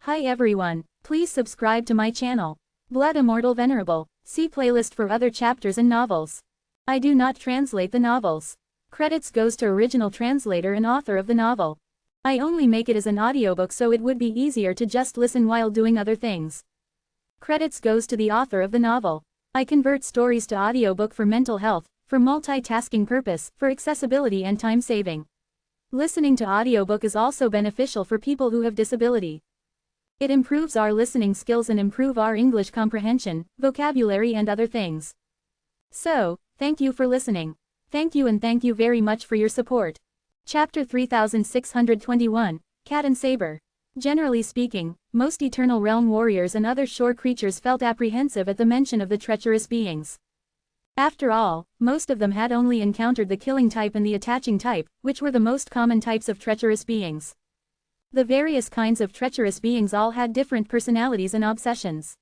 Hi everyone, please subscribe to my channel. Blood Immortal Venerable. See playlist for other chapters and novels. I do not translate the novels. Credits goes to original translator and author of the novel. I only make it as an audiobook so it would be easier to just listen while doing other things. Credits goes to the author of the novel. I convert stories to audiobook for mental health, for multitasking purpose, for accessibility and time saving. Listening to audiobook is also beneficial for people who have disability. It improves our listening skills and improve our English comprehension, vocabulary and other things. So, thank you for listening. Thank you and thank you very much for your support. Chapter 3621, Cat and Saber. Generally speaking, most Eternal Realm warriors and other shore creatures felt apprehensive at the mention of the treacherous beings. After all, most of them had only encountered the killing type and the attaching type, which were the most common types of treacherous beings. The various kinds of treacherous beings all had different personalities and obsessions.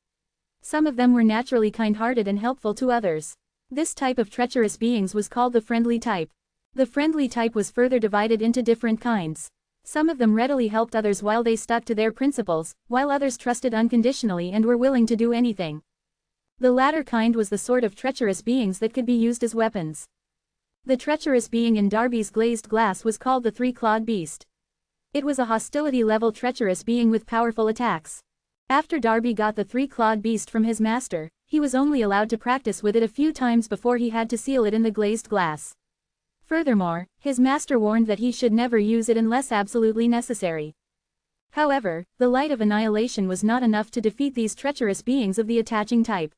Some of them were naturally kind-hearted and helpful to others. This type of treacherous beings was called the friendly type. The friendly type was further divided into different kinds. Some of them readily helped others while they stuck to their principles, while others trusted unconditionally and were willing to do anything. The latter kind was the sort of treacherous beings that could be used as weapons. The treacherous being in Darby's glazed glass was called the three-clawed beast. It was a hostility-level treacherous being with powerful attacks. After Darby got the three-clawed beast from his master, he was only allowed to practice with it a few times before he had to seal it in the glazed glass. Furthermore, his master warned that he should never use it unless absolutely necessary. However, the light of annihilation was not enough to defeat these treacherous beings of the attaching type.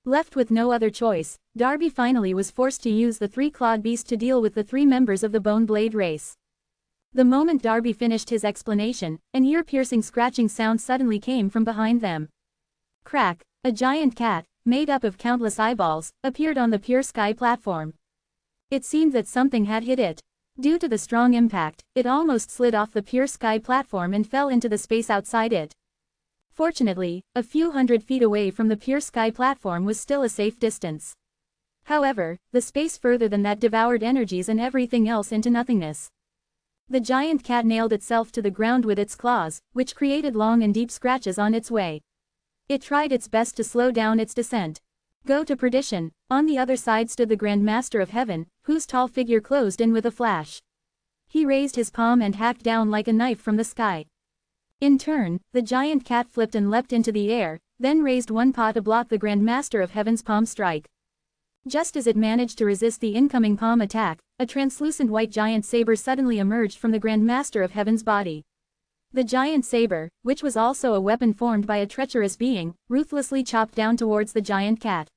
Left with no other choice, Darby finally was forced to use the three-clawed beast to deal with the three members of the Bone Blade race. The moment Darby finished his explanation, an ear-piercing scratching sound suddenly came from behind them. Crack! A giant cat, made up of countless eyeballs, appeared on the pure sky platform. It seemed that something had hit it. Due to the strong impact, it almost slid off the pure sky platform and fell into the space outside it. Fortunately, a few hundred feet away from the pure sky platform was still a safe distance. However, the space further than that devoured energies and everything else into nothingness. The giant cat nailed itself to the ground with its claws, which created long and deep scratches on its way. It tried its best to slow down its descent. Go to perdition. On the other side stood the Grand Master of Heaven, whose tall figure closed in with a flash. He raised his palm and hacked down like a knife from the sky. In turn, the giant cat flipped and leapt into the air, then raised one paw to block the Grand Master of Heaven's palm strike. Just as it managed to resist the incoming palm attack, a translucent white giant saber suddenly emerged from the Grand Master of Heaven's body. The giant saber, which was also a weapon formed by a treacherous being, ruthlessly chopped down towards the giant cat.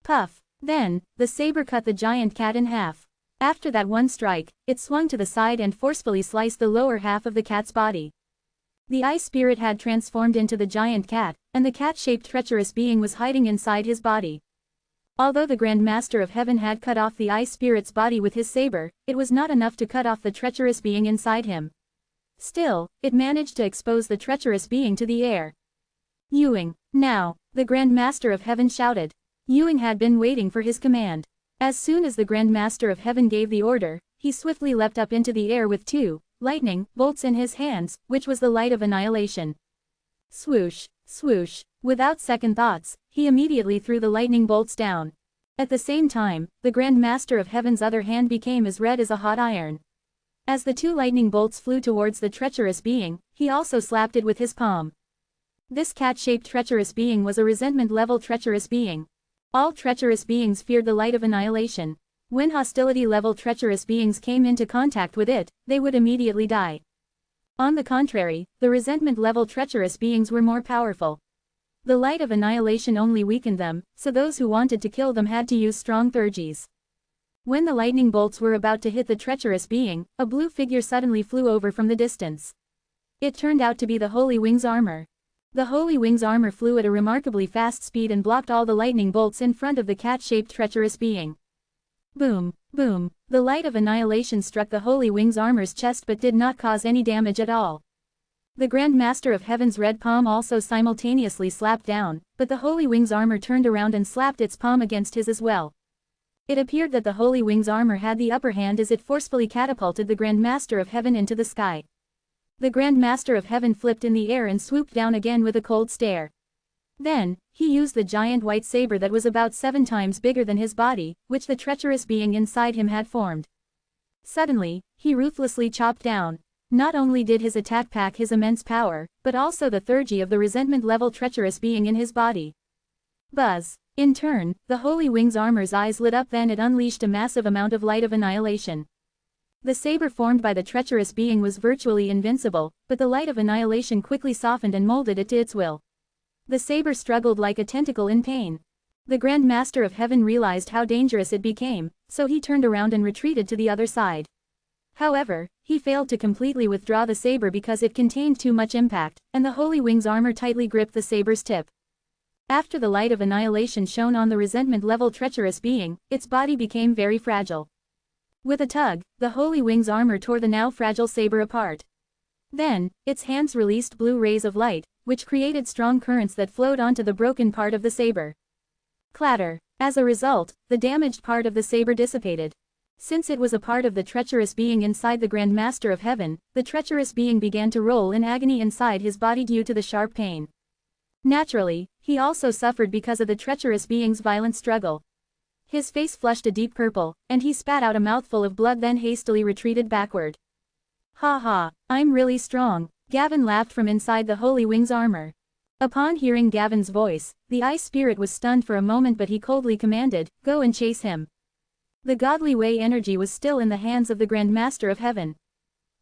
Puff! Then, the saber cut the giant cat in half. After that one strike, it swung to the side and forcefully sliced the lower half of the cat's body. The ice spirit had transformed into the giant cat, and the cat-shaped treacherous being was hiding inside his body. Although the Grand Master of Heaven had cut off the ice spirit's body with his saber, it was not enough to cut off the treacherous being inside him. Still, it managed to expose the treacherous being to the air. Ewing! Now! The Grand Master of Heaven shouted. Ewing had been waiting for his command. As soon as the Grand Master of Heaven gave the order, he swiftly leapt up into the air with two lightning bolts in his hands, which was the light of annihilation. Swoosh! Swoosh! Without second thoughts, he immediately threw the lightning bolts down. At the same time, the Grand Master of Heaven's other hand became as red as a hot iron. As the two lightning bolts flew towards the treacherous being, he also slapped it with his palm. This cat-shaped treacherous being was a resentment-level treacherous being. All treacherous beings feared the light of annihilation. When hostility-level treacherous beings came into contact with it, they would immediately die. On the contrary, the resentment-level treacherous beings were more powerful. The light of annihilation only weakened them, so those who wanted to kill them had to use strong thurgies. When the lightning bolts were about to hit the treacherous being, a blue figure suddenly flew over from the distance. It turned out to be the Holy Wings armor. The Holy Wings armor flew at a remarkably fast speed and blocked all the lightning bolts in front of the cat-shaped treacherous being. Boom! Boom! The light of annihilation struck the Holy Wings armor's chest but did not cause any damage at all. The Grand Master of Heaven's red palm also simultaneously slapped down, but the Holy Wings armor turned around and slapped its palm against his as well. It appeared that the Holy Wings armor had the upper hand as it forcefully catapulted the Grand Master of Heaven into the sky. The Grand Master of Heaven flipped in the air and swooped down again with a cold stare. Then, he used the giant white saber that was about 7 times bigger than his body, which the treacherous being inside him had formed. Suddenly, he ruthlessly chopped down. Not only did his attack pack his immense power, but also the theurgy of the resentment-level treacherous being in his body. Buzz. In turn, the Holy Wings armor's eyes lit up, then it unleashed a massive amount of light of annihilation. The saber formed by the treacherous being was virtually invincible, but the light of annihilation quickly softened and molded it to its will. The saber struggled like a tentacle in pain. The Grand Master of Heaven realized how dangerous it became, so he turned around and retreated to the other side. However, he failed to completely withdraw the saber because it contained too much impact, and the Holy Wings armor tightly gripped the saber's tip. After the light of annihilation shone on the resentment-level treacherous being, its body became very fragile. With a tug, the Holy Wings armor tore the now fragile saber apart. Then, its hands released blue rays of light, which created strong currents that flowed onto the broken part of the saber. Clatter. As a result, the damaged part of the saber dissipated. Since it was a part of the treacherous being inside the Grand Master of Heaven, the treacherous being began to roll in agony inside his body due to the sharp pain. Naturally, he also suffered because of the treacherous being's violent struggle. His face flushed a deep purple, and he spat out a mouthful of blood, then hastily retreated backward. "Ha ha, I'm really strong," Gavin laughed from inside the Holy Wings armor. Upon hearing Gavin's voice, the Ice Spirit was stunned for a moment, but he coldly commanded, "Go and chase him." The godly way energy was still in the hands of the Grand Master of Heaven.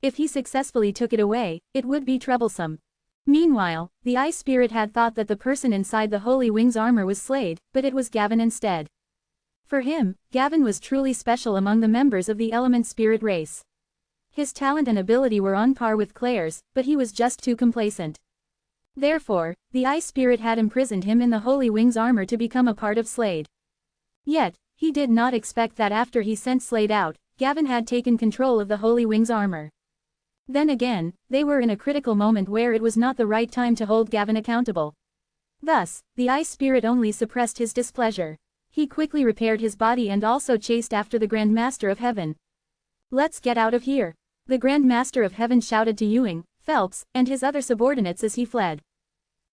If he successfully took it away, it would be troublesome. Meanwhile, the Ice Spirit had thought that the person inside the Holy Wings armor was Slade, but it was Gavin instead. For him, Gavin was truly special among the members of the Element Spirit race. His talent and ability were on par with Claire's, but he was just too complacent. Therefore, the Ice Spirit had imprisoned him in the Holy Wings armor to become a part of Slade. Yet, he did not expect that after he sent Slade out, Gavin had taken control of the Holy Wings armor. Then again, they were in a critical moment where it was not the right time to hold Gavin accountable. Thus, the Ice Spirit only suppressed his displeasure. He quickly repaired his body and also chased after the Grand Master of Heaven. "Let's get out of here," the Grand Master of Heaven shouted to Ewing, Phelps, and his other subordinates as he fled.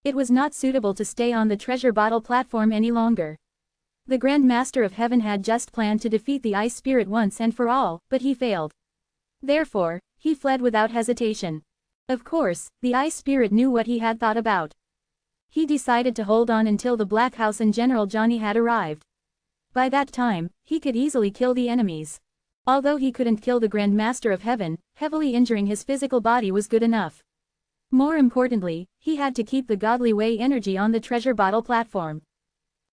It was not suitable to stay on the treasure bottle platform any longer. The Grand Master of Heaven had just planned to defeat the Ice Spirit once and for all, but he failed. Therefore, he fled without hesitation. Of course, the Ice Spirit knew what he had thought about. He decided to hold on until the Black House and General Johnny had arrived. By that time, he could easily kill the enemies. Although he couldn't kill the Grand Master of Heaven, heavily injuring his physical body was good enough. More importantly, he had to keep the godly way energy on the treasure bottle platform.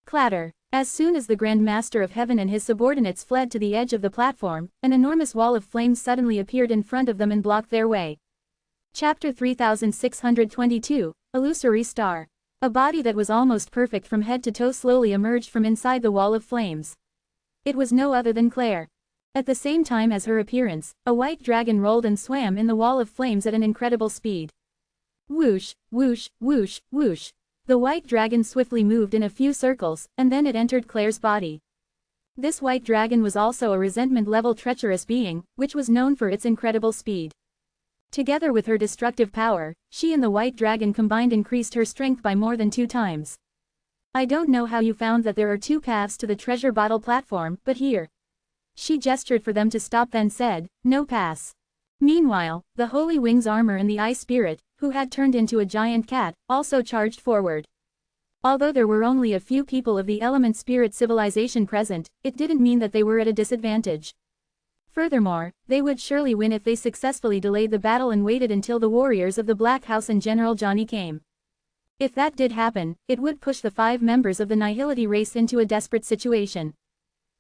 Clatter. As soon as the Grand Master of Heaven and his subordinates fled to the edge of the platform, an enormous wall of flames suddenly appeared in front of them and blocked their way. Chapter 3622, Illusory Star. A body that was almost perfect from head to toe slowly emerged from inside the wall of flames. It was no other than Claire. At the same time as her appearance, a white dragon rolled and swam in the wall of flames at an incredible speed. Whoosh, whoosh, whoosh, whoosh. The white dragon swiftly moved in a few circles, and then it entered Claire's body. This white dragon was also a resentment-level treacherous being, which was known for its incredible speed. Together with her destructive power, she and the white dragon combined increased her strength by more than 2 times. "I don't know how you found that there are 2 paths to the treasure bottle platform, but here." She gestured for them to stop, then said, "No pass." Meanwhile, the Holy Wings armor and the Ice Spirit, who had turned into a giant cat, also charged forward. Although there were only a few people of the Element Spirit civilization present, it didn't mean that they were at a disadvantage. Furthermore, they would surely win if they successfully delayed the battle and waited until the warriors of the Black House and General Johnny came. If that did happen, it would push the 5 members of the Nihility race into a desperate situation.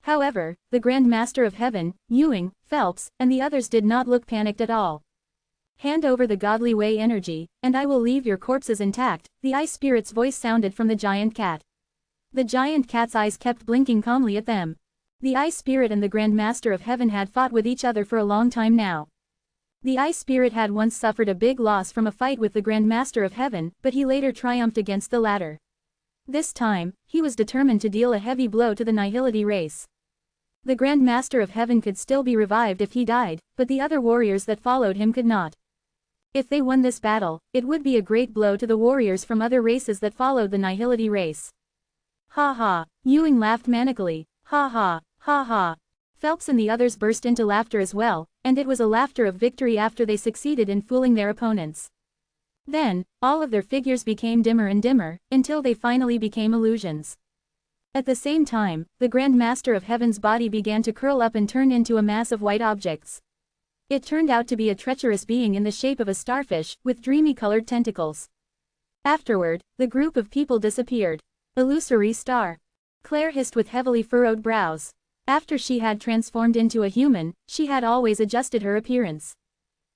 However, the Grand Master of Heaven, Ewing, Phelps, and the others did not look panicked at all. "Hand over the godly way energy, and I will leave your corpses intact," the Ice Spirit's voice sounded from the giant cat. The giant cat's eyes kept blinking calmly at them. The Ice Spirit and the Grand Master of Heaven had fought with each other for a long time now. The Ice Spirit had once suffered a big loss from a fight with the Grand Master of Heaven, but he later triumphed against the latter. This time, he was determined to deal a heavy blow to the Nihility race. The Grand Master of Heaven could still be revived if he died, but the other warriors that followed him could not. If they won this battle, it would be a great blow to the warriors from other races that followed the Nihility race. Ha ha. Ewing laughed manically. Ha ha, ha ha. Phelps and the others burst into laughter as well, and it was a laughter of victory after they succeeded in fooling their opponents. Then, all of their figures became dimmer and dimmer, until they finally became illusions. At the same time, the Grand Master of Heaven's body began to curl up and turn into a mass of white objects. It turned out to be a treacherous being in the shape of a starfish, with dreamy-colored tentacles. Afterward, the group of people disappeared. Illusory star. Claire hissed with heavily furrowed brows. After she had transformed into a human, she had always adjusted her appearance.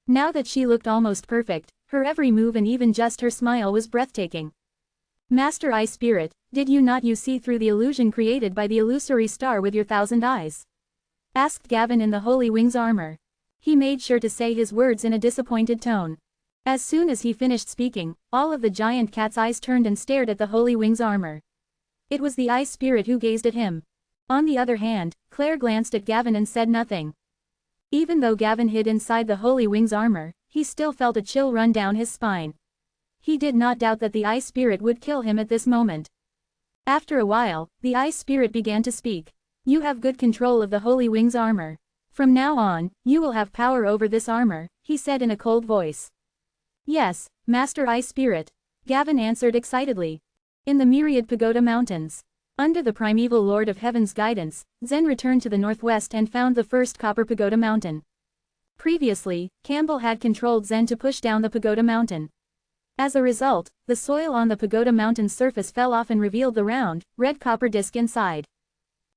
Now that she looked almost perfect, her every move and even just her smile was breathtaking. Master Eye Spirit, did you not see through the illusion created by the illusory star with your 1,000 eyes? Asked Gavin in the Holy Wings armor. He made sure to say his words in a disappointed tone. As soon as he finished speaking, all of the giant cat's eyes turned and stared at the Holy Wings armor. It was the Eye Spirit who gazed at him. On the other hand, Claire glanced at Gavin and said nothing. Even though Gavin hid inside the Holy Wings armor, he still felt a chill run down his spine. He did not doubt that the Eye Spirit would kill him at this moment. After a while, the Eye Spirit began to speak. You have good control of the Holy Wings armor. From now on, you will have power over this armor, he said in a cold voice. Yes, Master Eye Spirit. Gavin answered excitedly. In the Myriad Pagoda Mountains. Under the primeval Lord of Heaven's guidance, Zen returned to the northwest and found the first Copper Pagoda Mountain. Previously, Campbell had controlled Zen to push down the Pagoda Mountain. As a result, the soil on the Pagoda Mountain's surface fell off and revealed the round, red copper disc inside.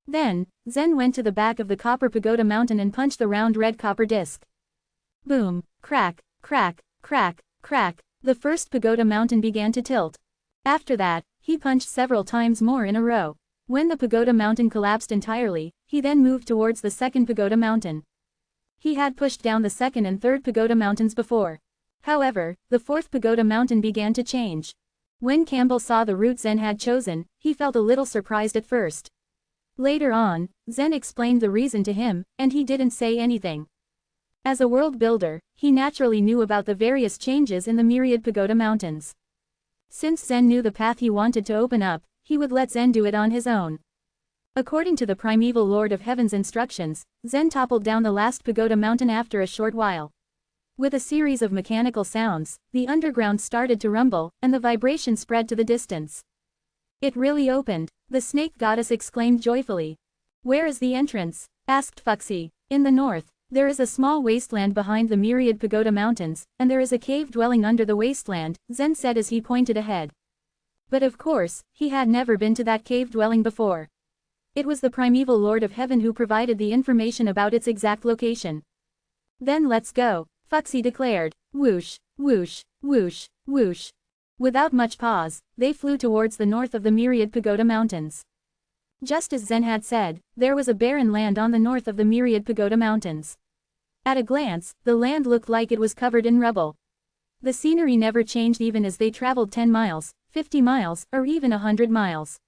Then, Zen went to the back of the Copper Pagoda Mountain and punched the round red copper disc. Boom, crack, crack, crack, crack, the first Pagoda Mountain began to tilt. After that, he punched several times more in a row. When the Pagoda Mountain collapsed entirely, he then moved towards the second Pagoda Mountain. He had pushed down the second and third Pagoda Mountains before. However, the fourth Pagoda Mountain began to change. When Campbell saw the route Zen had chosen, he felt a little surprised at first. Later on, Zen explained the reason to him, and he didn't say anything. As a world builder, he naturally knew about the various changes in the Myriad Pagoda Mountains. Since Zen knew the path he wanted to open up, he would let Zen do it on his own. According to the primeval Lord of Heaven's instructions, Zen toppled down the last Pagoda Mountain after a short while. With a series of mechanical sounds, the underground started to rumble, and the vibration spread to the distance. It really opened, the snake goddess exclaimed joyfully. Where is the entrance? Asked Fuxi. In the north, there is a small wasteland behind the Myriad Pagoda Mountains, and there is a cave dwelling under the wasteland, Zen said as he pointed ahead. But of course, he had never been to that cave dwelling before. It was the primeval Lord of Heaven who provided the information about its exact location. Then let's go, Fuxi declared. Whoosh, whoosh, whoosh, whoosh. Without much pause, they flew towards the north of the Myriad Pagoda Mountains. Just as Zen had said, there was a barren land on the north of the Myriad Pagoda Mountains. At a glance, the land looked like it was covered in rubble. The scenery never changed even as they traveled 10 miles, 50 miles, or even 100 miles.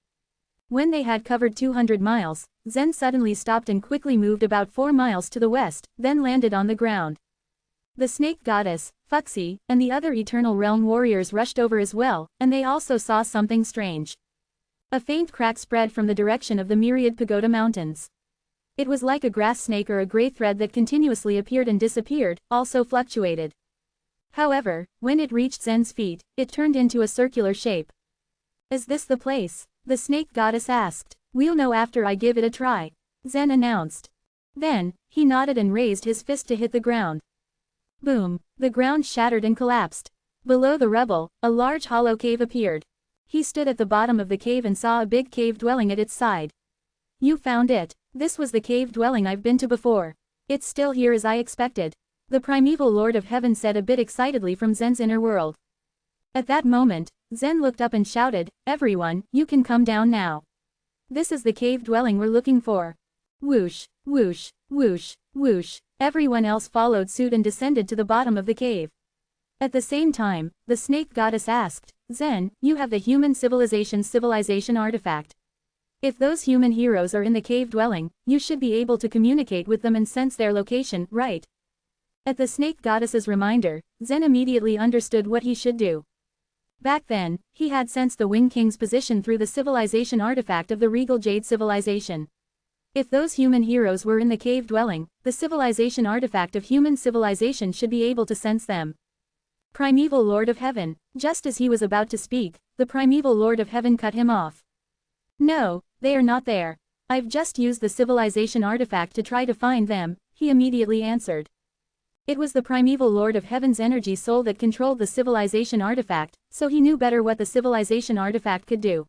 When they had covered 200 miles, Zen suddenly stopped and quickly moved about 4 miles to the west, then landed on the ground. The snake goddess, Fuxi, and the other Eternal Realm warriors rushed over as well, and they also saw something strange. A faint crack spread from the direction of the Myriad Pagoda Mountains. It was like a grass snake or a gray thread that continuously appeared and disappeared, also fluctuated. However, when it reached Zen's feet, it turned into a circular shape. Is this the place? The snake goddess asked. We'll know after I give it a try, Zen announced. Then, he nodded and raised his fist to hit the ground. Boom, the ground shattered and collapsed. Below the rubble, a large hollow cave appeared. He stood at the bottom of the cave and saw a big cave dwelling at its side. You found it. This was the cave dwelling I've been to before. It's still here as I expected, the primeval Lord of Heaven said a bit excitedly from Zen's inner world. At that moment, Zen looked up and shouted, Everyone, you can come down now. This is the cave dwelling we're looking for. Whoosh, whoosh, whoosh, whoosh. Everyone else followed suit and descended to the bottom of the cave. At the same time, the snake goddess asked, Zen, you have the human civilization artifact. If those human heroes are in the cave dwelling, you should be able to communicate with them and sense their location, right? At the snake goddess's reminder, Zen immediately understood what he should do. Back then, he had sensed the Wing King's position through the civilization artifact of the regal Jade civilization. If those human heroes were in the cave dwelling, the civilization artifact of human civilization should be able to sense them. Primeval Lord of Heaven. Just as he was about to speak, the Primeval Lord of Heaven cut him off. No, they are not there. I've just used the civilization artifact to try to find them, he immediately answered. It was the Primeval Lord of Heaven's energy soul that controlled the civilization artifact, so he knew better what the civilization artifact could do.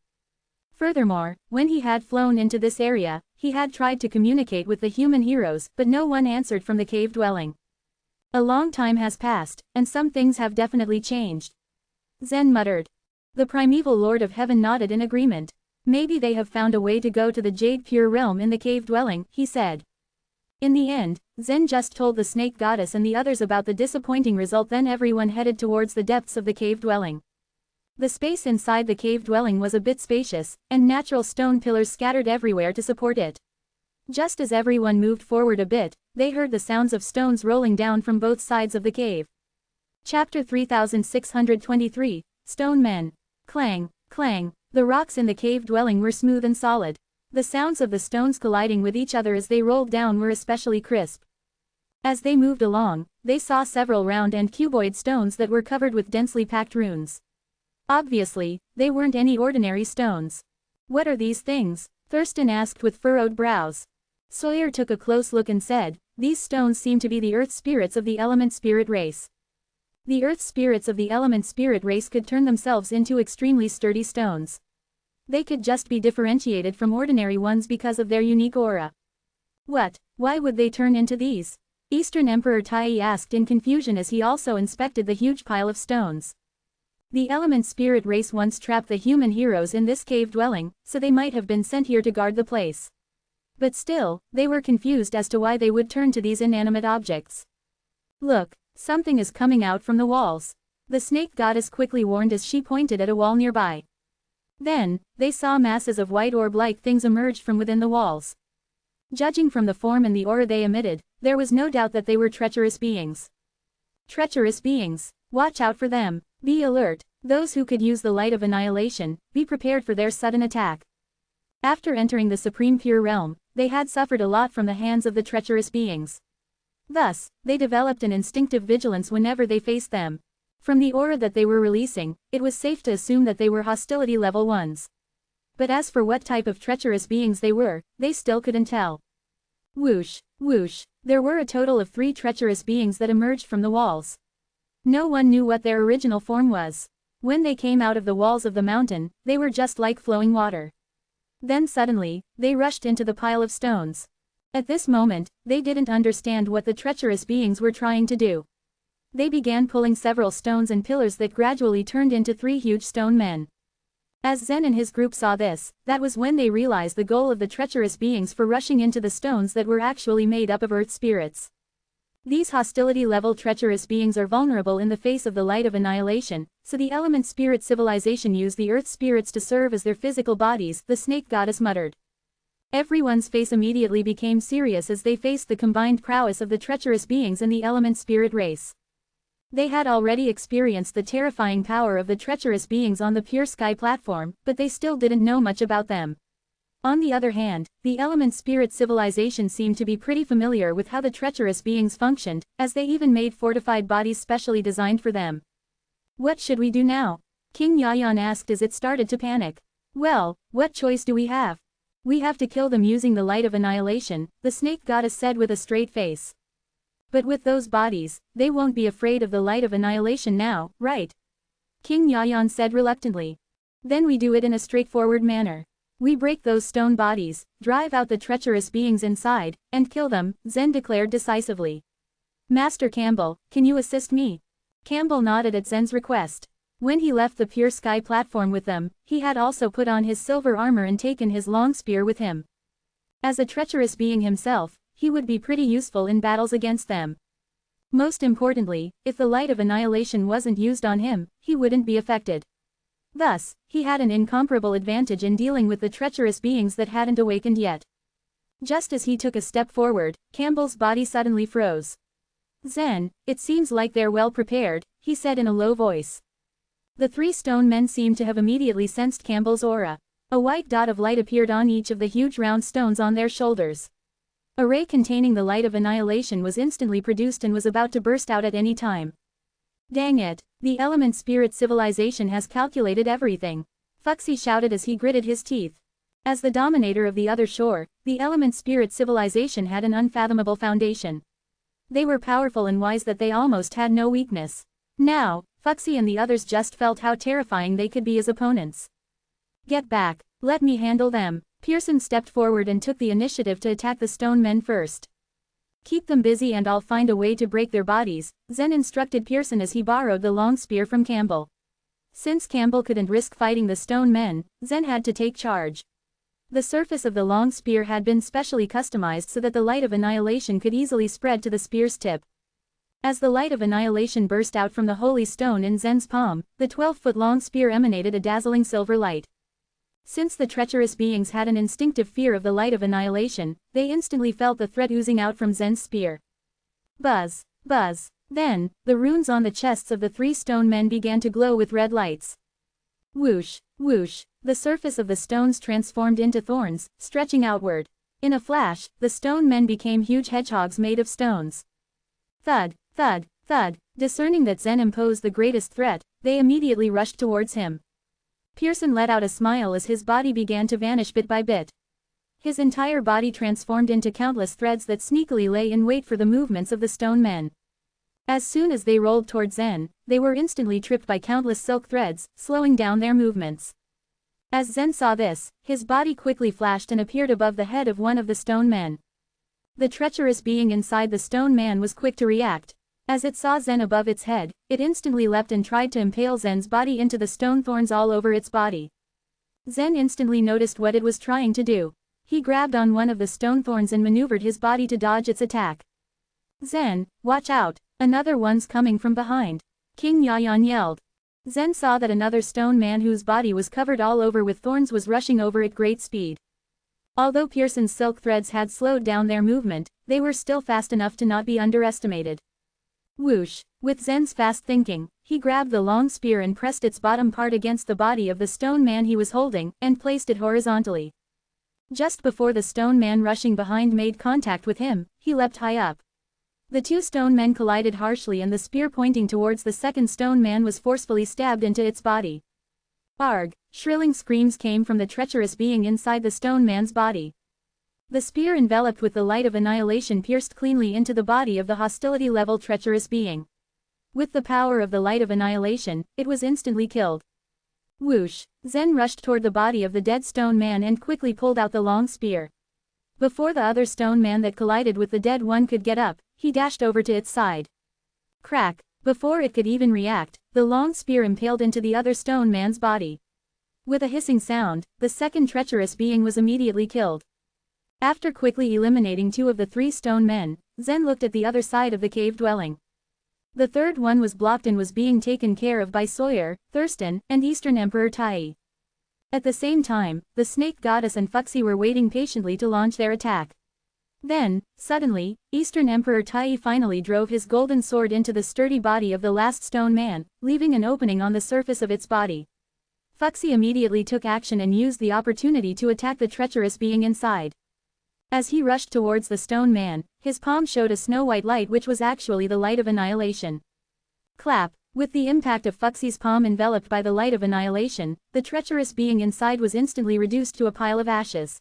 Furthermore, when he had flown into this area, he had tried to communicate with the human heroes, but no one answered from the cave dwelling. A long time has passed, and some things have definitely changed. Zen muttered. The Primeval Lord of Heaven nodded in agreement. Maybe they have found a way to go to the Jade Pure Realm in the cave dwelling, he said. In the end, Zen just told the snake goddess and the others about the disappointing result, then everyone headed towards the depths of the cave dwelling. The space inside the cave dwelling was a bit spacious, and natural stone pillars scattered everywhere to support it. Just as everyone moved forward a bit, they heard the sounds of stones rolling down from both sides of the cave. Chapter 3623, Stone Men. Clang, clang, the rocks in the cave dwelling were smooth and solid. The sounds of the stones colliding with each other as they rolled down were especially crisp. As they moved along, they saw several round and cuboid stones that were covered with densely packed runes. Obviously, they weren't any ordinary stones. What are these things? Thurston asked with furrowed brows. Sawyer took a close look and said, these stones seem to be the earth spirits of the element spirit race. The earth spirits of the element spirit race could turn themselves into extremely sturdy stones. They could just be differentiated from ordinary ones because of their unique aura. What? Why would they turn into these? Eastern Emperor Tai asked in confusion as he also inspected the huge pile of stones. The element spirit race once trapped the human heroes in this cave dwelling, so they might have been sent here to guard the place. But still, they were confused as to why they would turn to these inanimate objects. Look, something is coming out from the walls. The snake goddess quickly warned as she pointed at a wall nearby. Then, they saw masses of white orb-like things emerge from within the walls. Judging from the form and the aura they emitted, there was no doubt that they were treacherous beings. Treacherous beings. Watch out for them. Be alert, those who could use the light of annihilation, be prepared for their sudden attack. After entering the Supreme Pure Realm, they had suffered a lot from the hands of the treacherous beings. Thus, they developed an instinctive vigilance whenever they faced them. From the aura that they were releasing, it was safe to assume that they were hostility level 1s. But as for what type of treacherous beings they were, they still couldn't tell. Whoosh, whoosh, there were a total of 3 treacherous beings that emerged from the walls. No one knew what their original form was. When they came out of the walls of the mountain, they were just like flowing water. Then suddenly, they rushed into the pile of stones. At this moment, they didn't understand what the treacherous beings were trying to do. They began pulling several stones and pillars that gradually turned into 3 huge stone men. As Zen and his group saw this, that was when they realized the goal of the treacherous beings for rushing into the stones that were actually made up of earth spirits. These hostility-level treacherous beings are vulnerable in the face of the light of annihilation, so the element spirit civilization used the earth spirits to serve as their physical bodies, the snake goddess muttered. Everyone's face immediately became serious as they faced the combined prowess of the treacherous beings and the element spirit race. They had already experienced the terrifying power of the treacherous beings on the Pure Sky platform, but they still didn't know much about them. On the other hand, the element spirit civilization seemed to be pretty familiar with how the treacherous beings functioned, as they even made fortified bodies specially designed for them. What should we do now? King Yayan asked as it started to panic. Well, what choice do we have? We have to kill them using the light of annihilation, the snake goddess said with a straight face. But with those bodies, they won't be afraid of the light of annihilation now, right? King Yayan said reluctantly. Then we do it in a straightforward manner. We break those stone bodies, drive out the treacherous beings inside, and kill them, Zen declared decisively. Master Campbell, can you assist me? Campbell nodded at Zen's request. When he left the Pure Sky platform with them, he had also put on his silver armor and taken his long spear with him. As a treacherous being himself, he would be pretty useful in battles against them. Most importantly, if the light of annihilation wasn't used on him, he wouldn't be affected. Thus, he had an incomparable advantage in dealing with the treacherous beings that hadn't awakened yet. Just as he took a step forward, Campbell's body suddenly froze. Zen, it seems like they're well prepared, he said in a low voice. The 3 stone men seemed to have immediately sensed Campbell's aura. A white dot of light appeared on each of the huge round stones on their shoulders. A ray containing the light of annihilation was instantly produced and was about to burst out at any time. Dang it, the element spirit civilization has calculated everything. Fuxi shouted as he gritted his teeth. As the dominator of the other shore, the element spirit civilization had an unfathomable foundation. They were powerful and wise that they almost had no weakness. Now, Fuxi and the others just felt how terrifying they could be as opponents. Get back, let me handle them. Pearson stepped forward and took the initiative to attack the stone men first. Keep them busy and I'll find a way to break their bodies, Zen instructed Pearson as he borrowed the long spear from Campbell. Since Campbell couldn't risk fighting the stone men, Zen had to take charge. The surface of the long spear had been specially customized so that the light of annihilation could easily spread to the spear's tip. As the light of annihilation burst out from the holy stone in Zen's palm, the 12-foot-long spear emanated a dazzling silver light. Since the treacherous beings had an instinctive fear of the light of annihilation, they instantly felt the threat oozing out from Zen's spear. Buzz, buzz. Then, the runes on the chests of the 3 stone men began to glow with red lights. Whoosh, whoosh. The surface of the stones transformed into thorns, stretching outward. In a flash, the stone men became huge hedgehogs made of stones. Thud, thud, thud. Discerning that Zen imposed the greatest threat, they immediately rushed towards him. Pearson let out a smile as his body began to vanish bit by bit. His entire body transformed into countless threads that sneakily lay in wait for the movements of the stone men. As soon as they rolled towards Zen, they were instantly tripped by countless silk threads, slowing down their movements. As Zen saw this, his body quickly flashed and appeared above the head of one of the stone men. The treacherous being inside the stone man was quick to react. As it saw Zen above its head, it instantly leapt and tried to impale Zen's body into the stone thorns all over its body. Zen instantly noticed what it was trying to do. He grabbed on one of the stone thorns and maneuvered his body to dodge its attack. Zen, watch out, another one's coming from behind. King Yayan yelled. Zen saw that another stone man whose body was covered all over with thorns was rushing over at great speed. Although Pearson's silk threads had slowed down their movement, they were still fast enough to not be underestimated. Whoosh! With Zen's fast thinking, he grabbed the long spear and pressed its bottom part against the body of the stone man he was holding, and placed it horizontally. Just before the stone man rushing behind made contact with him, he leapt high up. The 2 stone men collided harshly and the spear pointing towards the second stone man was forcefully stabbed into its body. Arg! Shrilling screams came from the treacherous being inside the stone man's body. The spear enveloped with the light of annihilation pierced cleanly into the body of the hostility-level treacherous being. With the power of the light of annihilation, it was instantly killed. Whoosh! Zen rushed toward the body of the dead stone man and quickly pulled out the long spear. Before the other stone man that collided with the dead one could get up, he dashed over to its side. Crack! Before it could even react, the long spear impaled into the other stone man's body. With a hissing sound, the second treacherous being was immediately killed. After quickly eliminating 2 of the 3 stone men, Zen looked at the other side of the cave dwelling. The third one was blocked and was being taken care of by Sawyer, Thurston, and Eastern Emperor Tai. At the same time, the Snake Goddess and Fuxi were waiting patiently to launch their attack. Then, suddenly, Eastern Emperor Tai finally drove his golden sword into the sturdy body of the last stone man, leaving an opening on the surface of its body. Fuxi immediately took action and used the opportunity to attack the treacherous being inside. As he rushed towards the stone man, his palm showed a snow-white light which was actually the light of annihilation. Clap! With the impact of Fuxi's palm enveloped by the light of annihilation, the treacherous being inside was instantly reduced to a pile of ashes.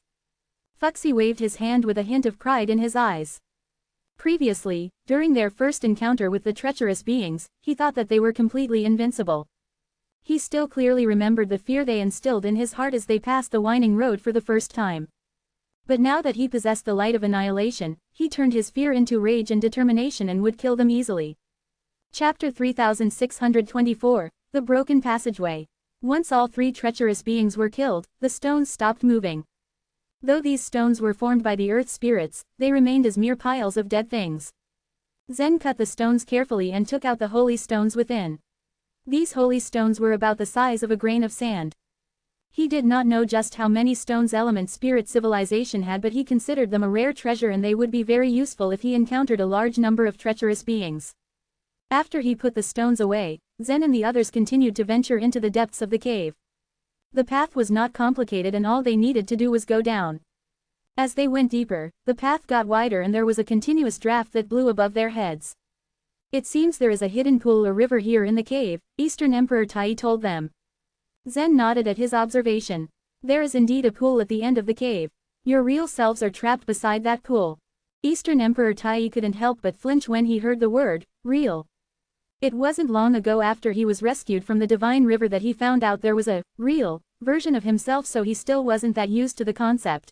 Fuxi waved his hand with a hint of pride in his eyes. Previously, during their first encounter with the treacherous beings, he thought that they were completely invincible. He still clearly remembered the fear they instilled in his heart as they passed the winding road for the first time. But now that he possessed the light of annihilation, he turned his fear into rage and determination and would kill them easily. Chapter 3624, The Broken Passageway. Once all 3 treacherous beings were killed, the stones stopped moving. Though these stones were formed by the earth spirits, they remained as mere piles of dead things. Zen cut the stones carefully and took out the holy stones within. These holy stones were about the size of a grain of sand. He did not know just how many stones element spirit civilization had, but he considered them a rare treasure and they would be very useful if he encountered a large number of treacherous beings. After he put the stones away, Zen and the others continued to venture into the depths of the cave. The path was not complicated and all they needed to do was go down. As they went deeper, the path got wider and there was a continuous draft that blew above their heads. It seems there is a hidden pool or river here in the cave, Eastern Emperor Tai told them. Zen nodded at his observation. There is indeed a pool at the end of the cave. Your real selves are trapped beside that pool. Eastern Emperor Tai couldn't help but flinch when he heard the word, real. It wasn't long ago after he was rescued from the divine river that he found out there was a real version of himself, so he still wasn't that used to the concept.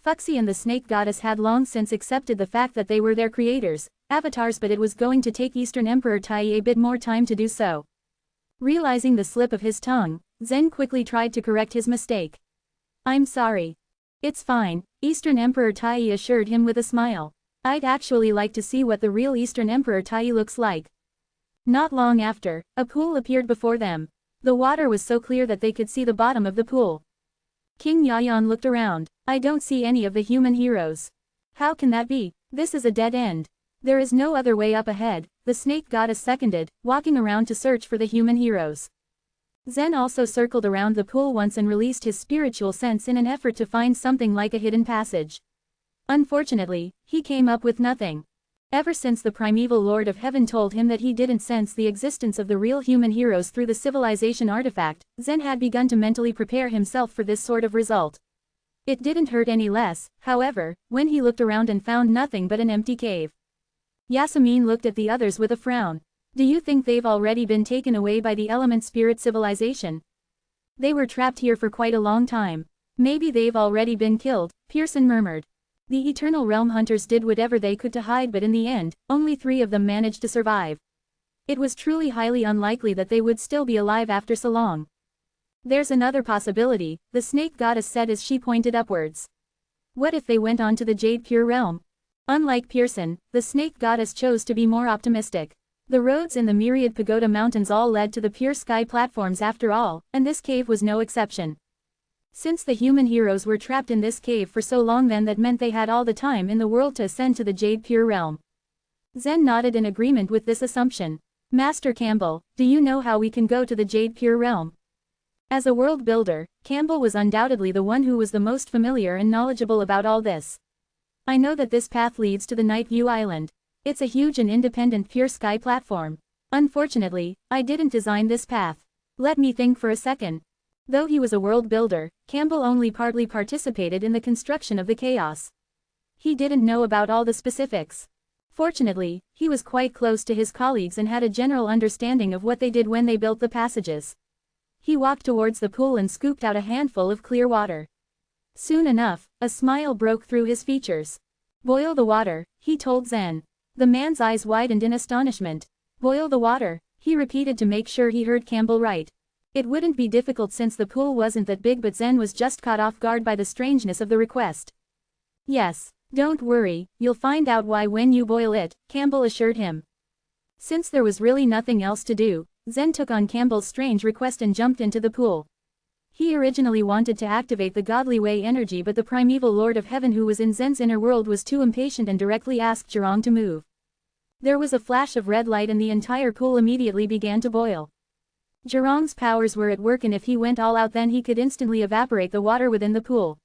Fuxi and the snake goddess had long since accepted the fact that they were their creators, avatars, but it was going to take Eastern Emperor Tai a bit more time to do so. Realizing the slip of his tongue, Zen quickly tried to correct his mistake. I'm sorry. It's fine, Eastern Emperor Tai assured him with a smile. I'd actually like to see what the real Eastern Emperor Tai looks like. Not long after, a pool appeared before them. The water was so clear that they could see the bottom of the pool. King Yayan looked around. I don't see any of the human heroes. How can that be? This is a dead end. There is no other way up ahead, the snake goddess seconded, walking around to search for the human heroes. Zen also circled around the pool once and released his spiritual sense in an effort to find something like a hidden passage. Unfortunately, he came up with nothing. Ever since the primeval Lord of Heaven told him that he didn't sense the existence of the real human heroes through the civilization artifact, Zen had begun to mentally prepare himself for this sort of result. It didn't hurt any less, however, when he looked around and found nothing but an empty cave. Yasmin looked at the others with a frown. Do you think they've already been taken away by the element spirit civilization? They were trapped here for quite a long time. Maybe they've already been killed, Pearson murmured. The Eternal Realm hunters did whatever they could to hide, but in the end, only 3 of them managed to survive. It was truly highly unlikely that they would still be alive after so long. There's another possibility, the snake goddess said as she pointed upwards. What if they went on to the Jade Pure Realm? Unlike Pearson, the snake goddess chose to be more optimistic. The roads in the myriad pagoda mountains all led to the pure sky platforms after all, and this cave was no exception. Since the human heroes were trapped in this cave for so long, then that meant they had all the time in the world to ascend to the Jade Pure Realm. Zen nodded in agreement with this assumption. Master Campbell, do you know how we can go to the Jade Pure Realm? As a world builder, Campbell was undoubtedly the one who was the most familiar and knowledgeable about all this. I know that this path leads to the Night View Island. It's a huge and independent pure sky platform. Unfortunately, I didn't design this path. Let me think for a second. Though he was a world builder, Campbell only partly participated in the construction of the chaos. He didn't know about all the specifics. Fortunately, he was quite close to his colleagues and had a general understanding of what they did when they built the passages. He walked towards the pool and scooped out a handful of clear water. Soon enough, a smile broke through his features. Boil the water, he told Zen. The man's eyes widened in astonishment. Boil the water, he repeated to make sure he heard Campbell right. It wouldn't be difficult since the pool wasn't that big, but Zen was just caught off guard by the strangeness of the request. Yes, don't worry, you'll find out why when you boil it, Campbell assured him. Since there was really nothing else to do, Zen took on Campbell's strange request and jumped into the pool. He originally wanted to activate the godly way energy, but the primeval Lord of Heaven who was in Zen's inner world was too impatient and directly asked Zhirong to move. There was a flash of red light and the entire pool immediately began to boil. Zhirong's powers were at work, and if he went all out then he could instantly evaporate the water within the pool.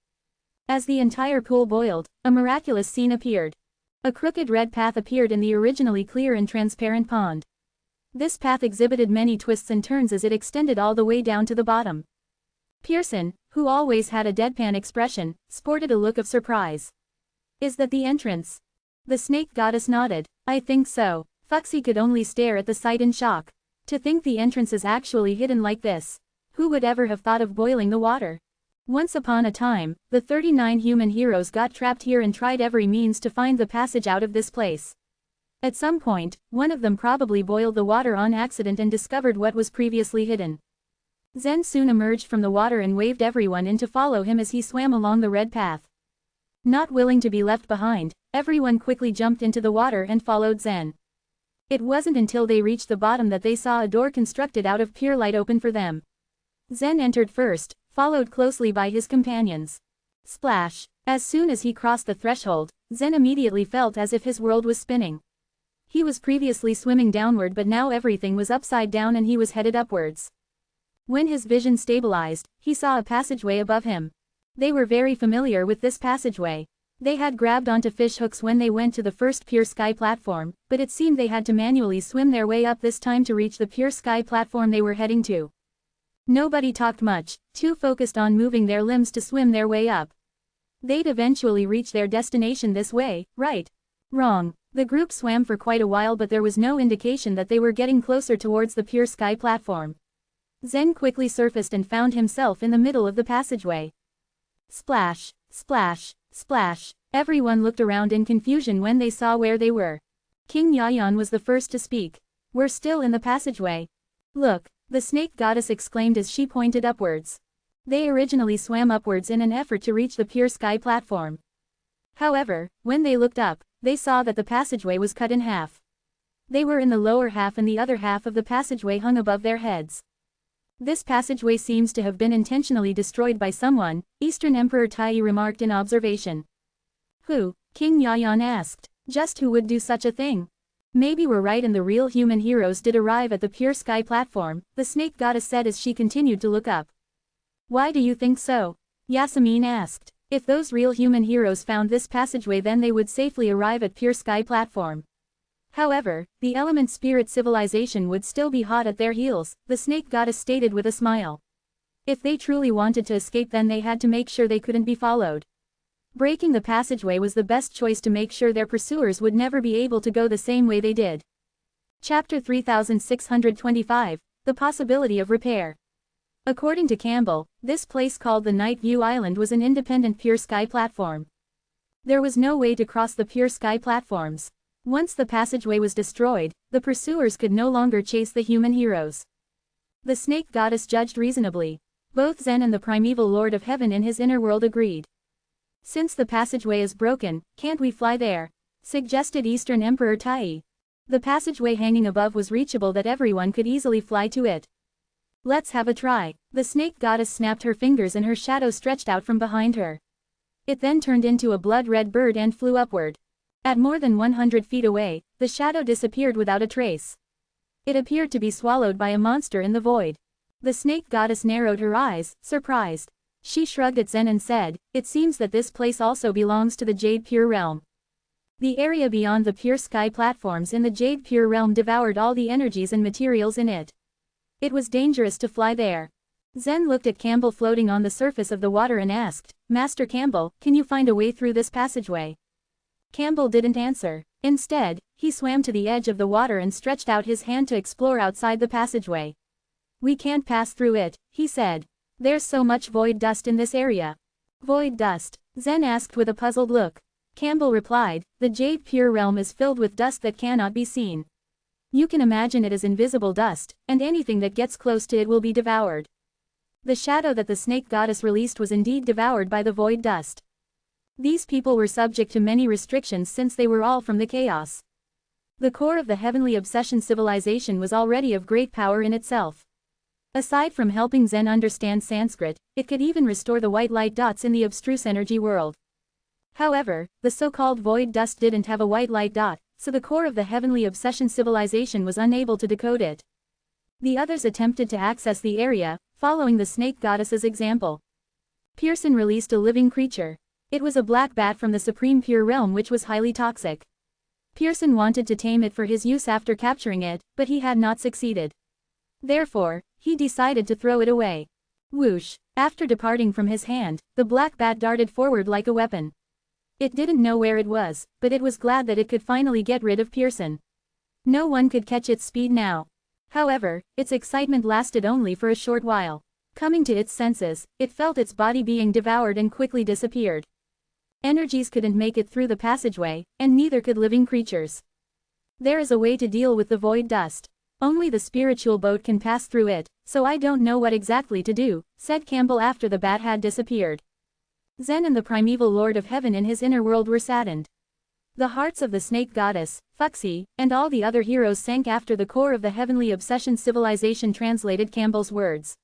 As the entire pool boiled, a miraculous scene appeared. A crooked red path appeared in the originally clear and transparent pond. This path exhibited many twists and turns as it extended all the way down to the bottom. Pearson, who always had a deadpan expression, sported a look of surprise. Is that the entrance? The snake goddess nodded. I think so. Fuxi could only stare at the sight in shock. To think the entrance is actually hidden like this. Who would ever have thought of boiling the water? Once upon a time, the 39 human heroes got trapped here and tried every means to find the passage out of this place. At some point, one of them probably boiled the water on accident and discovered what was previously hidden. Zen soon emerged from the water and waved everyone in to follow him as he swam along the red path. Not willing to be left behind, everyone quickly jumped into the water and followed Zen. It wasn't until they reached the bottom that they saw a door constructed out of pure light open for them. Zen entered first, followed closely by his companions. Splash! As soon as he crossed the threshold, Zen immediately felt as if his world was spinning. He was previously swimming downward, but now everything was upside down and he was headed upwards. When his vision stabilized, he saw a passageway above him. They were very familiar with this passageway. They had grabbed onto fish hooks when they went to the first Pure Sky platform, but it seemed they had to manually swim their way up this time to reach the Pure Sky platform they were heading to. Nobody talked much, too focused on moving their limbs to swim their way up. They'd eventually reach their destination this way, right? Wrong. The group swam for quite a while, but there was no indication that they were getting closer towards the Pure Sky platform. Zen quickly surfaced and found himself in the middle of the passageway. Splash, splash, splash. Everyone looked around in confusion when they saw where they were. King Yayan was the first to speak. We're still in the passageway. Look, the snake goddess exclaimed as she pointed upwards. They originally swam upwards in an effort to reach the Pure Sky platform. However, when they looked up, they saw that the passageway was cut in half. They were in the lower half and the other half of the passageway hung above their heads. This passageway seems to have been intentionally destroyed by someone, Eastern Emperor Tai remarked in observation. Who? King Yayan asked. Just who would do such a thing? Maybe we're right and the real human heroes did arrive at the Pure Sky platform, the snake goddess said as she continued to look up. Why do you think so? Yasemin asked. If those real human heroes found this passageway, then they would safely arrive at Pure Sky platform. However, the element spirit civilization would still be hot at their heels, the snake goddess stated with a smile. If they truly wanted to escape, then they had to make sure they couldn't be followed. Breaking the passageway was the best choice to make sure their pursuers would never be able to go the same way they did. Chapter 3625, The Possibility of Repair. According to Campbell, this place called the Night View Island was an independent Pure Sky platform. There was no way to cross the Pure Sky platforms. Once the passageway was destroyed, the pursuers could no longer chase the human heroes. The snake goddess judged reasonably. Both Zen and the primeval Lord of Heaven in his inner world agreed. Since the passageway is broken, can't we fly there? Suggested Eastern Emperor Tai. The passageway hanging above was reachable, that everyone could easily fly to it. Let's have a try. The snake goddess snapped her fingers and her shadow stretched out from behind her. It then turned into a blood-red bird and flew upward. At more than 100 feet away, the shadow disappeared without a trace. It appeared to be swallowed by a monster in the void. The snake goddess narrowed her eyes, surprised. She shrugged at Zen and said, "It seems that this place also belongs to the Jade Pure Realm." The area beyond the Pure Sky platforms in the Jade Pure Realm devoured all the energies and materials in it. It was dangerous to fly there. Zen looked at Campbell floating on the surface of the water and asked, "Master Campbell, can you find a way through this passageway?" Campbell didn't answer. Instead, he swam to the edge of the water and stretched out his hand to explore outside the passageway. "We can't pass through it," he said. "There's so much void dust in this area." "Void dust?" Zen asked with a puzzled look. Campbell replied, "The Jade Pure Realm is filled with dust that cannot be seen. You can imagine it as invisible dust, and anything that gets close to it will be devoured." The shadow that the snake goddess released was indeed devoured by the void dust. These people were subject to many restrictions since they were all from the chaos. The core of the heavenly obsession civilization was already of great power in itself. Aside from helping Zen understand Sanskrit, it could even restore the white light dots in the abstruse energy world. However, the so-called void dust didn't have a white light dot, so the core of the heavenly obsession civilization was unable to decode it. The others attempted to access the area, following the snake goddess's example. Pearson released a living creature. It was a black bat from the Supreme Pure Realm, which was highly toxic. Pearson wanted to tame it for his use after capturing it, but he had not succeeded. Therefore, he decided to throw it away. Whoosh! After departing from his hand, the black bat darted forward like a weapon. It didn't know where it was, but it was glad that it could finally get rid of Pearson. No one could catch its speed now. However, its excitement lasted only for a short while. Coming to its senses, it felt its body being devoured and quickly disappeared. Energies couldn't make it through the passageway, and neither could living creatures. There is a way to deal with the void dust. Only the spiritual boat can pass through it, so I don't know what exactly to do, said Campbell after the bat had disappeared. Zen and the primeval Lord of Heaven in his inner world were saddened. The hearts of the snake goddess, Fuxi, and all the other heroes sank after the core of the heavenly obsession civilization translated Campbell's words.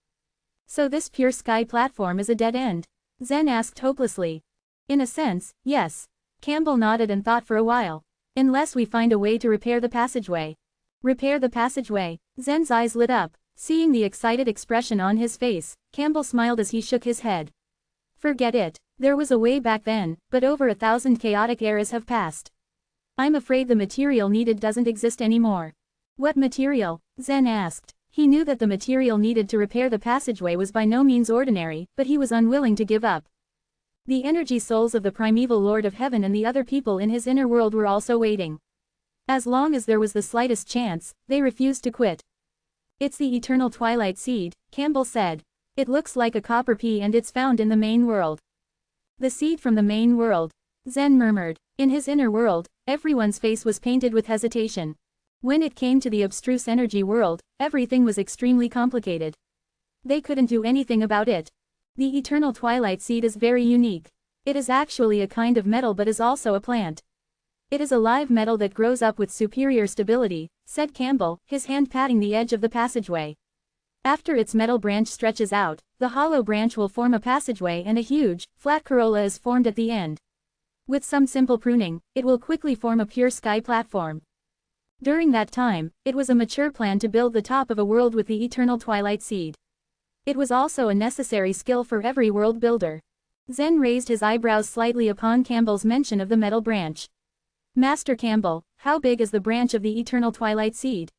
So this pure sky platform is a dead end? Zen asked hopelessly. In a sense, yes. Campbell nodded and thought for a while. Unless we find a way to repair the passageway. Repair the passageway? Zen's eyes lit up. Seeing the excited expression on his face, Campbell smiled as he shook his head. Forget it. There was a way back then, but over 1,000 chaotic eras have passed. I'm afraid the material needed doesn't exist anymore. What material? Zen asked. He knew that the material needed to repair the passageway was by no means ordinary, but he was unwilling to give up. The energy souls of the primeval Lord of Heaven and the other people in his inner world were also waiting. As long as there was the slightest chance, they refused to quit. It's the eternal twilight seed, Campbell said. It looks like a copper pea and it's found in the main world. The seed from the main world. Zen murmured. In his inner world, everyone's face was painted with hesitation. When it came to the abstruse energy world, everything was extremely complicated. They couldn't do anything about it. The eternal twilight seed is very unique. It is actually a kind of metal but is also a plant. It is a live metal that grows up with superior stability, said Campbell, his hand patting the edge of the passageway. After its metal branch stretches out, the hollow branch will form a passageway and a huge, flat corolla is formed at the end. With some simple pruning, it will quickly form a pure sky platform. During that time, it was a mature plan to build the top of a world with the eternal twilight seed. It was also a necessary skill for every world builder. Zen raised his eyebrows slightly upon Campbell's mention of the metal branch. Master Campbell, how big is the branch of the eternal twilight seed?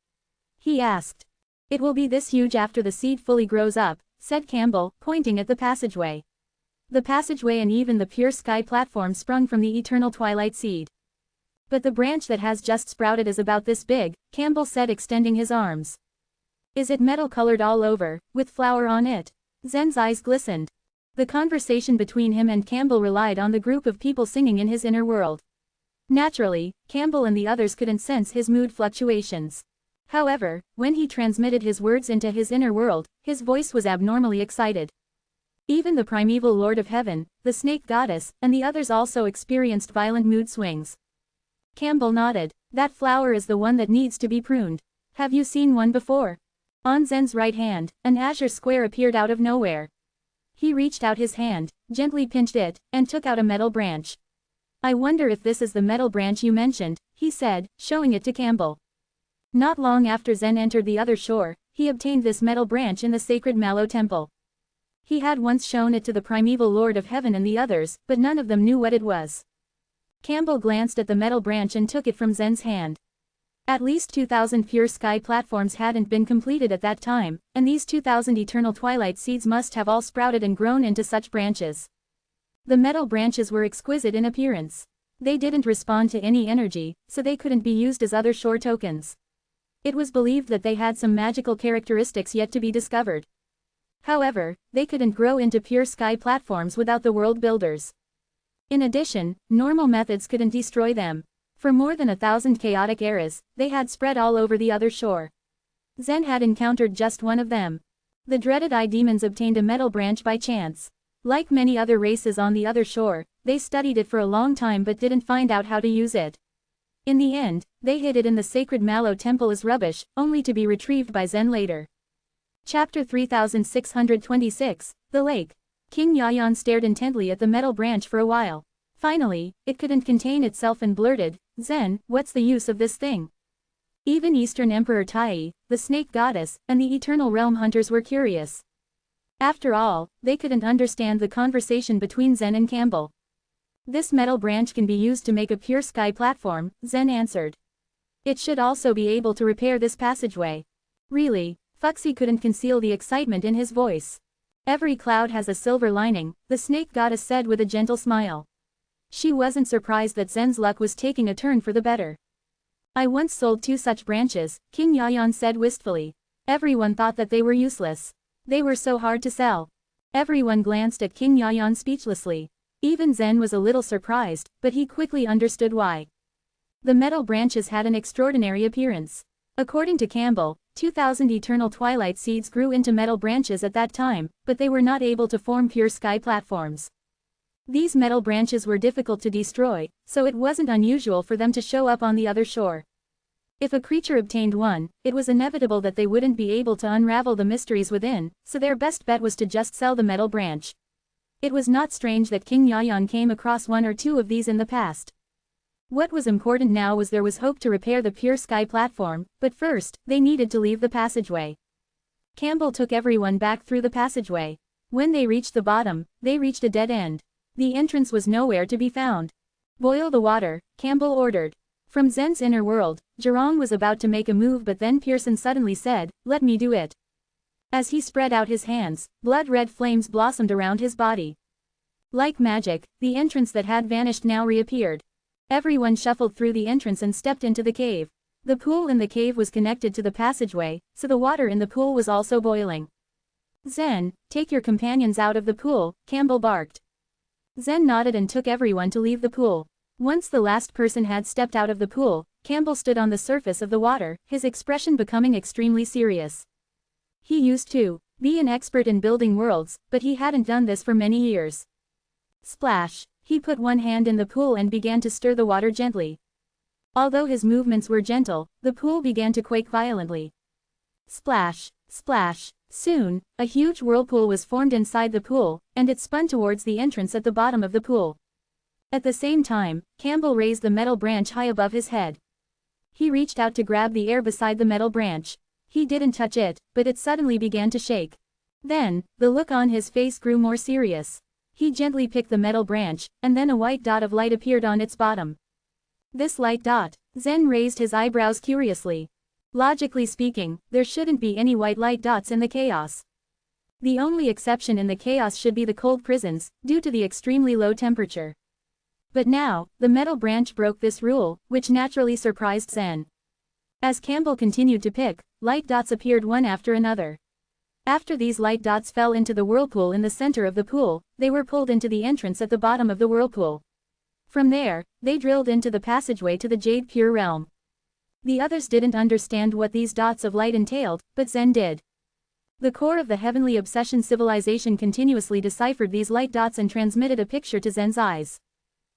He asked. It will be this huge after the seed fully grows up, said Campbell, pointing at the passageway. The passageway and even the pure sky platform sprung from the eternal twilight seed. But the branch that has just sprouted is about this big, Campbell said, extending his arms. Is it metal colored all over, with flower on it? Zen's eyes glistened. The conversation between him and Campbell relied on the group of people singing in his inner world. Naturally, Campbell and the others couldn't sense his mood fluctuations. However, when he transmitted his words into his inner world, his voice was abnormally excited. Even the primeval Lord of Heaven, the snake goddess, and the others also experienced violent mood swings. Campbell nodded. That flower is the one that needs to be pruned. Have you seen one before? On Zen's right hand, an azure square appeared out of nowhere. He reached out his hand, gently pinched it, and took out a metal branch. I wonder if this is the metal branch you mentioned, he said, showing it to Campbell. Not long after Zen entered the other shore, he obtained this metal branch in the sacred Mallow temple. He had once shown it to the primeval Lord of Heaven and the others, but none of them knew what it was. Campbell glanced at the metal branch and took it from Zen's hand. At least 2,000 pure sky platforms hadn't been completed at that time, and these 2,000 eternal twilight seeds must have all sprouted and grown into such branches. The metal branches were exquisite in appearance. They didn't respond to any energy, so they couldn't be used as other shore tokens. It was believed that they had some magical characteristics yet to be discovered. However, they couldn't grow into pure sky platforms without the world builders. In addition, normal methods couldn't destroy them. For more than 1,000 chaotic eras, they had spread all over the other shore. Zen had encountered just one of them. The dreaded eye demons obtained a metal branch by chance. Like many other races on the other shore, they studied it for a long time but didn't find out how to use it. In the end, they hid it in the sacred Mallow temple as rubbish, only to be retrieved by Zen later. Chapter 3626, The Lake. King Yayan stared intently at the metal branch for a while. Finally, it couldn't contain itself and blurted, Zen, what's the use of this thing? Even Eastern Emperor Tai, the snake goddess, and the eternal realm hunters were curious. After all, they couldn't understand the conversation between Zen and Campbell. This metal branch can be used to make a pure sky platform, Zen answered. It should also be able to repair this passageway. Really, Fuxi couldn't conceal the excitement in his voice. Every cloud has a silver lining, the snake goddess said with a gentle smile. She wasn't surprised that Zen's luck was taking a turn for the better. I once sold 2 such branches, King Yayan said wistfully. Everyone thought that they were useless. They were so hard to sell. Everyone glanced at King Yayan speechlessly. Even Zen was a little surprised, but he quickly understood why. The metal branches had an extraordinary appearance. According to Campbell, 2,000 eternal twilight seeds grew into metal branches at that time, but they were not able to form pure sky platforms. These metal branches were difficult to destroy, so it wasn't unusual for them to show up on the other shore. If a creature obtained one, it was inevitable that they wouldn't be able to unravel the mysteries within, so their best bet was to just sell the metal branch. It was not strange that King Yayan came across one or two of these in the past. What was important now was there was hope to repair the pure sky platform, but first, they needed to leave the passageway. Campbell took everyone back through the passageway. When they reached the bottom, they reached a dead end. The entrance was nowhere to be found. "Boil the water," Campbell ordered. From Zen's inner world, Zhirong was about to make a move, but then Pearson suddenly said, "Let me do it." As he spread out his hands, blood-red flames blossomed around his body. Like magic, the entrance that had vanished now reappeared. Everyone shuffled through the entrance and stepped into the cave. The pool in the cave was connected to the passageway, so the water in the pool was also boiling. "Zen, take your companions out of the pool," Campbell barked. Zen nodded and took everyone to leave the pool. Once the last person had stepped out of the pool, Campbell stood on the surface of the water, his expression becoming extremely serious. He used to be an expert in building worlds, but he hadn't done this for many years. Splash! He put one hand in the pool and began to stir the water gently. Although his movements were gentle, the pool began to quake violently. Splash! Splash! Soon, a huge whirlpool was formed inside the pool, and it spun towards the entrance at the bottom of the pool. At the same time, Campbell raised the metal branch high above his head. He reached out to grab the air beside the metal branch. He didn't touch it, but it suddenly began to shake. Then, the look on his face grew more serious. He gently picked the metal branch, and then a white dot of light appeared on its bottom. This light dot? Zen raised his eyebrows curiously. Logically speaking, there shouldn't be any white light dots in the chaos. The only exception in the chaos should be the cold prisons, due to the extremely low temperature. But now, the metal branch broke this rule, which naturally surprised Zen. As Campbell continued to pick, light dots appeared one after another. After these light dots fell into the whirlpool in the center of the pool, they were pulled into the entrance at the bottom of the whirlpool. From there, they drilled into the passageway to the Jade Pure Realm. The others didn't understand what these dots of light entailed, but Zen did. The core of the Heavenly Obsession civilization continuously deciphered these light dots and transmitted a picture to Zen's eyes.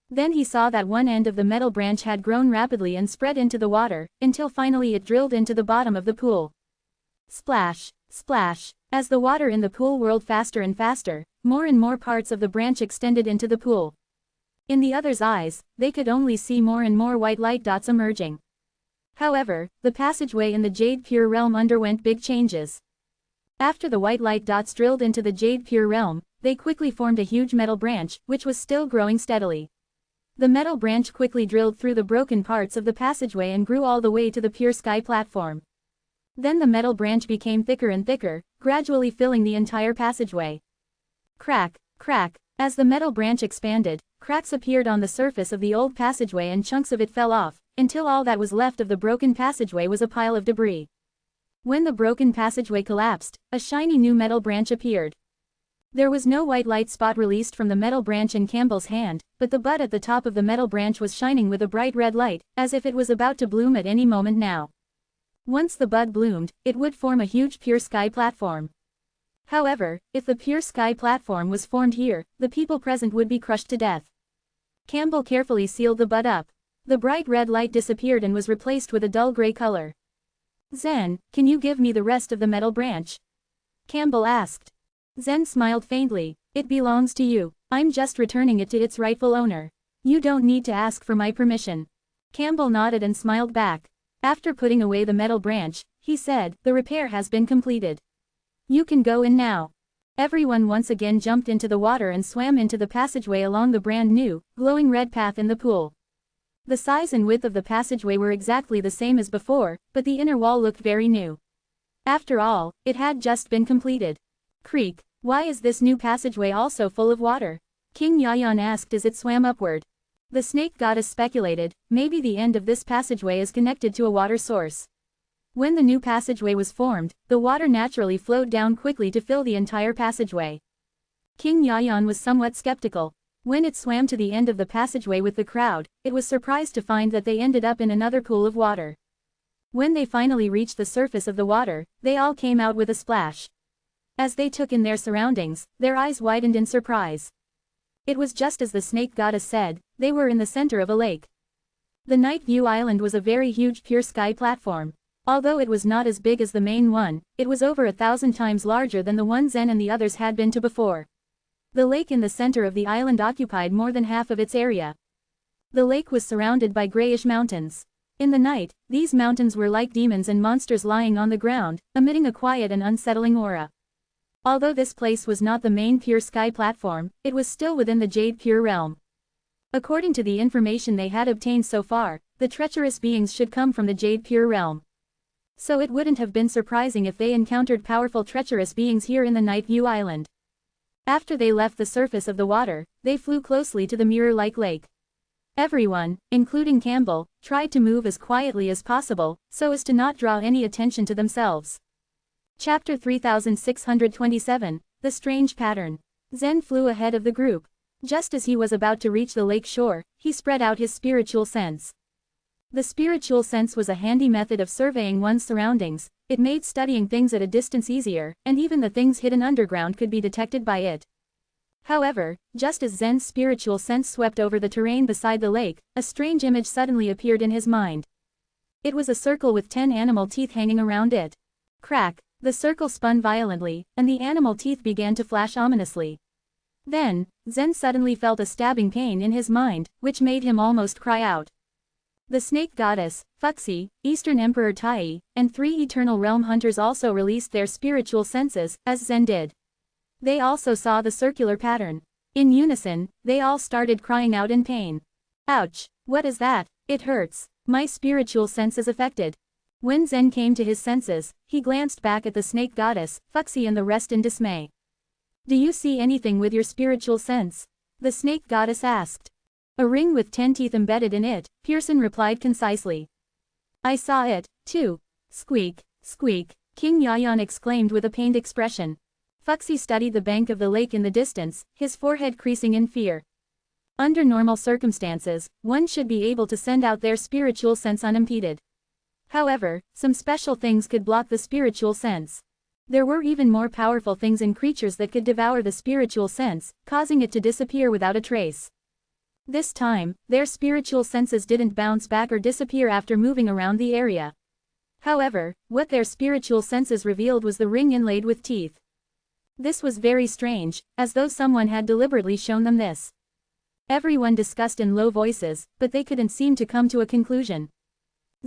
Then he saw that one end of the metal branch had grown rapidly and spread into the water, until finally it drilled into the bottom of the pool. Splash! Splash! As the water in the pool whirled faster and faster, more and more parts of the branch extended into the pool. In the others' eyes, they could only see more and more white light dots emerging. However, the passageway in the Jade Pure Realm underwent big changes. After the white light dots drilled into the Jade Pure Realm, they quickly formed a huge metal branch, which was still growing steadily. The metal branch quickly drilled through the broken parts of the passageway and grew all the way to the pure sky platform. Then the metal branch became thicker and thicker, gradually filling the entire passageway. Crack, crack. As the metal branch expanded, cracks appeared on the surface of the old passageway and chunks of it fell off, until all that was left of the broken passageway was a pile of debris. When the broken passageway collapsed, a shiny new metal branch appeared. There was no white light spot released from the metal branch in Campbell's hand, but the bud at the top of the metal branch was shining with a bright red light, as if it was about to bloom at any moment now. Once the bud bloomed, it would form a huge pure sky platform. However, if the pure sky platform was formed here, the people present would be crushed to death. Campbell carefully sealed the bud up. The bright red light disappeared and was replaced with a dull gray color. "Zen, can you give me the rest of the metal branch?" Campbell asked. Zen smiled faintly. "It belongs to you. I'm just returning it to its rightful owner. You don't need to ask for my permission." Campbell nodded and smiled back. After putting away the metal branch, he said, "The repair has been completed. You can go in now." Everyone once again jumped into the water and swam into the passageway along the brand new, glowing red path in the pool. The size and width of the passageway were exactly the same as before, but the inner wall looked very new. After all, it had just been completed. Creak. Why is this new passageway also full of water? King Yayan asked as it swam upward. The snake goddess speculated, maybe the end of this passageway is connected to a water source. When the new passageway was formed, the water naturally flowed down quickly to fill the entire passageway. King Yayan was somewhat skeptical. When it swam to the end of the passageway with the crowd, it was surprised to find that they ended up in another pool of water. When they finally reached the surface of the water, they all came out with a splash. As they took in their surroundings, their eyes widened in surprise. It was just as the snake goddess said, they were in the center of a lake. The Night View Island was a very huge pure sky platform. Although it was not as big as the main one, it was over 1,000 times larger than the one Zen and the others had been to before. The lake in the center of the island occupied more than half of its area. The lake was surrounded by grayish mountains. In the night, these mountains were like demons and monsters lying on the ground, emitting a quiet and unsettling aura. Although this place was not the main pure sky platform, it was still within the Jade Pure realm. According to the information they had obtained so far, the treacherous beings should come from the Jade Pure realm. So it wouldn't have been surprising if they encountered powerful treacherous beings here in the Night View Island. After they left the surface of the water, they flew closely to the mirror-like lake. Everyone, including Campbell, tried to move as quietly as possible, so as to not draw any attention to themselves. Chapter 3627, The Strange Pattern. Zen flew ahead of the group. Just as he was about to reach the lake shore, he spread out his spiritual sense. The spiritual sense was a handy method of surveying one's surroundings. It made studying things at a distance easier, and even the things hidden underground could be detected by it. However, just as Zen's spiritual sense swept over the terrain beside the lake, a strange image suddenly appeared in his mind. It was a circle with 10 animal teeth hanging around it. Crack! The circle spun violently, and the animal teeth began to flash ominously. Then, Zen suddenly felt a stabbing pain in his mind, which made him almost cry out. The snake goddess, Fuxi, Eastern Emperor Tai, and 3 eternal realm hunters also released their spiritual senses, as Zen did. They also saw the circular pattern. In unison, they all started crying out in pain. Ouch! What is that? It hurts. My spiritual sense is affected. When Zen came to his senses, he glanced back at the snake goddess, Fuxi, and the rest in dismay. Do you see anything with your spiritual sense? The snake goddess asked. A ring with 10 teeth embedded in it, Pearson replied concisely. I saw it, too. Squeak, squeak, King Yayan exclaimed with a pained expression. Fuxi studied the bank of the lake in the distance, his forehead creasing in fear. Under normal circumstances, one should be able to send out their spiritual sense unimpeded. However, some special things could block the spiritual sense. There were even more powerful things in creatures that could devour the spiritual sense, causing it to disappear without a trace. This time, their spiritual senses didn't bounce back or disappear after moving around the area. However, what their spiritual senses revealed was the ring inlaid with teeth. This was very strange, as though someone had deliberately shown them this. Everyone discussed in low voices, but they couldn't seem to come to a conclusion.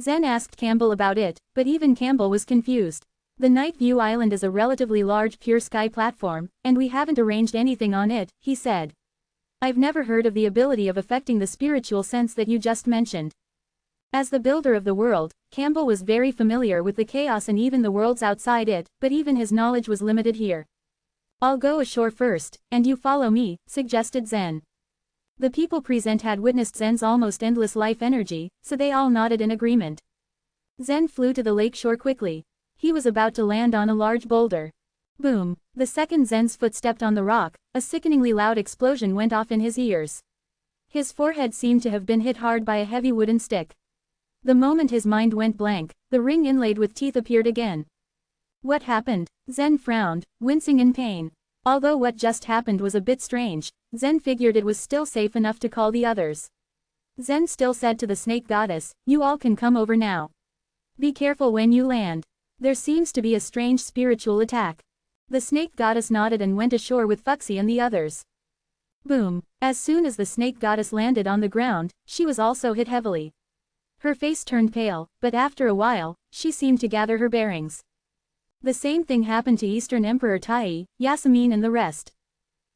Zen asked Campbell about it, but even Campbell was confused. The Night View Island is a relatively large pure sky platform, and we haven't arranged anything on it, he said. I've never heard of the ability of affecting the spiritual sense that you just mentioned. As the builder of the world, Campbell was very familiar with the chaos and even the worlds outside it, but even his knowledge was limited here. I'll go ashore first, and you follow me, suggested Zen. The people present had witnessed Zen's almost endless life energy, so they all nodded in agreement. Zen flew to the lake shore quickly. He was about to land on a large boulder. Boom! The second Zen's foot stepped on the rock, a sickeningly loud explosion went off in his ears. His forehead seemed to have been hit hard by a heavy wooden stick. The moment his mind went blank, the ring inlaid with teeth appeared again. What happened? Zen frowned, wincing in pain. Although what just happened was a bit strange, Zen figured it was still safe enough to call the others. Zen still said to the snake goddess, you all can come over now. Be careful when you land. There seems to be a strange spiritual attack. The snake goddess nodded and went ashore with Fuxi and the others. Boom! As soon as the snake goddess landed on the ground, she was also hit heavily. Her face turned pale, but after a while, she seemed to gather her bearings. The same thing happened to Eastern Emperor Tai, Yasmin and the rest.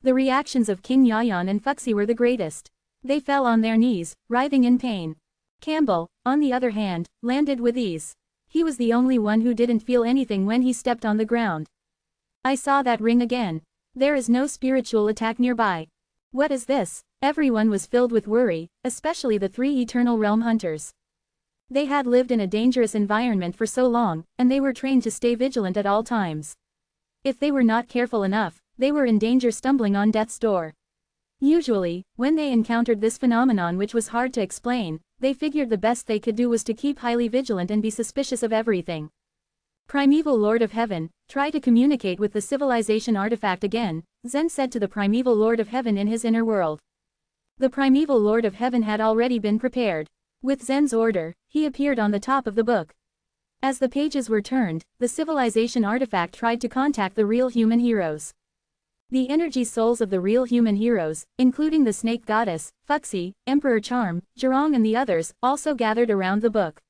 The reactions of King Yayan and Fuxi were the greatest. They fell on their knees, writhing in pain. Campbell, on the other hand, landed with ease. He was the only one who didn't feel anything when he stepped on the ground. I saw that ring again. There is no spiritual attack nearby. What is this? Everyone was filled with worry, especially the 3 eternal realm hunters. They had lived in a dangerous environment for so long, and they were trained to stay vigilant at all times. If they were not careful enough, they were in danger stumbling on death's door. Usually, when they encountered this phenomenon which was hard to explain, they figured the best they could do was to keep highly vigilant and be suspicious of everything. Primeval Lord of Heaven, try to communicate with the civilization artifact again, Zen said to the Primeval Lord of Heaven in his inner world. The Primeval Lord of Heaven had already been prepared. With Zen's order, he appeared on the top of the book. As the pages were turned, the civilization artifact tried to contact the real human heroes. The energy souls of the real human heroes, including the snake goddess, Fuxi, Emperor Charm, Zhurong and the others, also gathered around the book.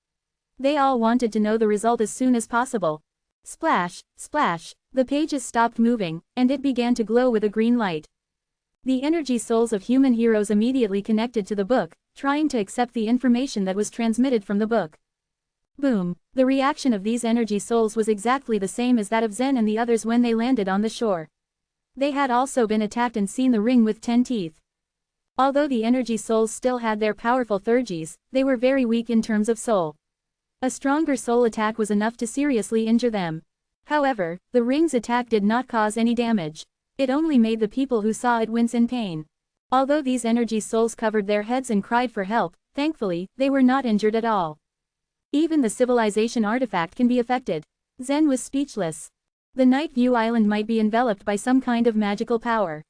They all wanted to know the result as soon as possible. Splash, splash, the pages stopped moving, and it began to glow with a green light. The energy souls of human heroes immediately connected to the book, trying to accept the information that was transmitted from the book. Boom, the reaction of these energy souls was exactly the same as that of Zen and the others when they landed on the shore. They had also been attacked and seen the ring with 10 teeth. Although the energy souls still had their powerful thirgies, they were very weak in terms of soul. A stronger soul attack was enough to seriously injure them. However, the ring's attack did not cause any damage. It only made the people who saw it wince in pain. Although these energy souls covered their heads and cried for help, thankfully, they were not injured at all. Even the civilization artifact can be affected. Zen was speechless. The Night View Island might be enveloped by some kind of magical power.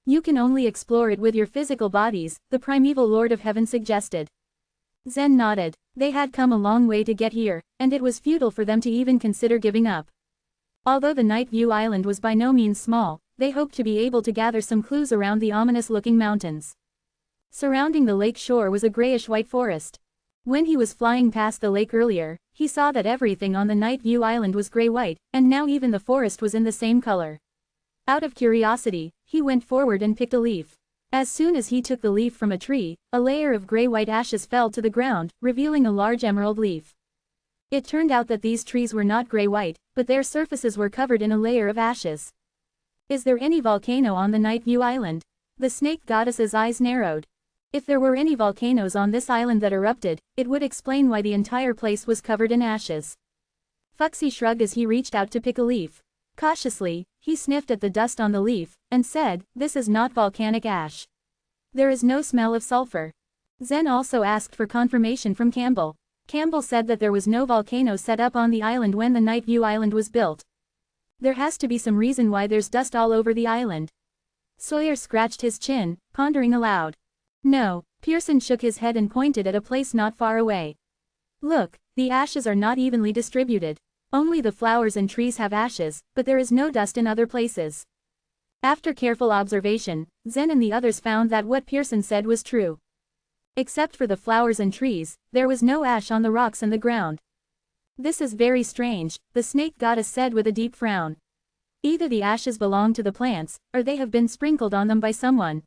You can only explore it with your physical bodies, the primeval Lord of Heaven suggested. Zen nodded. They had come a long way to get here, and it was futile for them to even consider giving up. Although the Night View Island was by no means small, they hoped to be able to gather some clues around the ominous-looking mountains. Surrounding the lake shore was a grayish-white forest. When he was flying past the lake earlier, he saw that everything on the Night View Island was gray-white, and now even the forest was in the same color. Out of curiosity, he went forward and picked a leaf. As soon as he took the leaf from a tree, a layer of gray-white ashes fell to the ground, revealing a large emerald leaf. It turned out that these trees were not gray-white, but their surfaces were covered in a layer of ashes. Is there any volcano on the Night View Island? The snake goddess's eyes narrowed. If there were any volcanoes on this island that erupted, it would explain why the entire place was covered in ashes. Fuxi shrugged as he reached out to pick a leaf. Cautiously, he sniffed at the dust on the leaf, and said, "This is not volcanic ash. There is no smell of sulfur." Zen also asked for confirmation from Campbell. Campbell said that there was no volcano set up on the island when the Night View Island was built. There has to be some reason why there's dust all over the island. Sawyer scratched his chin, pondering aloud. No, Pearson shook his head and pointed at a place not far away. Look, the ashes are not evenly distributed. Only the flowers and trees have ashes, but there is no dust in other places. After careful observation, Zen and the others found that what Pearson said was true. Except for the flowers and trees, there was no ash on the rocks and the ground. This is very strange, the snake goddess said with a deep frown. Either the ashes belong to the plants, or they have been sprinkled on them by someone.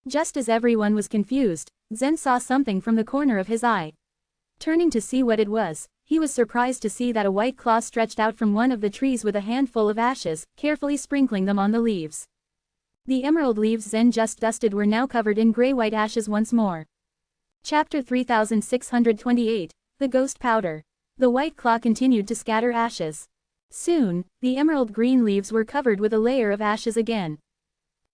Just as everyone was confused, Zen saw something from the corner of his eye. Turning to see what it was, he was surprised to see that a white claw stretched out from one of the trees with a handful of ashes, carefully sprinkling them on the leaves. The emerald leaves Zen just dusted were now covered in gray-white ashes once more. Chapter 3628, The Ghost Powder. The white claw continued to scatter ashes. Soon, the emerald green leaves were covered with a layer of ashes again.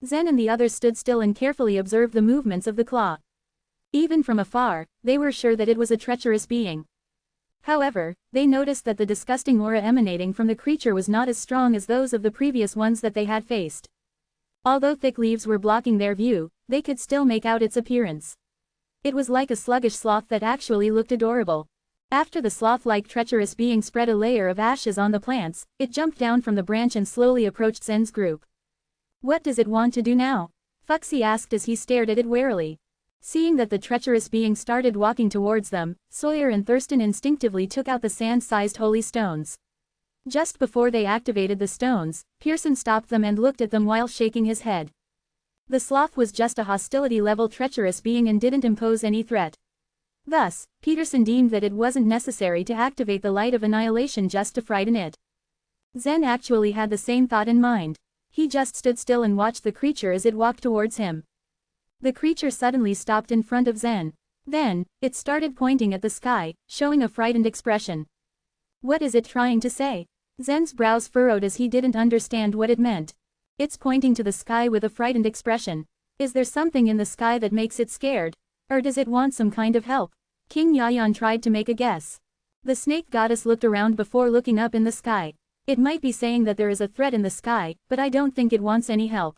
Zen and the others stood still and carefully observed the movements of the claw. Even from afar, they were sure that it was a treacherous being. However, they noticed that the disgusting aura emanating from the creature was not as strong as those of the previous ones that they had faced. Although thick leaves were blocking their view, they could still make out its appearance. It was like a sluggish sloth that actually looked adorable. After the sloth-like treacherous being spread a layer of ashes on the plants, it jumped down from the branch and slowly approached Zen's group. What does it want to do now? Fuxi asked as he stared at it warily. Seeing that the treacherous being started walking towards them, Sawyer and Thurston instinctively took out the sand-sized holy stones. Just before they activated the stones, Pearson stopped them and looked at them while shaking his head. The sloth was just a hostility-level treacherous being and didn't impose any threat. Thus, Peterson deemed that it wasn't necessary to activate the light of annihilation just to frighten it. Zen actually had the same thought in mind. He just stood still and watched the creature as it walked towards him. The creature suddenly stopped in front of Zen. Then, it started pointing at the sky, showing a frightened expression. What is it trying to say? Zen's brows furrowed as he didn't understand what it meant. It's pointing to the sky with a frightened expression. Is there something in the sky that makes it scared? Or does it want some kind of help? King Yayan tried to make a guess. The snake goddess looked around before looking up in the sky. It might be saying that there is a threat in the sky, but I don't think it wants any help.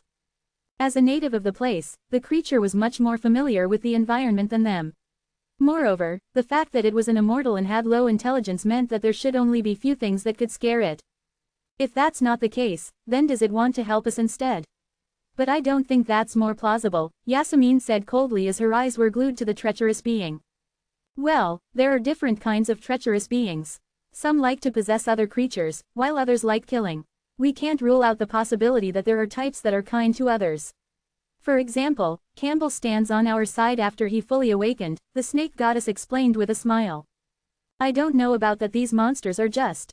As a native of the place, the creature was much more familiar with the environment than them. Moreover, the fact that it was an immortal and had low intelligence meant that there should only be few things that could scare it. If that's not the case, then does it want to help us instead? But I don't think that's more plausible, Yasmin said coldly as her eyes were glued to the treacherous being. Well, there are different kinds of treacherous beings. Some like to possess other creatures, while others like killing. We can't rule out the possibility that there are types that are kind to others. For example, Campbell stands on our side after he fully awakened, the snake goddess explained with a smile. I don't know about that, these monsters are just.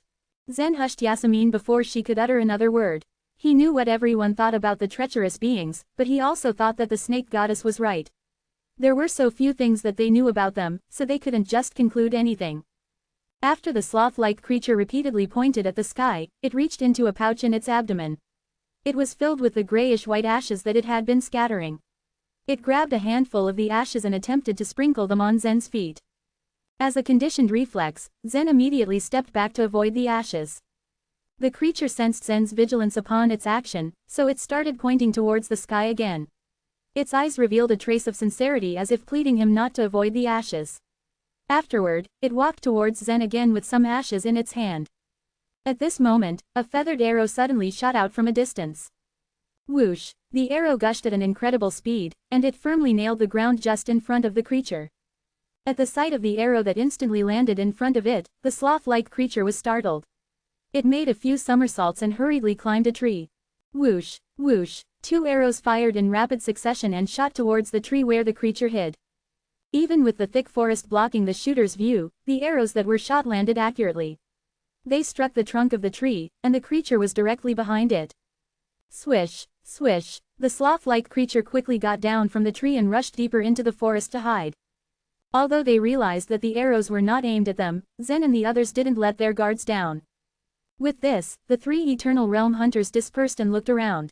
Zen hushed Yasmin before she could utter another word. He knew what everyone thought about the treacherous beings, but he also thought that the snake goddess was right. There were so few things that they knew about them, so they couldn't just conclude anything. After the sloth-like creature repeatedly pointed at the sky, it reached into a pouch in its abdomen. It was filled with the grayish-white ashes that it had been scattering. It grabbed a handful of the ashes and attempted to sprinkle them on Zen's feet. As a conditioned reflex, Zen immediately stepped back to avoid the ashes. The creature sensed Zen's vigilance upon its action, so it started pointing towards the sky again. Its eyes revealed a trace of sincerity as if pleading him not to avoid the ashes. Afterward, it walked towards Zen again with some ashes in its hand. At this moment, a feathered arrow suddenly shot out from a distance. Whoosh! The arrow gushed at an incredible speed, and it firmly nailed the ground just in front of the creature. At the sight of the arrow that instantly landed in front of it, the sloth-like creature was startled. It made a few somersaults and hurriedly climbed a tree. Whoosh! Whoosh! 2 arrows fired in rapid succession and shot towards the tree where the creature hid. Even with the thick forest blocking the shooter's view, the arrows that were shot landed accurately. They struck the trunk of the tree, and the creature was directly behind it. Swish! Swish! The sloth-like creature quickly got down from the tree and rushed deeper into the forest to hide. Although they realized that the arrows were not aimed at them, Zen and the others didn't let their guards down. With this, the 3 Eternal Realm hunters dispersed and looked around.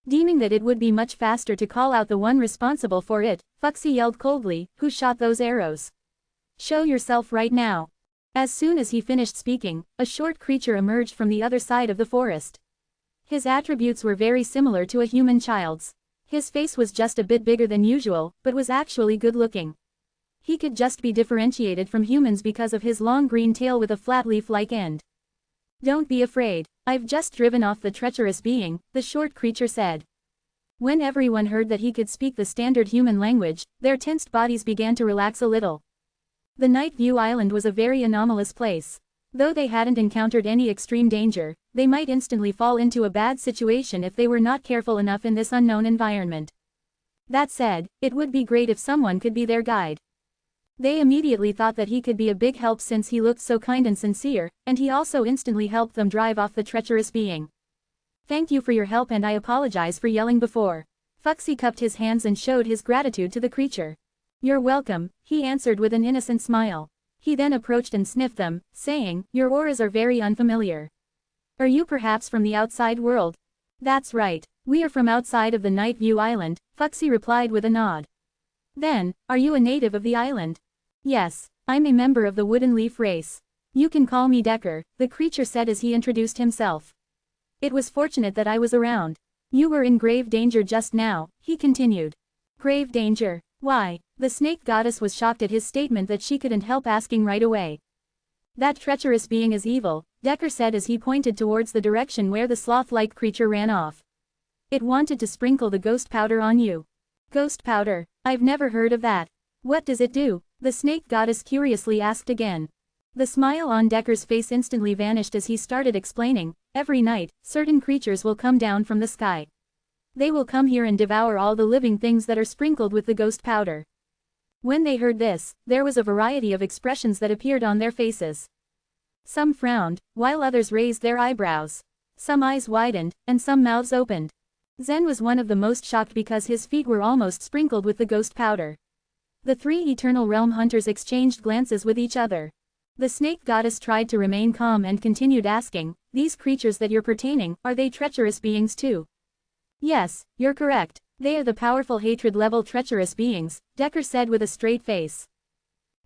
Deeming that it would be much faster to call out the one responsible for it, Foxy yelled coldly, "Who shot those arrows? Show yourself right now." As soon as he finished speaking, a short creature emerged from the other side of the forest. His attributes were very similar to a human child's. His face was just a bit bigger than usual, but was actually good-looking. He could just be differentiated from humans because of his long green tail with a flat leaf-like end. "Don't be afraid. I've just driven off the treacherous being," the short creature said. When everyone heard that he could speak the standard human language, their tensed bodies began to relax a little. The Night View Island was a very anomalous place. Though they hadn't encountered any extreme danger, they might instantly fall into a bad situation if they were not careful enough in this unknown environment. That said, it would be great if someone could be their guide. They immediately thought that he could be a big help since he looked so kind and sincere, and he also instantly helped them drive off the treacherous being. "Thank you for your help and I apologize for yelling before." Foxy cupped his hands and showed his gratitude to the creature. "You're welcome," he answered with an innocent smile. He then approached and sniffed them, saying, "Your auras are very unfamiliar. Are you perhaps from the outside world?" "That's right. We are from outside of the Night View Island," Foxy replied with a nod. "Then, are you a native of the island?" "Yes, I'm a member of the Wooden Leaf race. You can call me Decker," the creature said as he introduced himself. "It was fortunate that I was around. You were in grave danger just now," he continued. "Grave danger? Why?" The snake goddess was shocked at his statement that she couldn't help asking right away. "That treacherous being is evil," Decker said as he pointed towards the direction where the sloth-like creature ran off. "It wanted to sprinkle the ghost powder on you." "Ghost powder? I've never heard of that. What does it do?" the snake goddess curiously asked again. The smile on Decker's face instantly vanished as he started explaining, "Every night, certain creatures will come down from the sky. They will come here and devour all the living things that are sprinkled with the ghost powder." When they heard this, there was a variety of expressions that appeared on their faces. Some frowned, while others raised their eyebrows. Some eyes widened, and some mouths opened. Zen was one of the most shocked because his feet were almost sprinkled with the ghost powder. The 3 Eternal Realm hunters exchanged glances with each other. The snake goddess tried to remain calm and continued asking, "These creatures that you're pertaining, are they treacherous beings too?" "Yes, you're correct. They are the powerful hatred-level treacherous beings," Decker said with a straight face.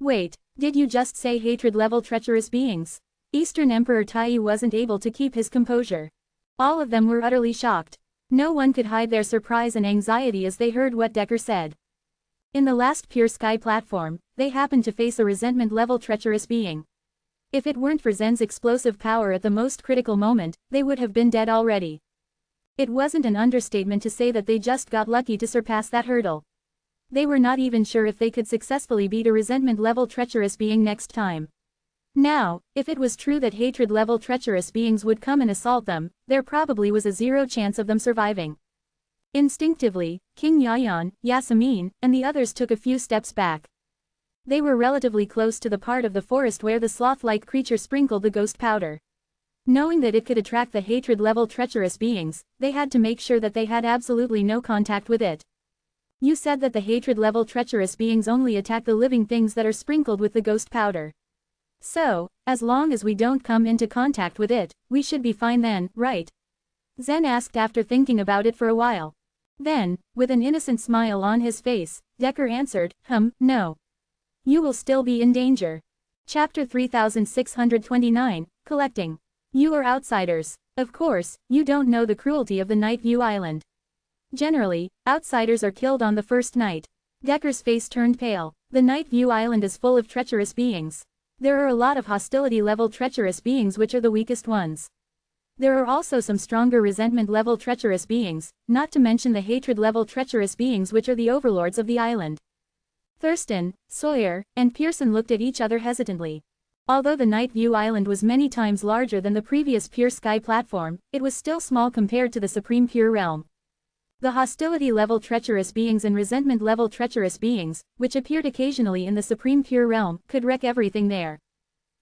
"Wait, did you just say hatred-level treacherous beings?" Eastern Emperor Tai wasn't able to keep his composure. All of them were utterly shocked. No one could hide their surprise and anxiety as they heard what Decker said. In the last Pure Sky platform, they happened to face a resentment-level treacherous being. If it weren't for Zen's explosive power at the most critical moment, they would have been dead already. It wasn't an understatement to say that they just got lucky to surpass that hurdle. They were not even sure if they could successfully beat a resentment-level treacherous being next time. Now, if it was true that hatred-level treacherous beings would come and assault them, there probably was a 0 chance of them surviving. Instinctively, King Yayan, Yasemin, and the others took a few steps back. They were relatively close to the part of the forest where the sloth-like creature sprinkled the ghost powder. Knowing that it could attract the hatred-level treacherous beings, they had to make sure that they had absolutely no contact with it. You said that the hatred-level treacherous beings only attack the living things that are sprinkled with the ghost powder. So, as long as we don't come into contact with it, we should be fine then, right? Zen asked after thinking about it for a while. Then, with an innocent smile on his face, Decker answered, no. You will still be in danger. Chapter 3629, Collecting. You are outsiders. Of course, you don't know the cruelty of the Night View Island. Generally, outsiders are killed on the first night. Decker's face turned pale. The Night View Island is full of treacherous beings. There are a lot of hostility-level treacherous beings which are the weakest ones. There are also some stronger resentment-level treacherous beings, not to mention the hatred-level treacherous beings which are the overlords of the island. Thurston, Sawyer, and Pearson looked at each other hesitantly. Although the Night View Island was many times larger than the previous Pure Sky platform, it was still small compared to the Supreme Pure Realm. The hostility-level treacherous beings and resentment-level treacherous beings, which appeared occasionally in the Supreme Pure Realm, could wreck everything there.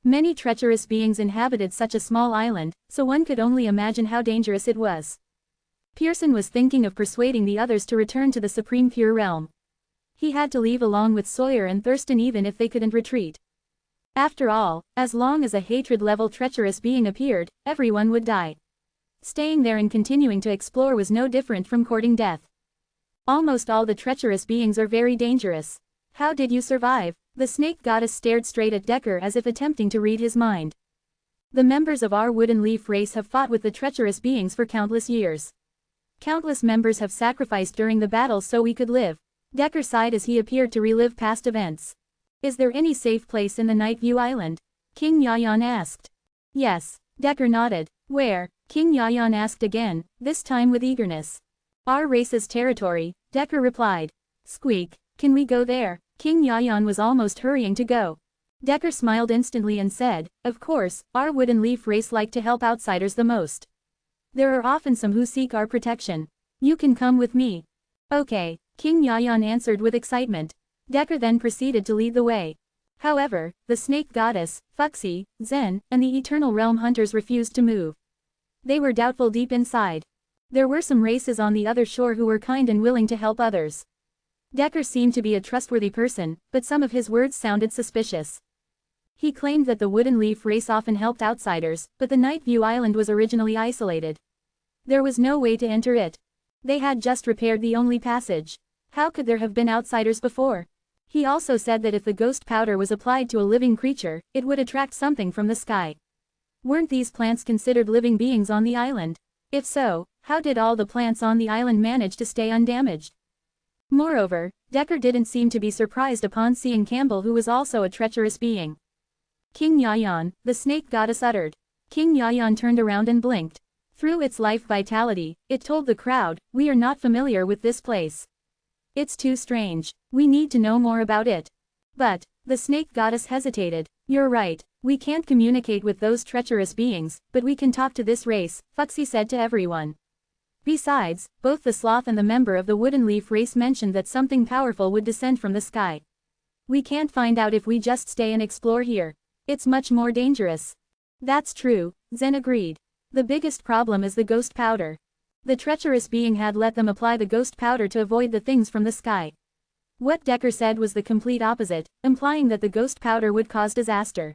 Many treacherous beings inhabited such a small island, so one could only imagine how dangerous it was. Pearson was thinking of persuading the others to return to the Supreme Pure Realm. He had to leave along with Sawyer and Thurston even if they couldn't retreat. After all, as long as a hatred-level treacherous being appeared, everyone would die. Staying there and continuing to explore was no different from courting death. Almost all the treacherous beings are very dangerous. How did you survive? The snake goddess stared straight at Decker as if attempting to read his mind. The members of our wooden leaf race have fought with the treacherous beings for countless years. Countless members have sacrificed during the battle so we could live. Decker sighed as he appeared to relive past events. Is there any safe place in the Night View Island? King Yayan asked. Yes. Decker nodded. Where? King Yayan asked again, this time with eagerness. Our race's territory, Decker replied. Squeak, can we go there? King Yayan was almost hurrying to go. Decker smiled instantly and said, of course, our wooden leaf race like to help outsiders the most. There are often some who seek our protection. You can come with me. Okay, King Yayan answered with excitement. Decker then proceeded to lead the way. However, the snake goddess, Fuxi, Zen, and the Eternal Realm Hunters refused to move. They were doubtful deep inside. There were some races on the other shore who were kind and willing to help others. Decker seemed to be a trustworthy person, but some of his words sounded suspicious. He claimed that the wooden leaf race often helped outsiders, but the Night View Island was originally isolated. There was no way to enter it. They had just repaired the only passage. How could there have been outsiders before? He also said that if the ghost powder was applied to a living creature, it would attract something from the sky. Weren't these plants considered living beings on the island? If so, how did all the plants on the island manage to stay undamaged? Moreover, Decker didn't seem to be surprised upon seeing Campbell, who was also a treacherous being. King Yayan, the snake goddess uttered. King Yayan turned around and blinked. Through its life vitality, it told the crowd, we are not familiar with this place. It's too strange. We need to know more about it. But, the snake goddess hesitated. You're right, we can't communicate with those treacherous beings, but we can talk to this race, Fuxi said to everyone. Besides, both the sloth and the member of the wooden leaf race mentioned that something powerful would descend from the sky. We can't find out if we just stay and explore here. It's much more dangerous. That's true, Zen agreed. The biggest problem is the ghost powder. The treacherous being had let them apply the ghost powder to avoid the things from the sky. What Decker said was the complete opposite, implying that the ghost powder would cause disaster.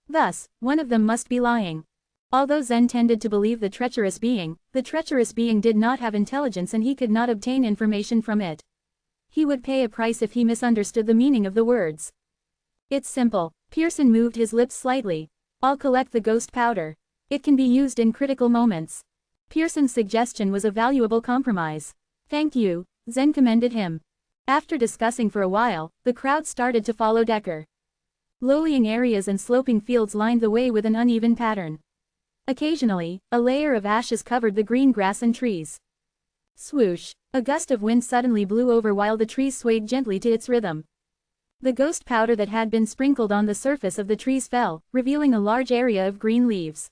Thus, one of them must be lying. Although Zen tended to believe the treacherous being did not have intelligence and he could not obtain information from it. He would pay a price if he misunderstood the meaning of the words. It's simple. Pearson moved his lips slightly. I'll collect the ghost powder. It can be used in critical moments. Pearson's suggestion was a valuable compromise. Thank you, Zen commended him. After discussing for a while, the crowd started to follow Decker. Low-lying areas and sloping fields lined the way with an uneven pattern. Occasionally, a layer of ashes covered the green grass and trees. Swoosh! A gust of wind suddenly blew over while the trees swayed gently to its rhythm. The ghost powder that had been sprinkled on the surface of the trees fell, revealing a large area of green leaves.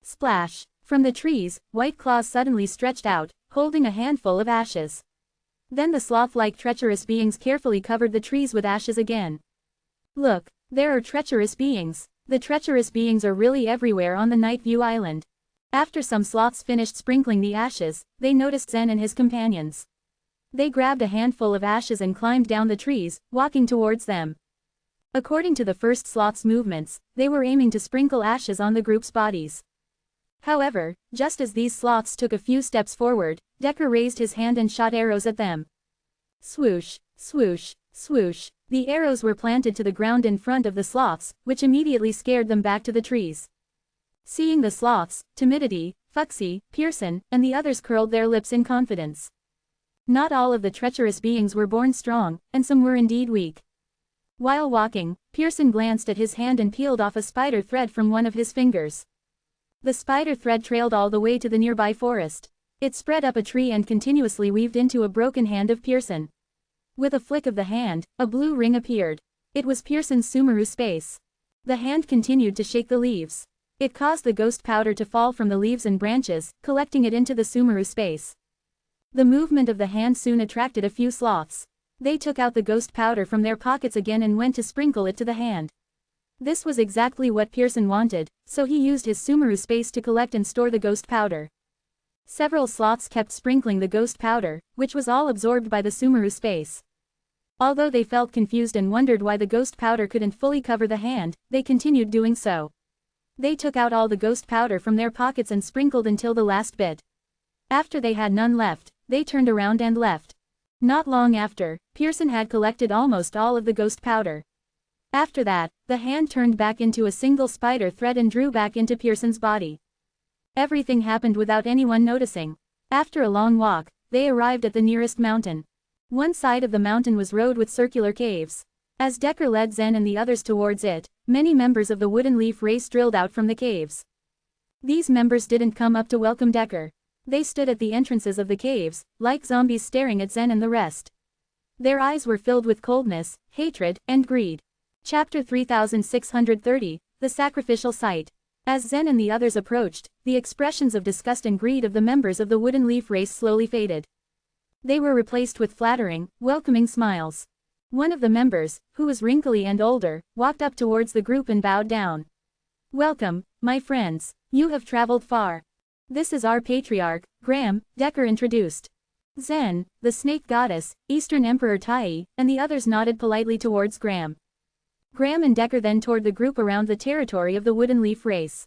Splash! From the trees, white claws suddenly stretched out, holding a handful of ashes. Then the sloth-like treacherous beings carefully covered the trees with ashes again. Look, there are treacherous beings. The treacherous beings are really everywhere on the Night View Island. After some sloths finished sprinkling the ashes, they noticed Zen and his companions. They grabbed a handful of ashes and climbed down the trees, walking towards them. According to the first sloth's movements, they were aiming to sprinkle ashes on the group's bodies. However, just as these sloths took a few steps forward, Decker raised his hand and shot arrows at them. Swoosh, swoosh, swoosh. The arrows were planted to the ground in front of the sloths, which immediately scared them back to the trees. Seeing the sloths, Timidity, Fuxy, Pearson, and the others curled their lips in confidence. Not all of the treacherous beings were born strong, and some were indeed weak. While walking, Pearson glanced at his hand and peeled off a spider thread from one of his fingers. The spider thread trailed all the way to the nearby forest. It spread up a tree and continuously weaved into a broken hand of Pearson. With a flick of the hand, a blue ring appeared. It was Pearson's Sumeru space. The hand continued to shake the leaves. It caused the ghost powder to fall from the leaves and branches, collecting it into the Sumeru space. The movement of the hand soon attracted a few sloths. They took out the ghost powder from their pockets again and went to sprinkle it to the hand. This was exactly what Pearson wanted, so he used his Sumeru space to collect and store the ghost powder. Several sloths kept sprinkling the ghost powder, which was all absorbed by the Sumeru space. Although they felt confused and wondered why the ghost powder couldn't fully cover the hand, they continued doing so. They took out all the ghost powder from their pockets and sprinkled until the last bit. After they had none left, they turned around and left. Not long after, Pearson had collected almost all of the ghost powder. After that, the hand turned back into a single spider thread and drew back into Pearson's body. Everything happened without anyone noticing. After a long walk, they arrived at the nearest mountain. One side of the mountain was rowed with circular caves. As Decker led Zen and the others towards it, many members of the Wooden Leaf race drilled out from the caves. These members didn't come up to welcome Decker. They stood at the entrances of the caves, like zombies staring at Zen and the rest. Their eyes were filled with coldness, hatred, and greed. Chapter 3630, The Sacrificial Site. As Zen and the others approached, the expressions of disgust and greed of the members of the Wooden Leaf race slowly faded. They were replaced with flattering, welcoming smiles. One of the members, who was wrinkly and older, walked up towards the group and bowed down. "Welcome, my friends. You have traveled far. This is our patriarch, Graham," Decker introduced. Zen, the snake goddess, Eastern Emperor Tai, and the others nodded politely towards Graham. Graham and Decker then toured the group around the territory of the Wooden Leaf race.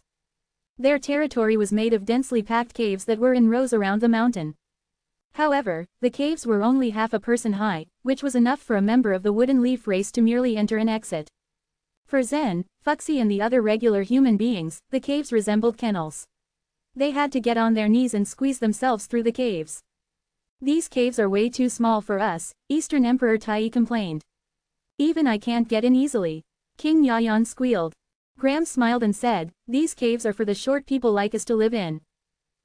Their territory was made of densely packed caves that were in rows around the mountain. However, the caves were only half a person high, which was enough for a member of the Wooden Leaf race to merely enter and exit. For Zen, Fuxy and the other regular human beings, the caves resembled kennels. They had to get on their knees and squeeze themselves through the caves. "These caves are way too small for us," Eastern Emperor Tai complained. "Even I can't get in easily," King Yayan squealed. Graham smiled and said, "These caves are for the short people like us to live in.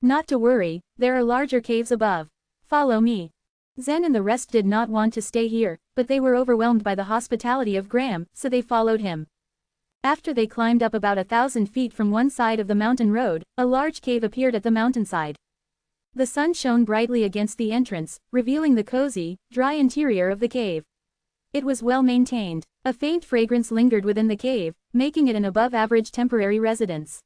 Not to worry, there are larger caves above. Follow me." Zen and the rest did not want to stay here, but they were overwhelmed by the hospitality of Graham, so they followed him. After they climbed up about 1,000 feet from one side of the mountain road, a large cave appeared at the mountainside. The sun shone brightly against the entrance, revealing the cozy, dry interior of the cave. It was well maintained. A faint fragrance lingered within the cave, making it an above-average temporary residence.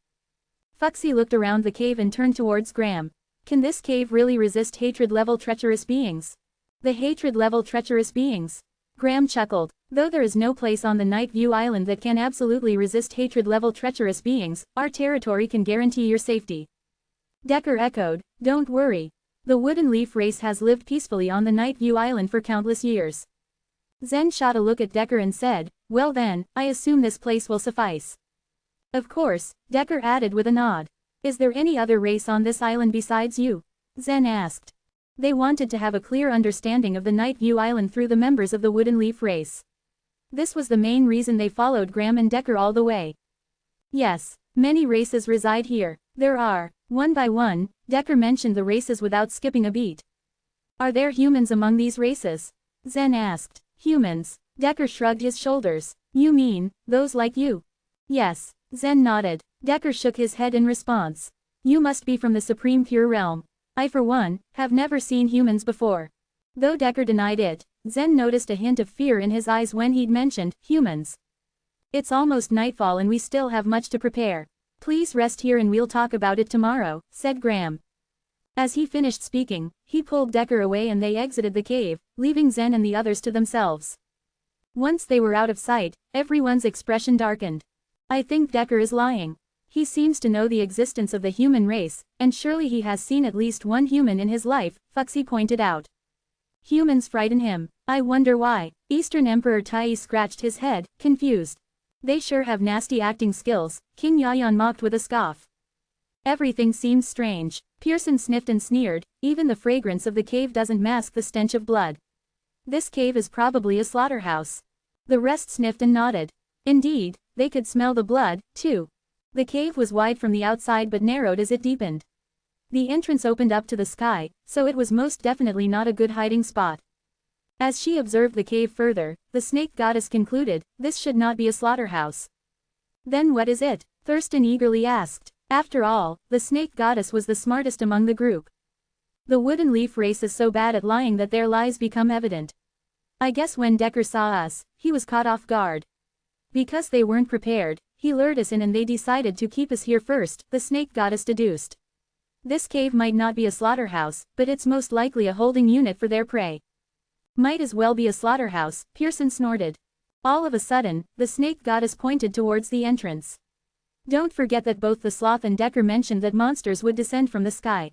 Fuxy looked around the cave and turned towards Graham. "Can this cave really resist hatred-level treacherous beings?" "The hatred-level treacherous beings?" Graham chuckled. "Though there is no place on the Night View Island that can absolutely resist hatred-level treacherous beings, our territory can guarantee your safety." Decker echoed, "Don't worry. The Wooden Leaf race has lived peacefully on the Night View Island for countless years." Zen shot a look at Decker and said, "Well then, I assume this place will suffice." "Of course," Decker added with a nod. "Is there any other race on this island besides you?" Zen asked. They wanted to have a clear understanding of the Night View Island through the members of the Wooden Leaf race. This was the main reason they followed Graham and Decker all the way. Yes, many races reside here. There are. One by one, Decker mentioned the races without skipping a beat. Are there humans among these races? Zen asked. Humans. Decker shrugged his shoulders. You mean, those like you? Yes. Zen nodded. Decker shook his head in response. You must be from the Supreme Pure Realm. I for one, have never seen humans before. Though Decker denied it, Zen noticed a hint of fear in his eyes when he'd mentioned humans. It's almost nightfall and we still have much to prepare. Please rest here and we'll talk about it tomorrow, said Graham. As he finished speaking, he pulled Decker away and they exited the cave, leaving Zen and the others to themselves. Once they were out of sight, everyone's expression darkened. I think Decker is lying. He seems to know the existence of the human race, and surely he has seen at least one human in his life, Fuxi pointed out. Humans frighten him. I wonder why. Eastern Emperor Tai scratched his head, confused. They sure have nasty acting skills, King Yayan mocked with a scoff. Everything seems strange. Pearson sniffed and sneered, even the fragrance of the cave doesn't mask the stench of blood. This cave is probably a slaughterhouse. The rest sniffed and nodded. Indeed, they could smell the blood, too. The cave was wide from the outside but narrowed as it deepened. The entrance opened up to the sky, so it was most definitely not a good hiding spot. As she observed the cave further, the snake goddess concluded, this should not be a slaughterhouse. Then what is it? Thurston eagerly asked. After all, the snake goddess was the smartest among the group. The Wooden Leaf race is so bad at lying that their lies become evident. I guess when Decker saw us, he was caught off guard. Because they weren't prepared, he lured us in and they decided to keep us here first, the snake goddess deduced. This cave might not be a slaughterhouse, but it's most likely a holding unit for their prey. Might as well be a slaughterhouse, Pearson snorted. All of a sudden, the snake goddess pointed towards the entrance. Don't forget that both the sloth and Decker mentioned that monsters would descend from the sky.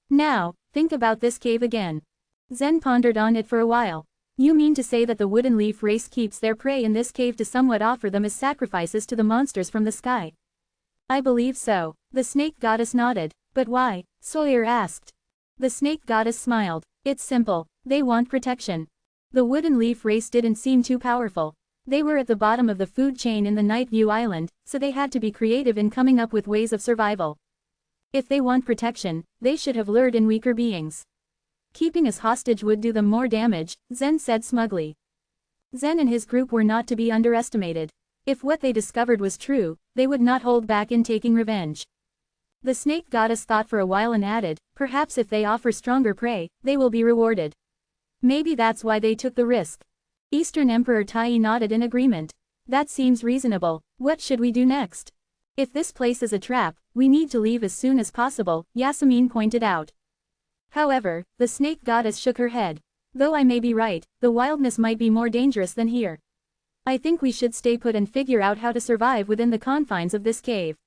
Now, think about this cave again. Zen pondered on it for a while. You mean to say that the Wooden Leaf race keeps their prey in this cave to somewhat offer them as sacrifices to the monsters from the sky? I believe so. The snake goddess nodded. But why? Sawyer asked. The snake goddess smiled. It's simple. They want protection. The Wooden Leaf race didn't seem too powerful. They were at the bottom of the food chain in the Night View Island, so they had to be creative in coming up with ways of survival. If they want protection, they should have lured in weaker beings. Keeping us hostage would do them more damage, Zen said smugly. Zen and his group were not to be underestimated. If what they discovered was true, they would not hold back in taking revenge. The snake goddess thought for a while and added, perhaps if they offer stronger prey, they will be rewarded. Maybe that's why they took the risk. Eastern Emperor Tai nodded in agreement. That seems reasonable. What should we do next? If this place is a trap, we need to leave as soon as possible, Yasmin pointed out. However, the snake goddess shook her head. Though I may be right, the wildness might be more dangerous than here. I think we should stay put and figure out how to survive within the confines of this cave.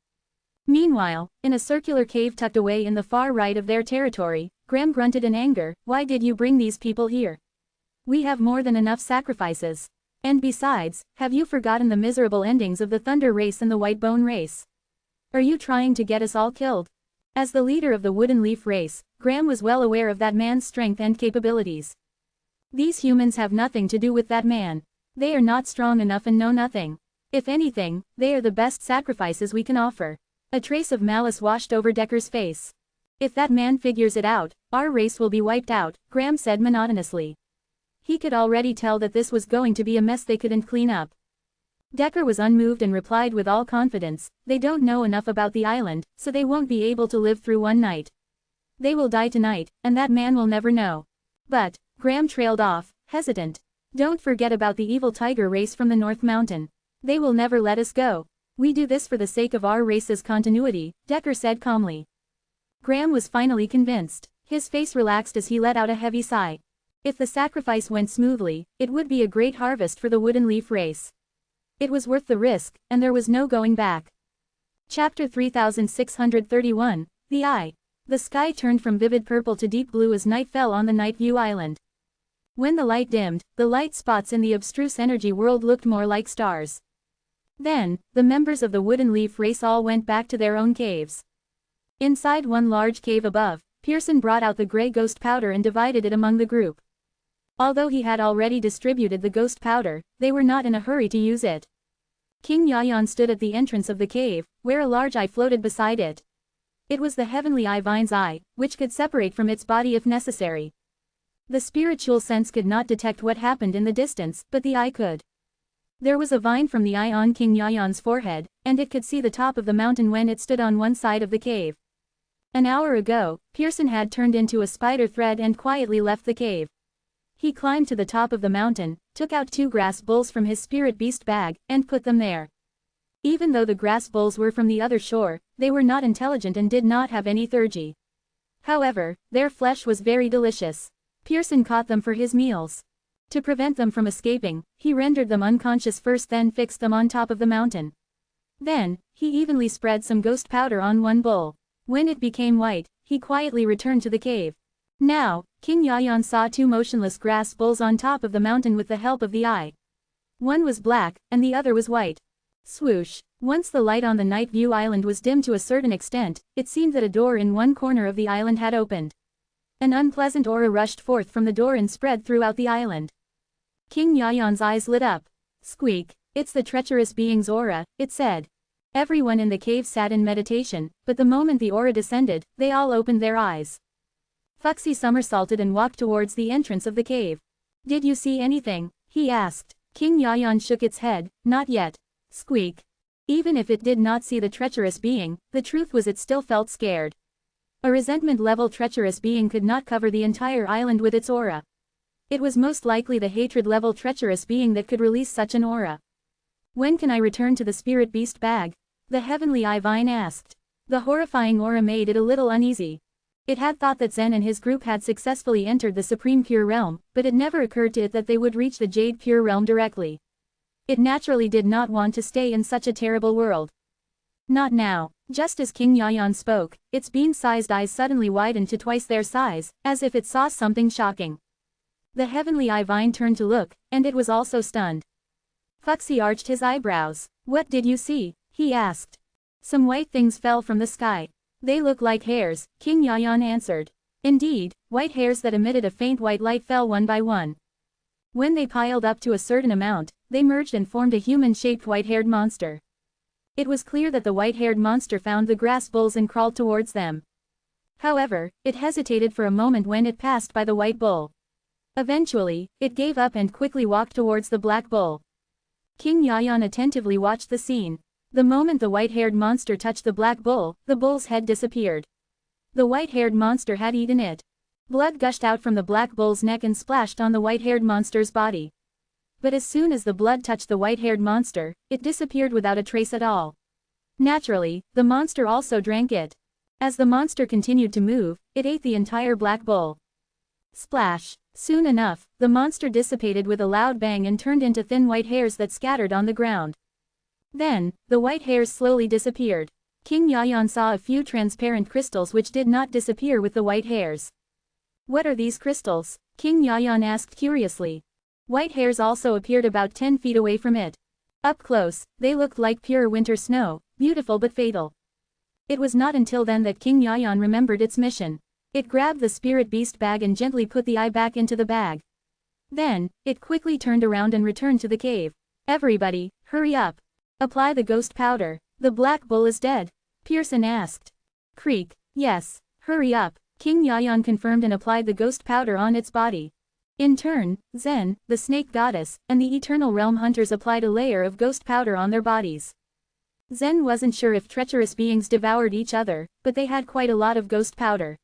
Meanwhile, in a circular cave tucked away in the far right of their territory, Graham grunted in anger, why did you bring these people here? We have more than enough sacrifices. And besides, have you forgotten the miserable endings of the Thunder race and the Whitebone race? Are you trying to get us all killed? As the leader of the Wooden Leaf race, Graham was well aware of that man's strength and capabilities. These humans have nothing to do with that man. They are not strong enough and know nothing. If anything, they are the best sacrifices we can offer. A trace of malice washed over Decker's face. If that man figures it out, our race will be wiped out, Graham said monotonously. He could already tell that this was going to be a mess they couldn't clean up. Decker was unmoved and replied with all confidence, they don't know enough about the island, so they won't be able to live through one night. They will die tonight, and that man will never know. But, Graham trailed off, hesitant. Don't forget about the evil tiger race from the North Mountain. They will never let us go. We do this for the sake of our race's continuity, Decker said calmly. Graham was finally convinced. His face relaxed as he let out a heavy sigh. If the sacrifice went smoothly, it would be a great harvest for the Wooden Leaf race. It was worth the risk, and there was no going back. Chapter 3631, The Eye. The sky turned from vivid purple to deep blue as night fell on the Night View Island. When the light dimmed, the light spots in the abstruse energy world looked more like stars. Then, the members of the Wooden Leaf race all went back to their own caves. Inside one large cave above, Pearson brought out the gray ghost powder and divided it among the group. Although he had already distributed the ghost powder, they were not in a hurry to use it. King Yayan stood at the entrance of the cave, where a large eye floated beside it. It was the heavenly eye vine's eye, which could separate from its body if necessary. The spiritual sense could not detect what happened in the distance, but the eye could. There was a vine from the eye on King Yayan's forehead, and it could see the top of the mountain when it stood on one side of the cave. An hour ago, Pearson had turned into a spider thread and quietly left the cave. He climbed to the top of the mountain, took out 2 grass bowls from his spirit beast bag, and put them there. Even though the grass bowls were from the other shore, they were not intelligent and did not have any theurgy. However, their flesh was very delicious. Pearson caught them for his meals. To prevent them from escaping, he rendered them unconscious first, then fixed them on top of the mountain. Then, he evenly spread some ghost powder on one bowl. When it became white, he quietly returned to the cave. Now, King Yayan saw 2 motionless grass bowls on top of the mountain with the help of the eye. One was black, and the other was white. Swoosh! Once the light on the night view island was dimmed to a certain extent, it seemed that a door in one corner of the island had opened. An unpleasant aura rushed forth from the door and spread throughout the island. King Yayan's eyes lit up. Squeak! It's the treacherous being's aura, it said. Everyone in the cave sat in meditation, but the moment the aura descended, they all opened their eyes. Foxy somersaulted and walked towards the entrance of the cave. Did you see anything? He asked. King Yayan shook its head, not yet. Squeak. Even if it did not see the treacherous being, the truth was it still felt scared. A resentment-level treacherous being could not cover the entire island with its aura. It was most likely the hatred-level treacherous being that could release such an aura. When can I return to the spirit beast bag? The heavenly eye vine asked. The horrifying aura made it a little uneasy. It had thought that Zen and his group had successfully entered the Supreme Pure Realm, but it never occurred to it that they would reach the Jade Pure Realm directly. It naturally did not want to stay in such a terrible world. Not now. Just as King Yayan spoke, its bean-sized eyes suddenly widened to twice their size, as if it saw something shocking. The heavenly eye vine turned to look, and it was also stunned. Foxy arched his eyebrows. What did you see? He asked. Some white things fell from the sky. They look like hairs, King Yayan answered. Indeed, white hairs that emitted a faint white light fell one by one. When they piled up to a certain amount, they merged and formed a human-shaped white-haired monster. It was clear that the white-haired monster found the grass bulls and crawled towards them. However, it hesitated for a moment when it passed by the white bull. Eventually, it gave up and quickly walked towards the black bull. King Yayan attentively watched the scene. The moment the white-haired monster touched the black bull, the bull's head disappeared. The white-haired monster had eaten it. Blood gushed out from the black bull's neck and splashed on the white-haired monster's body. But as soon as the blood touched the white-haired monster, it disappeared without a trace at all. Naturally, the monster also drank it. As the monster continued to move, it ate the entire black bull. Splash! Soon enough, the monster dissipated with a loud bang and turned into thin white hairs that scattered on the ground. Then, the white hairs slowly disappeared. King Yayan saw a few transparent crystals which did not disappear with the white hairs. What are these crystals? King Yayan asked curiously. White hairs also appeared about 10 feet away from it. Up close, they looked like pure winter snow, beautiful but fatal. It was not until then that King Yayan remembered its mission. It grabbed the spirit beast bag and gently put the eye back into the bag. Then, it quickly turned around and returned to the cave. Everybody, hurry up. Apply the ghost powder. The black bull is dead. Pearson asked. Creak. Yes. Hurry up. King Yayan confirmed and applied the ghost powder on its body. In turn, Zen, the snake goddess, and the eternal realm hunters applied a layer of ghost powder on their bodies. Zen wasn't sure if treacherous beings devoured each other, but they had quite a lot of ghost powder.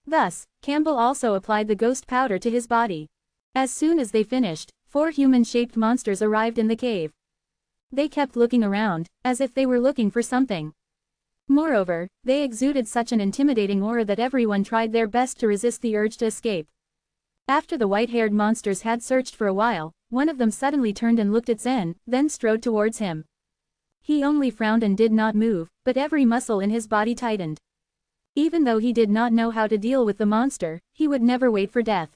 Thus, Campbell also applied the ghost powder to his body. As soon as they finished, 4 human-shaped monsters arrived in the cave. They kept looking around, as if they were looking for something. Moreover, they exuded such an intimidating aura that everyone tried their best to resist the urge to escape. After the white-haired monsters had searched for a while, one of them suddenly turned and looked at Zen, then strode towards him. He only frowned and did not move, but every muscle in his body tightened. Even though he did not know how to deal with the monster, he would never wait for death.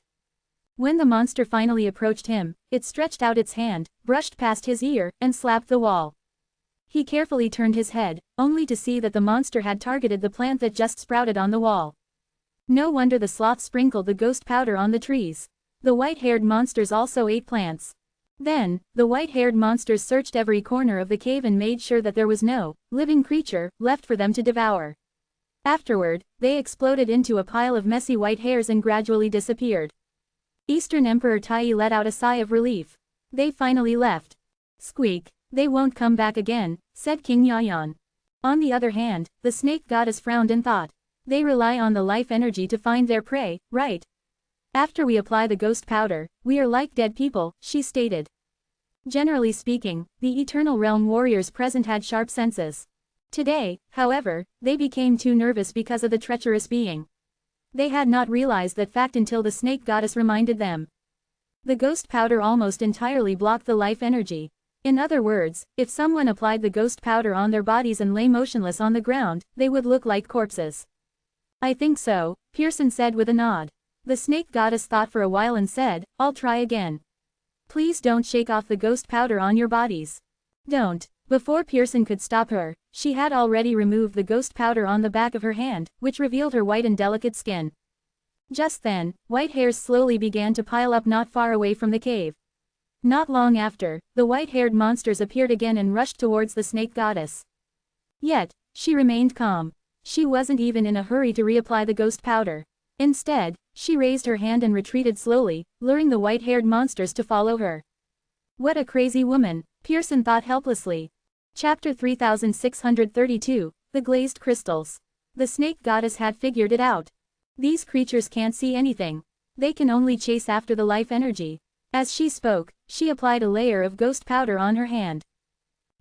When the monster finally approached him, it stretched out its hand, brushed past his ear, and slapped the wall. He carefully turned his head, only to see that the monster had targeted the plant that just sprouted on the wall. No wonder the sloth sprinkled the ghost powder on the trees. The white-haired monsters also ate plants. Then, the white-haired monsters searched every corner of the cave and made sure that there was no living creature left for them to devour. Afterward, they exploded into a pile of messy white hairs and gradually disappeared. Eastern Emperor Tai let out a sigh of relief. They finally left. Squeak. They won't come back again, said King Yayan. On the other hand, the snake goddess frowned and thought. They rely on the life energy to find their prey, right? After we apply the ghost powder, we are like dead people, she stated. Generally speaking, the Eternal Realm warriors present had sharp senses. Today, however, they became too nervous because of the treacherous being. They had not realized that fact until the snake goddess reminded them. The ghost powder almost entirely blocked the life energy. In other words, if someone applied the ghost powder on their bodies and lay motionless on the ground, they would look like corpses. I think so, Pearson said with a nod. The snake goddess thought for a while and said, I'll try again. Please don't shake off the ghost powder on your bodies. Don't. Before Pearson could stop her, she had already removed the ghost powder on the back of her hand, which revealed her white and delicate skin. Just then, white hairs slowly began to pile up not far away from the cave. Not long after, the white-haired monsters appeared again and rushed towards the snake goddess. Yet, she remained calm. She wasn't even in a hurry to reapply the ghost powder. Instead, she raised her hand and retreated slowly, luring the white-haired monsters to follow her. What a crazy woman, Pearson thought helplessly. Chapter 3632, The Glazed Crystals. The snake goddess had figured it out. These creatures can't see anything. They can only chase after the life energy. As she spoke, she applied a layer of ghost powder on her hand.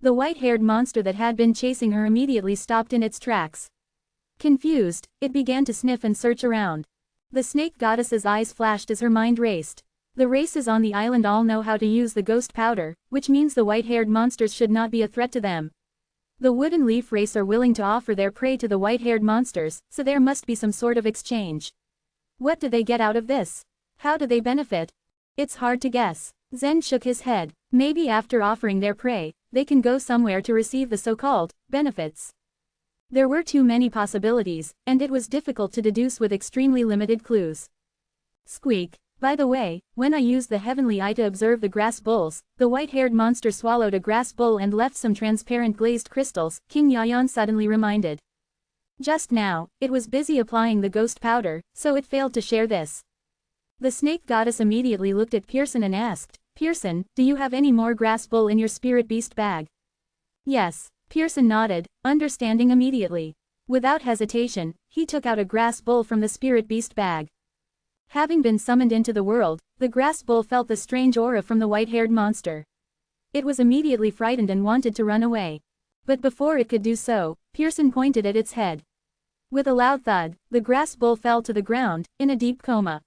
The white-haired monster that had been chasing her immediately stopped in its tracks. Confused, it began to sniff and search around. The snake goddess's eyes flashed as her mind raced. The races on the island all know how to use the ghost powder, which means the white-haired monsters should not be a threat to them. The wooden leaf race are willing to offer their prey to the white-haired monsters, so there must be some sort of exchange. What do they get out of this? How do they benefit? It's hard to guess. Zen shook his head. Maybe after offering their prey, they can go somewhere to receive the so-called benefits. There were too many possibilities, and it was difficult to deduce with extremely limited clues. Squeak. By the way, when I used the heavenly eye to observe the grass bulls, the white-haired monster swallowed a grass bull and left some transparent glazed crystals, King Yayan suddenly reminded. Just now, it was busy applying the ghost powder, so it failed to share this. The snake goddess immediately looked at Pearson and asked, Pearson, do you have any more grass bull in your spirit beast bag? Yes. Pearson nodded, understanding immediately. Without hesitation, he took out a grass bull from the spirit beast bag. Having been summoned into the world, the grass bull felt the strange aura from the white-haired monster. It was immediately frightened and wanted to run away. But before it could do so, Pearson pointed at its head. With a loud thud, the grass bull fell to the ground, in a deep coma.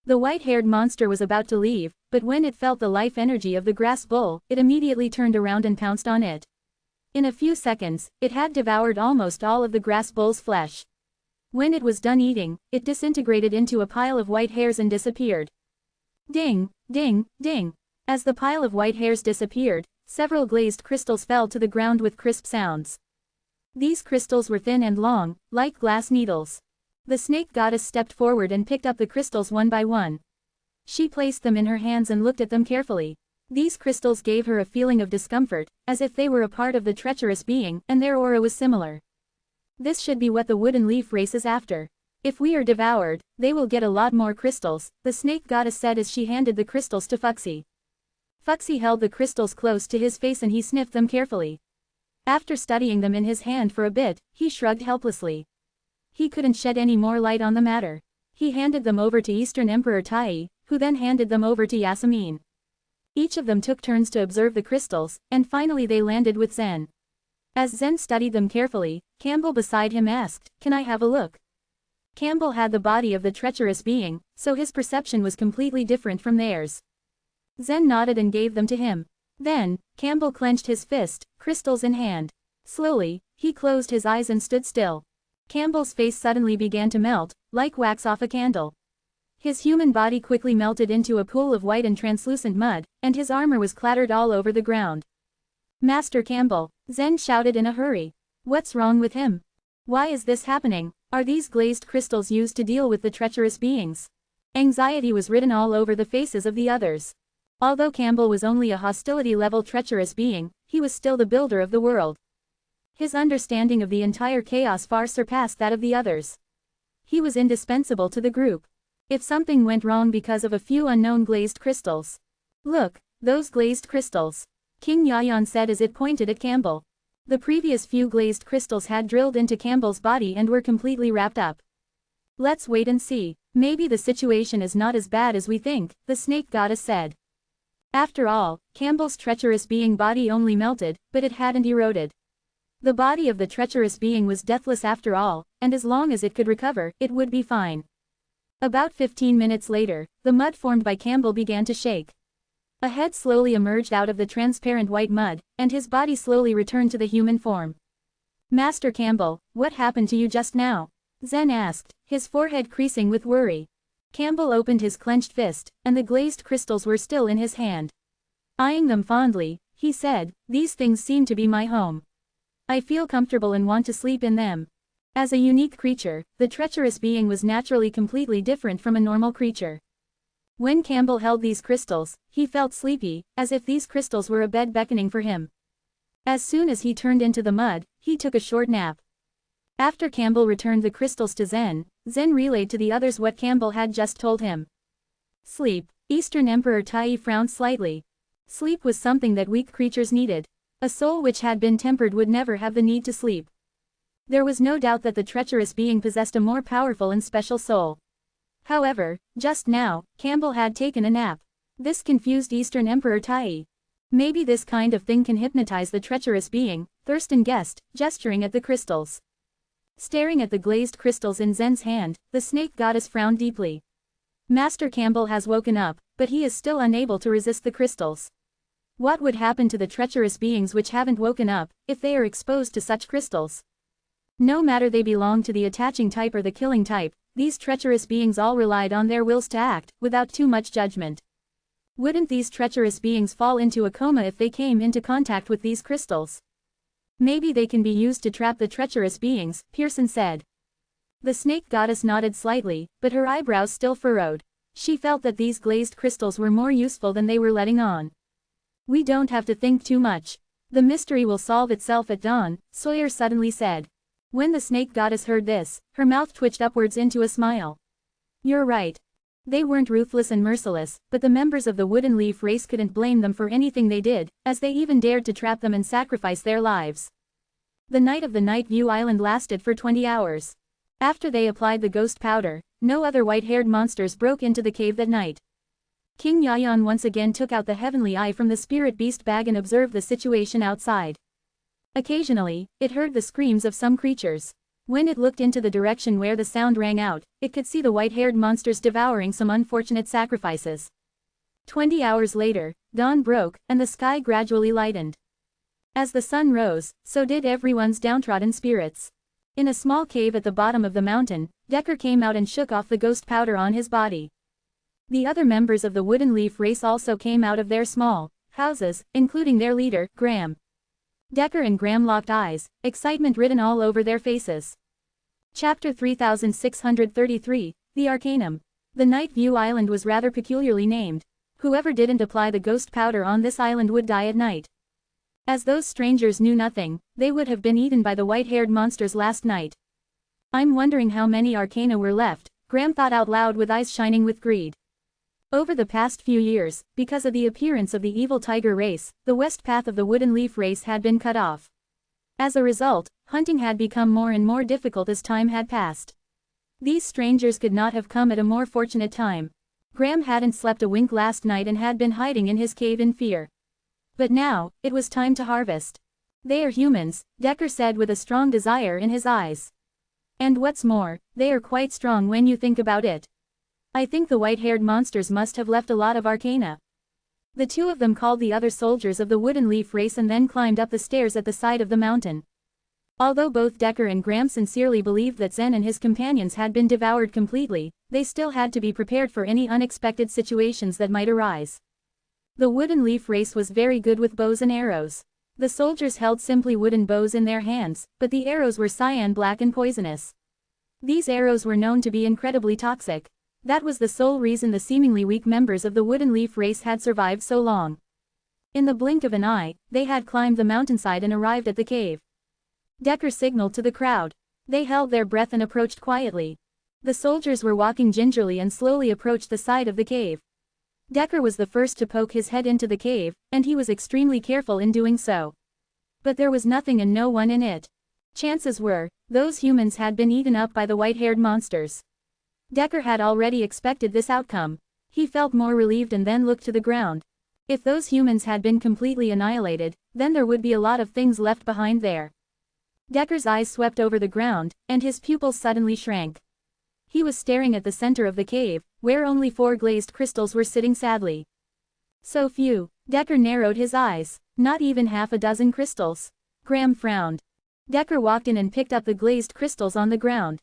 The white-haired monster was about to leave, but when it felt the life energy of the grass bull, it immediately turned around and pounced on it. In a few seconds, it had devoured almost all of the grass bull's flesh. When it was done eating, it disintegrated into a pile of white hairs and disappeared. Ding, ding, ding. As the pile of white hairs disappeared, several glazed crystals fell to the ground with crisp sounds. These crystals were thin and long, like glass needles. The snake goddess stepped forward and picked up the crystals one by one. She placed them in her hands and looked at them carefully. These crystals gave her a feeling of discomfort, as if they were a part of the treacherous being, and their aura was similar. This should be what the wooden leaf race is after. If we are devoured, they will get a lot more crystals, the snake goddess said as she handed the crystals to Fuxi. Fuxi held the crystals close to his face and he sniffed them carefully. After studying them in his hand for a bit, he shrugged helplessly. He couldn't shed any more light on the matter. He handed them over to Eastern Emperor Tai, who then handed them over to Yasmin. Each of them took turns to observe the crystals, and finally they landed with Zen. As Zen studied them carefully, Campbell beside him asked, "Can I have a look?" Campbell had the body of the treacherous being, so his perception was completely different from theirs. Zen nodded and gave them to him. Then, Campbell clenched his fist, crystals in hand. Slowly, he closed his eyes and stood still. Campbell's face suddenly began to melt, like wax off a candle. His human body quickly melted into a pool of white and translucent mud, and his armor was clattered all over the ground. "Master Campbell," Zen shouted in a hurry. "What's wrong with him? Why is this happening? Are these glazed crystals used to deal with the treacherous beings? Anxiety was written all over the faces of the others. Although Campbell was only a hostility-level treacherous being, he was still the builder of the world. His understanding of the entire chaos far surpassed that of the others. He was indispensable to the group. If something went wrong because of a few unknown glazed crystals. Look, those glazed crystals. King Yayan said as it pointed at Campbell. The previous few glazed crystals had drilled into Campbell's body and were completely wrapped up. Let's wait and see. Maybe the situation is not as bad as we think, the snake goddess said. After all, Campbell's treacherous being body only melted, but it hadn't eroded. The body of the treacherous being was deathless after all, and as long as it could recover, it would be fine. About 15 minutes later, the mud formed by Campbell began to shake. A head slowly emerged out of the transparent white mud, and his body slowly returned to the human form. Master Campbell, what happened to you just now? Zen asked, his forehead creasing with worry. Campbell opened his clenched fist, and the glazed crystals were still in his hand. Eyeing them fondly, he said, "These things seem to be my home. I feel comfortable and want to sleep in them." As a unique creature, the treacherous being was naturally completely different from a normal creature. When Campbell held these crystals, he felt sleepy, as if these crystals were a bed beckoning for him. As soon as he turned into the mud, he took a short nap. After Campbell returned the crystals to Zen, Zen relayed to the others what Campbell had just told him. Sleep. Eastern Emperor Tai frowned slightly. Sleep was something that weak creatures needed. A soul which had been tempered would never have the need to sleep. There was no doubt that the treacherous being possessed a more powerful and special soul. However, just now, Campbell had taken a nap. This confused Eastern Emperor Tai. Maybe this kind of thing can hypnotize the treacherous being, Thurston guessed, gesturing at the crystals. Staring at the glazed crystals in Zen's hand, the snake goddess frowned deeply. Master Campbell has woken up, but he is still unable to resist the crystals. What would happen to the treacherous beings which haven't woken up, if they are exposed to such crystals? No matter they belong to the attaching type or the killing type, these treacherous beings all relied on their wills to act, without too much judgment. Wouldn't these treacherous beings fall into a coma if they came into contact with these crystals? Maybe they can be used to trap the treacherous beings, Pearson said. The snake goddess nodded slightly, but her eyebrows still furrowed. She felt that these glazed crystals were more useful than they were letting on. We don't have to think too much. The mystery will solve itself at dawn, Sawyer suddenly said. When the snake goddess heard this, her mouth twitched upwards into a smile. You're right. They weren't ruthless and merciless, but the members of the wooden leaf race couldn't blame them for anything they did, as they even dared to trap them and sacrifice their lives. The night of the Night View Island lasted for 20 hours. After they applied the ghost powder, no other white-haired monsters broke into the cave that night. King Yayan once again took out the heavenly eye from the spirit beast bag and observed the situation outside. Occasionally, it heard the screams of some creatures. When it looked into the direction where the sound rang out, it could see the white-haired monsters devouring some unfortunate sacrifices. 20 hours later, dawn broke, and the sky gradually lightened. As the sun rose, so did everyone's downtrodden spirits. In a small cave at the bottom of the mountain, Decker came out and shook off the ghost powder on his body. The other members of the wooden leaf race also came out of their small houses, including their leader, Graham. Decker and Graham locked eyes, excitement written all over their faces. Chapter 3633, The Arcanum. The Night View Island was rather peculiarly named. Whoever didn't apply the ghost powder on this island would die at night. As those strangers knew nothing, they would have been eaten by the white-haired monsters last night. I'm wondering how many arcana were left, Graham thought out loud with eyes shining with greed. Over the past few years, because of the appearance of the evil tiger race, the west path of the wooden leaf race had been cut off. As a result, hunting had become more and more difficult as time had passed. These strangers could not have come at a more fortunate time. Graham hadn't slept a wink last night and had been hiding in his cave in fear. But now, it was time to harvest. They are humans, Decker said with a strong desire in his eyes. And what's more, they are quite strong when you think about it. I think the white-haired monsters must have left a lot of arcana. The two of them called the other soldiers of the wooden leaf race and then climbed up the stairs at the side of the mountain. Although both Decker and Graham sincerely believed that Zen and his companions had been devoured completely, they still had to be prepared for any unexpected situations that might arise. The wooden leaf race was very good with bows and arrows. The soldiers held simply wooden bows in their hands, but the arrows were cyan black and poisonous. These arrows were known to be incredibly toxic. That was the sole reason the seemingly weak members of the wooden leaf race had survived so long. In the blink of an eye, they had climbed the mountainside and arrived at the cave. Decker signaled to the crowd. They held their breath and approached quietly. The soldiers were walking gingerly and slowly approached the side of the cave. Decker was the first to poke his head into the cave, and he was extremely careful in doing so. But there was nothing and no one in it. Chances were, those humans had been eaten up by the white-haired monsters. Decker had already expected this outcome. He felt more relieved and then looked to the ground. If those humans had been completely annihilated, then there would be a lot of things left behind there. Decker's eyes swept over the ground, and his pupils suddenly shrank. He was staring at the center of the cave, where only 4 glazed crystals were sitting sadly. So few. Decker narrowed his eyes. Not even half a dozen crystals. Graham frowned. Decker walked in and picked up the glazed crystals on the ground.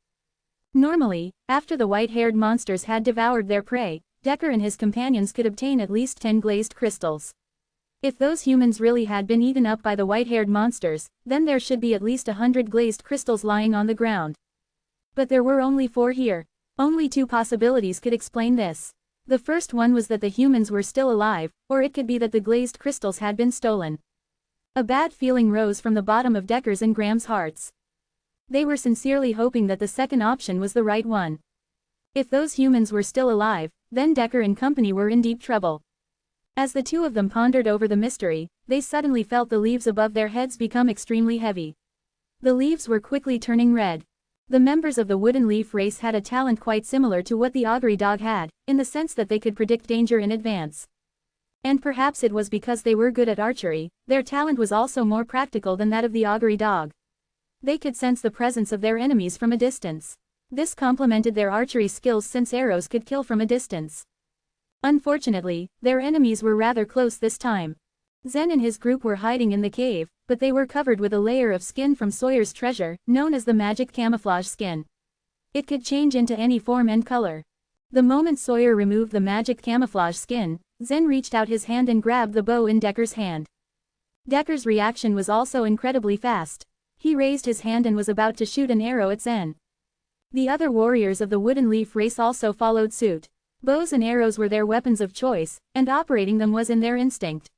Normally, after the white-haired monsters had devoured their prey, Decker and his companions could obtain at least 10 glazed crystals. If those humans really had been eaten up by the white-haired monsters, then there should be at least 100 glazed crystals lying on the ground. But there were only 4 here. Only 2 possibilities could explain this. The first one was that the humans were still alive, or it could be that the glazed crystals had been stolen. A bad feeling rose from the bottom of Decker's and Graham's hearts. They were sincerely hoping that the second option was the right one. If those humans were still alive, then Decker and company were in deep trouble. As the 2 of them pondered over the mystery, they suddenly felt the leaves above their heads become extremely heavy. The leaves were quickly turning red. The members of the wooden leaf race had a talent quite similar to what the augury dog had, in the sense that they could predict danger in advance. And perhaps it was because they were good at archery, their talent was also more practical than that of the augury dog. They could sense the presence of their enemies from a distance. This complemented their archery skills since arrows could kill from a distance. Unfortunately, their enemies were rather close this time. Zen and his group were hiding in the cave, but they were covered with a layer of skin from Sawyer's treasure, known as the magic camouflage skin. It could change into any form and color. The moment Sawyer removed the magic camouflage skin, Zen reached out his hand and grabbed the bow in Decker's hand. Decker's reaction was also incredibly fast. He raised his hand and was about to shoot an arrow at Zen. The other warriors of the wooden leaf race also followed suit. Bows and arrows were their weapons of choice, and operating them was in their instinct.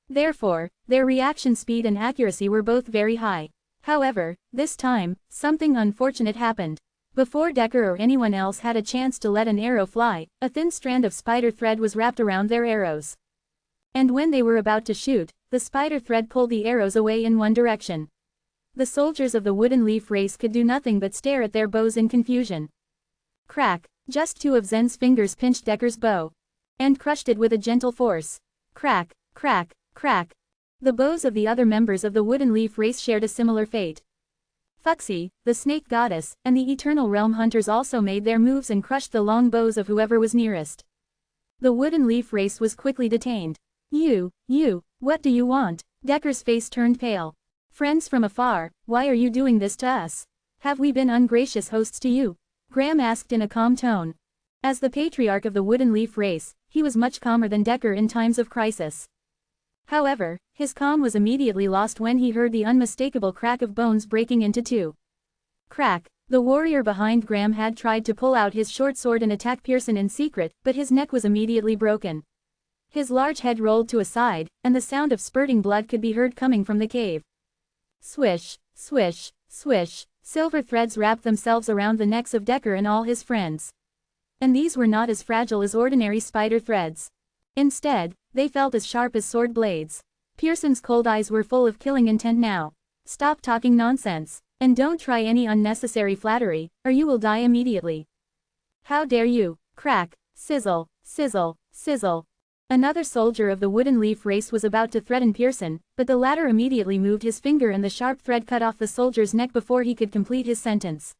Therefore, their reaction speed and accuracy were both very high. However, this time, something unfortunate happened. Before Decker or anyone else had a chance to let an arrow fly, a thin strand of spider thread was wrapped around their arrows. And when they were about to shoot, the spider thread pulled the arrows away in one direction. The soldiers of the wooden leaf race could do nothing but stare at their bows in confusion. Crack! Just 2 of Zen's fingers pinched Decker's bow. And crushed it with a gentle force. Crack! Crack! Crack! The bows of the other members of the wooden leaf race shared a similar fate. Fuxi, the snake goddess, and the eternal realm hunters also made their moves and crushed the long bows of whoever was nearest. The wooden leaf race was quickly detained. You, what do you want? Decker's face turned pale. Friends from afar, why are you doing this to us? Have we been ungracious hosts to you? Graham asked in a calm tone. As the patriarch of the wooden leaf race, he was much calmer than Decker in times of crisis. However, his calm was immediately lost when he heard the unmistakable crack of bones breaking into 2. Crack! The warrior behind Graham had tried to pull out his short sword and attack Pearson in secret, but his neck was immediately broken. His large head rolled to a side, and the sound of spurting blood could be heard coming from the cave. Swish, swish, swish, silver threads wrapped themselves around the necks of Decker and all his friends. And these were not as fragile as ordinary spider threads. Instead, they felt as sharp as sword blades. Pearson's cold eyes were full of killing intent now. Stop talking nonsense, and don't try any unnecessary flattery, or you will die immediately. How dare you? Crack, sizzle, sizzle, sizzle. Another soldier of the wooden leaf race was about to threaten Pearson, but the latter immediately moved his finger and the sharp thread cut off the soldier's neck before he could complete his sentence.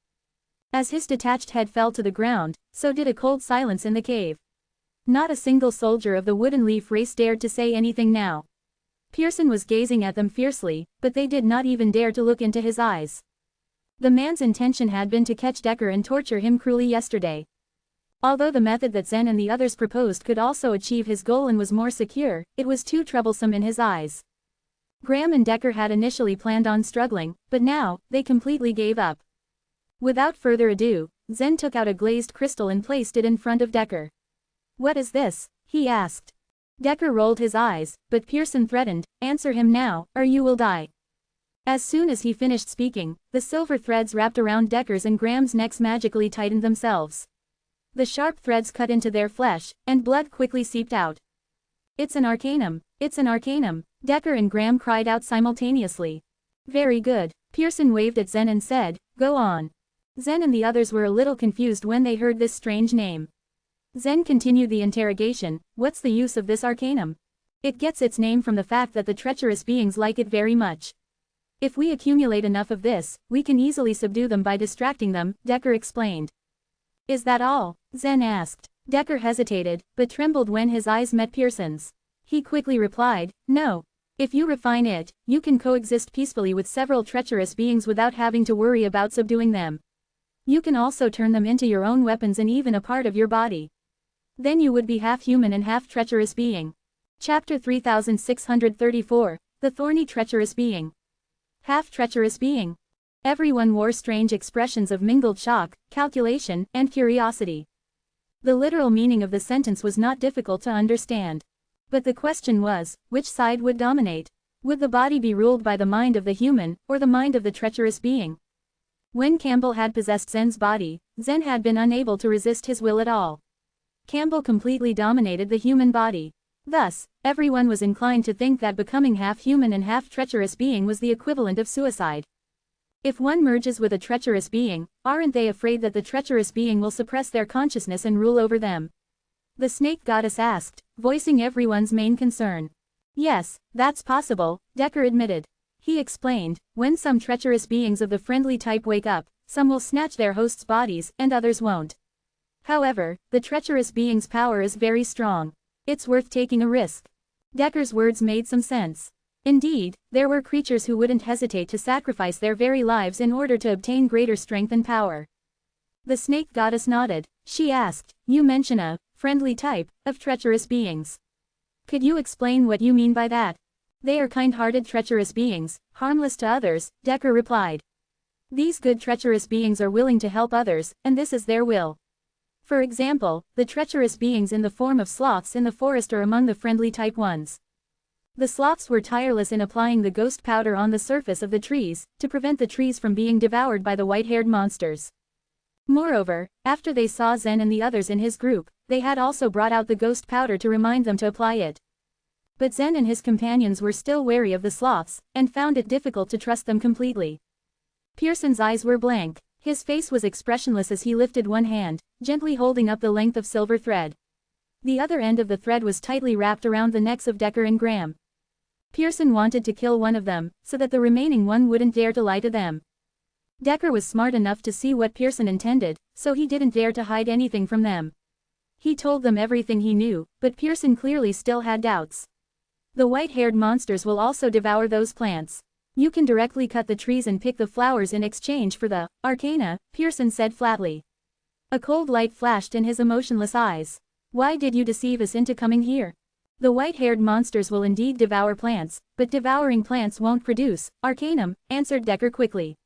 As his detached head fell to the ground, so did a cold silence in the cave. Not a single soldier of the wooden leaf race dared to say anything now. Pearson was gazing at them fiercely, but they did not even dare to look into his eyes. The man's intention had been to catch Decker and torture him cruelly yesterday. Although the method that Zen and the others proposed could also achieve his goal and was more secure, it was too troublesome in his eyes. Graham and Decker had initially planned on struggling, but now, they completely gave up. Without further ado, Zen took out a glazed crystal and placed it in front of Decker. "What is this?" he asked. Decker rolled his eyes, but Pearson threatened, "Answer him now, or you will die." As soon as he finished speaking, the silver threads wrapped around Decker's and Graham's necks magically tightened themselves. The sharp threads cut into their flesh, and blood quickly seeped out. "It's an arcanum! It's an arcanum!" Decker and Graham cried out simultaneously. "Very good." Pearson waved at Zen and said, "Go on." Zen and the others were a little confused when they heard this strange name. Zen continued the interrogation, "What's the use of this arcanum?" "It gets its name from the fact that the treacherous beings like it very much. If we accumulate enough of this, we can easily subdue them by distracting them," Decker explained. "Is that all?" Zen asked. Decker hesitated, but trembled when his eyes met Pearson's. He quickly replied, "No. If you refine it, you can coexist peacefully with several treacherous beings without having to worry about subduing them. You can also turn them into your own weapons and even a part of your body. Then you would be half human and half treacherous being." Chapter 3634, The Thorny Treacherous Being. Half treacherous being. Everyone wore strange expressions of mingled shock, calculation, and curiosity. The literal meaning of the sentence was not difficult to understand. But the question was, which side would dominate? Would the body be ruled by the mind of the human, or the mind of the treacherous being? When Campbell had possessed Zen's body, Zen had been unable to resist his will at all. Campbell completely dominated the human body. Thus, everyone was inclined to think that becoming half human and half treacherous being was the equivalent of suicide. If one merges with a treacherous being, aren't they afraid that the treacherous being will suppress their consciousness and rule over them? The snake goddess asked, voicing everyone's main concern. "Yes, that's possible," Decker admitted. He explained, "When some treacherous beings of the friendly type wake up, some will snatch their hosts' bodies, and others won't. However, the treacherous being's power is very strong. It's worth taking a risk." Decker's words made some sense. Indeed, there were creatures who wouldn't hesitate to sacrifice their very lives in order to obtain greater strength and power. The snake goddess nodded. She asked, "You mention a friendly type of treacherous beings. Could you explain what you mean by that?" "They are kind-hearted treacherous beings, harmless to others," Decker replied. "These good treacherous beings are willing to help others, and this is their will. For example, the treacherous beings in the form of sloths in the forest are among the friendly type ones. The sloths were tireless in applying the ghost powder on the surface of the trees, to prevent the trees from being devoured by the white-haired monsters. Moreover, after they saw Zen and the others in his group, they had also brought out the ghost powder to remind them to apply it. But Zen and his companions were still wary of the sloths, and found it difficult to trust them completely." Pearson's eyes were blank. His face was expressionless as he lifted one hand, gently holding up the length of silver thread. The other end of the thread was tightly wrapped around the necks of Decker and Graham. Pearson wanted to kill one of them, so that the remaining one wouldn't dare to lie to them. Decker was smart enough to see what Pearson intended, so he didn't dare to hide anything from them. He told them everything he knew, but Pearson clearly still had doubts. "The white-haired monsters will also devour those plants. You can directly cut the trees and pick the flowers in exchange for the arcana," Pearson said flatly. A cold light flashed in his emotionless eyes. "Why did you deceive us into coming here? The white-haired monsters will indeed devour plants, but devouring plants won't produce arcanum," answered Decker quickly.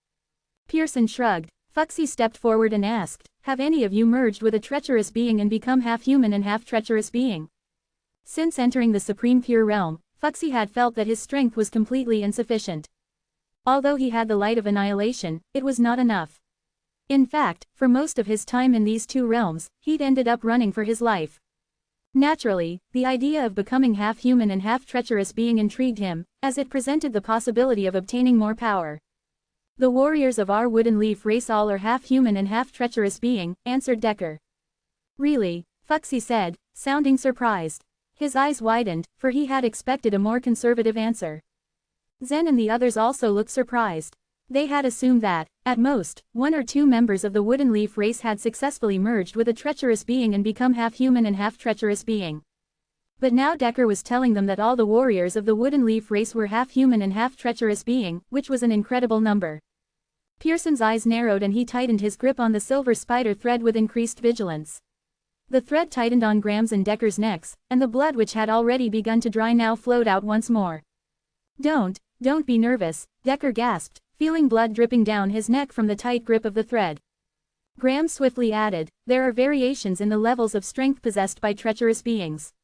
Pearson shrugged. Fuxi stepped forward and asked, "Have any of you merged with a treacherous being and become half human and half treacherous being?" Since entering the Supreme Pure Realm, Fuxi had felt that his strength was completely insufficient. Although he had the light of annihilation, it was not enough. In fact, for most of his time in these two realms, he'd ended up running for his life. Naturally, the idea of becoming half human and half treacherous being intrigued him, as it presented the possibility of obtaining more power. "The warriors of our wooden leaf race all are half human and half treacherous being," answered Decker. "Really?" Fuxi said, sounding surprised. His eyes widened, for he had expected a more conservative answer. Zen and the others also looked surprised. They had assumed that, at most, one or two members of the wooden leaf race had successfully merged with a treacherous being and become half human and half treacherous being. But now Decker was telling them that all the warriors of the wooden leaf race were half human and half treacherous being, which was an incredible number. Pearson's eyes narrowed and he tightened his grip on the silver spider thread with increased vigilance. The thread tightened on Graham's and Decker's necks, and the blood which had already begun to dry now flowed out once more. Don't be nervous," Decker gasped, feeling blood dripping down his neck from the tight grip of the thread. Graham swiftly added, there are variations in the levels of strength possessed by treacherous beings.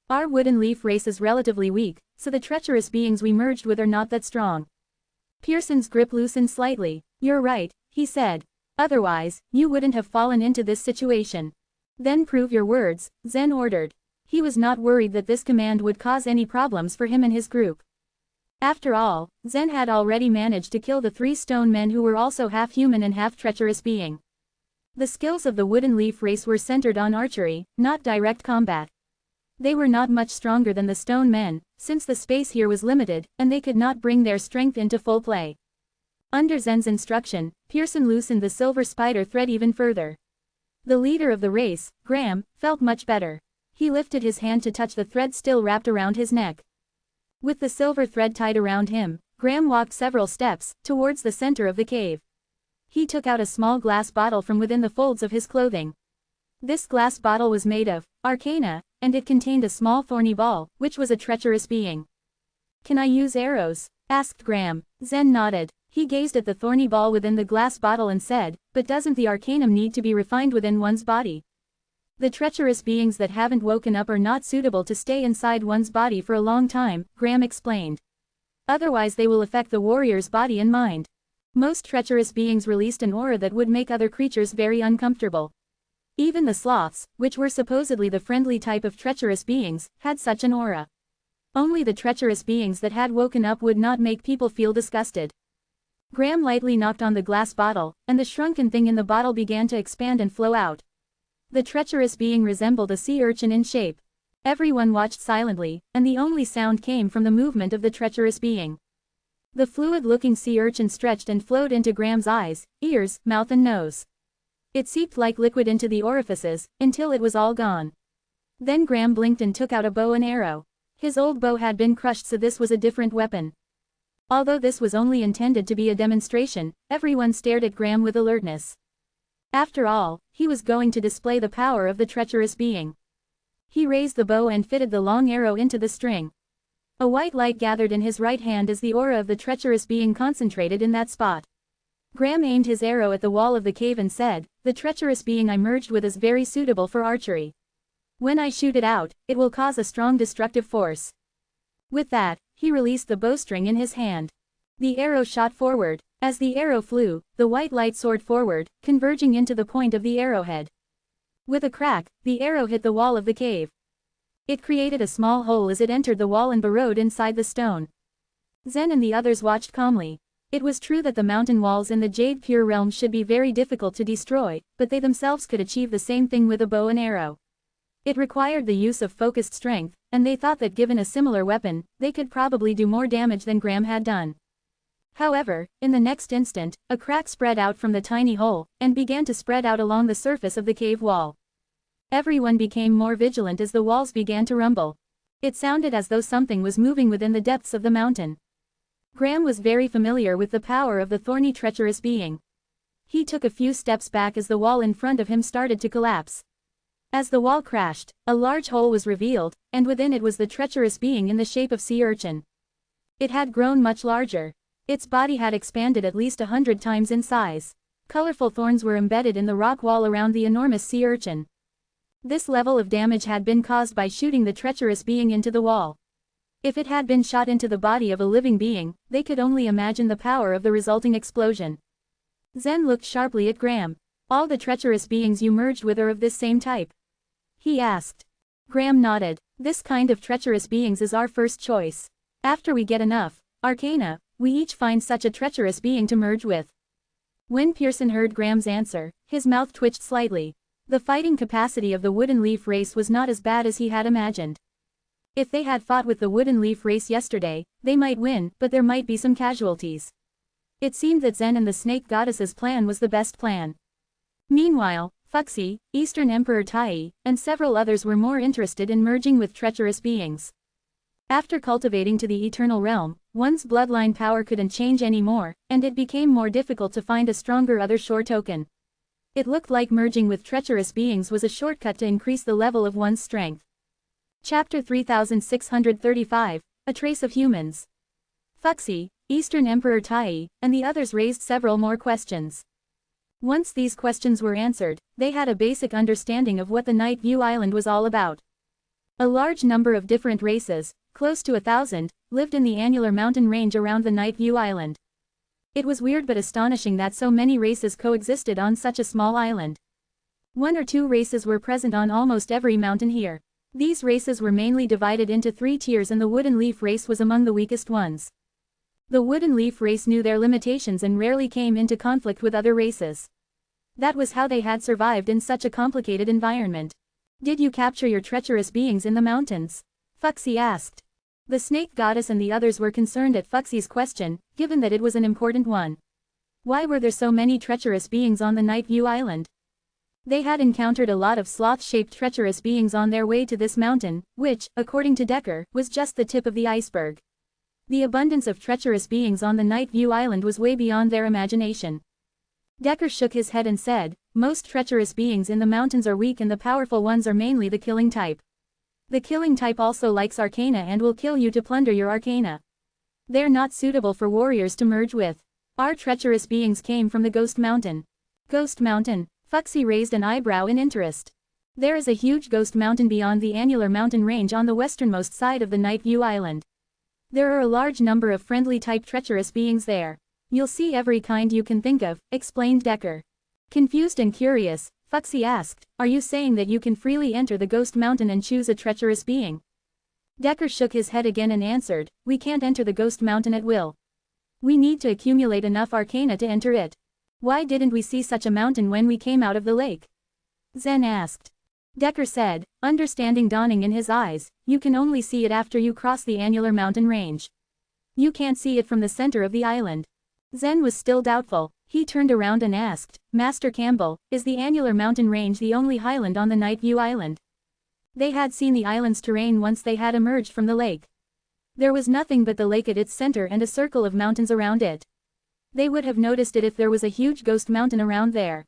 Our wooden leaf race is relatively weak, so the treacherous beings we merged with are not that strong. Pearson's grip loosened slightly. You're right, he said. Otherwise, you wouldn't have fallen into this situation. Then prove your words, Zen ordered. He was not worried that this command would cause any problems for him and his group. After all, Zen had already managed to kill the 3 stone men who were also half human and half treacherous being. The skills of the wooden leaf race were centered on archery, not direct combat. They were not much stronger than the stone men, since the space here was limited, and they could not bring their strength into full play. Under Zen's instruction, Pearson loosened the silver spider thread even further. The leader of the race, Graham, felt much better. He lifted his hand to touch the thread still wrapped around his neck. With the silver thread tied around him, Graham walked several steps, towards the center of the cave. He took out a small glass bottle from within the folds of his clothing. This glass bottle was made of arcana, and it contained a small thorny ball, which was a treacherous being. Can I use arrows? Asked Graham. Zen nodded. He gazed at the thorny ball within the glass bottle and said, but doesn't the arcanum need to be refined within one's body? The treacherous beings that haven't woken up are not suitable to stay inside one's body for a long time, Graham explained. Otherwise they will affect the warrior's body and mind. Most treacherous beings released an aura that would make other creatures very uncomfortable. Even the sloths, which were supposedly the friendly type of treacherous beings, had such an aura. Only the treacherous beings that had woken up would not make people feel disgusted. Graham lightly knocked on the glass bottle, and the shrunken thing in the bottle began to expand and flow out. The treacherous being resembled a sea urchin in shape. Everyone watched silently, and the only sound came from the movement of the treacherous being. The fluid-looking sea urchin stretched and flowed into Graham's eyes, ears, mouth and nose. It seeped like liquid into the orifices, until it was all gone. Then Graham blinked and took out a bow and arrow. His old bow had been crushed, so this was a different weapon. Although this was only intended to be a demonstration, everyone stared at Graham with alertness. After all, he was going to display the power of the treacherous being. He raised the bow and fitted the long arrow into the string. A white light gathered in his right hand as the aura of the treacherous being concentrated in that spot. Graham aimed his arrow at the wall of the cave and said, the treacherous being I merged with is very suitable for archery. When I shoot it out, it will cause a strong destructive force. With that, he released the bowstring in his hand. The arrow shot forward. As the arrow flew, the white light soared forward, converging into the point of the arrowhead. With a crack, the arrow hit the wall of the cave. It created a small hole as it entered the wall and burrowed inside the stone. Zen and the others watched calmly. It was true that the mountain walls in the Jade Pure realm should be very difficult to destroy, but they themselves could achieve the same thing with a bow and arrow. It required the use of focused strength, and they thought that given a similar weapon, they could probably do more damage than Graham had done. However, in the next instant, a crack spread out from the tiny hole, and began to spread out along the surface of the cave wall. Everyone became more vigilant as the walls began to rumble. It sounded as though something was moving within the depths of the mountain. Graham was very familiar with the power of the thorny treacherous being. He took a few steps back as the wall in front of him started to collapse. As the wall crashed, a large hole was revealed, and within it was the treacherous being in the shape of sea urchin. It had grown much larger. Its body had expanded at least 100 times in size. Colorful thorns were embedded in the rock wall around the enormous sea urchin. This level of damage had been caused by shooting the treacherous being into the wall. If it had been shot into the body of a living being, they could only imagine the power of the resulting explosion. Zen looked sharply at Graham. All the treacherous beings you merged with are of this same type? He asked. Graham nodded. This kind of treacherous beings is our first choice. After we get enough arcana, we each find such a treacherous being to merge with. When Pearson heard Graham's answer, his mouth twitched slightly. The fighting capacity of the wooden leaf race was not as bad as he had imagined. If they had fought with the wooden leaf race yesterday, they might win, but there might be some casualties. It seemed that Zen and the snake goddess's plan was the best plan. Meanwhile, Fuxi, Eastern Emperor Tai, and several others were more interested in merging with treacherous beings. After cultivating to the eternal realm, one's bloodline power couldn't change anymore, and it became more difficult to find a stronger other shore token. It looked like merging with treacherous beings was a shortcut to increase the level of one's strength. Chapter 3635, A Trace of Humans. Fuxi, Eastern Emperor Tai, and the others raised several more questions. Once these questions were answered, they had a basic understanding of what the Night View Island was all about. A large number of different races, close to 1,000, lived in the annular mountain range around the Night View Island. It was weird but astonishing that so many races coexisted on such a small island. 1 or 2 races were present on almost every mountain here. These races were mainly divided into 3 tiers, and the wooden leaf race was among the weakest ones. The wooden leaf race knew their limitations and rarely came into conflict with other races. That was how they had survived in such a complicated environment. "Did you capture your treacherous beings in the mountains?" Fuxi asked. The snake goddess and the others were concerned at Fuxi's question, given that it was an important one. Why were there so many treacherous beings on the Night View Island? They had encountered a lot of sloth-shaped treacherous beings on their way to this mountain, which, according to Decker, was just the tip of the iceberg. The abundance of treacherous beings on the Night View Island was way beyond their imagination. Decker shook his head and said, "Most treacherous beings in the mountains are weak, and the powerful ones are mainly the killing type. The killing type also likes arcana and will kill you to plunder your arcana. They're not suitable for warriors to merge with. Our treacherous beings came from the Ghost Mountain." Ghost Mountain? Fuxi raised an eyebrow in interest. There is a huge ghost mountain beyond the annular mountain range on the westernmost side of the Night View Island. There are a large number of friendly type treacherous beings there. You'll see every kind you can think of, explained Decker. Confused and curious, Fuxi asked, "Are you saying that you can freely enter the Ghost Mountain and choose a treacherous being?" Decker shook his head again and answered, "We can't enter the Ghost Mountain at will. We need to accumulate enough arcana to enter it." "Why didn't we see such a mountain when we came out of the lake?" Zen asked. Decker said, understanding dawning in his eyes, "You can only see it after you cross the annular mountain range. You can't see it from the center of the island." Zen was still doubtful. He turned around and asked, "Master Campbell, is the annular mountain range the only highland on the Night View Island?" They had seen the island's terrain once they had emerged from the lake. There was nothing but the lake at its center and a circle of mountains around it. They would have noticed it if there was a huge ghost mountain around there.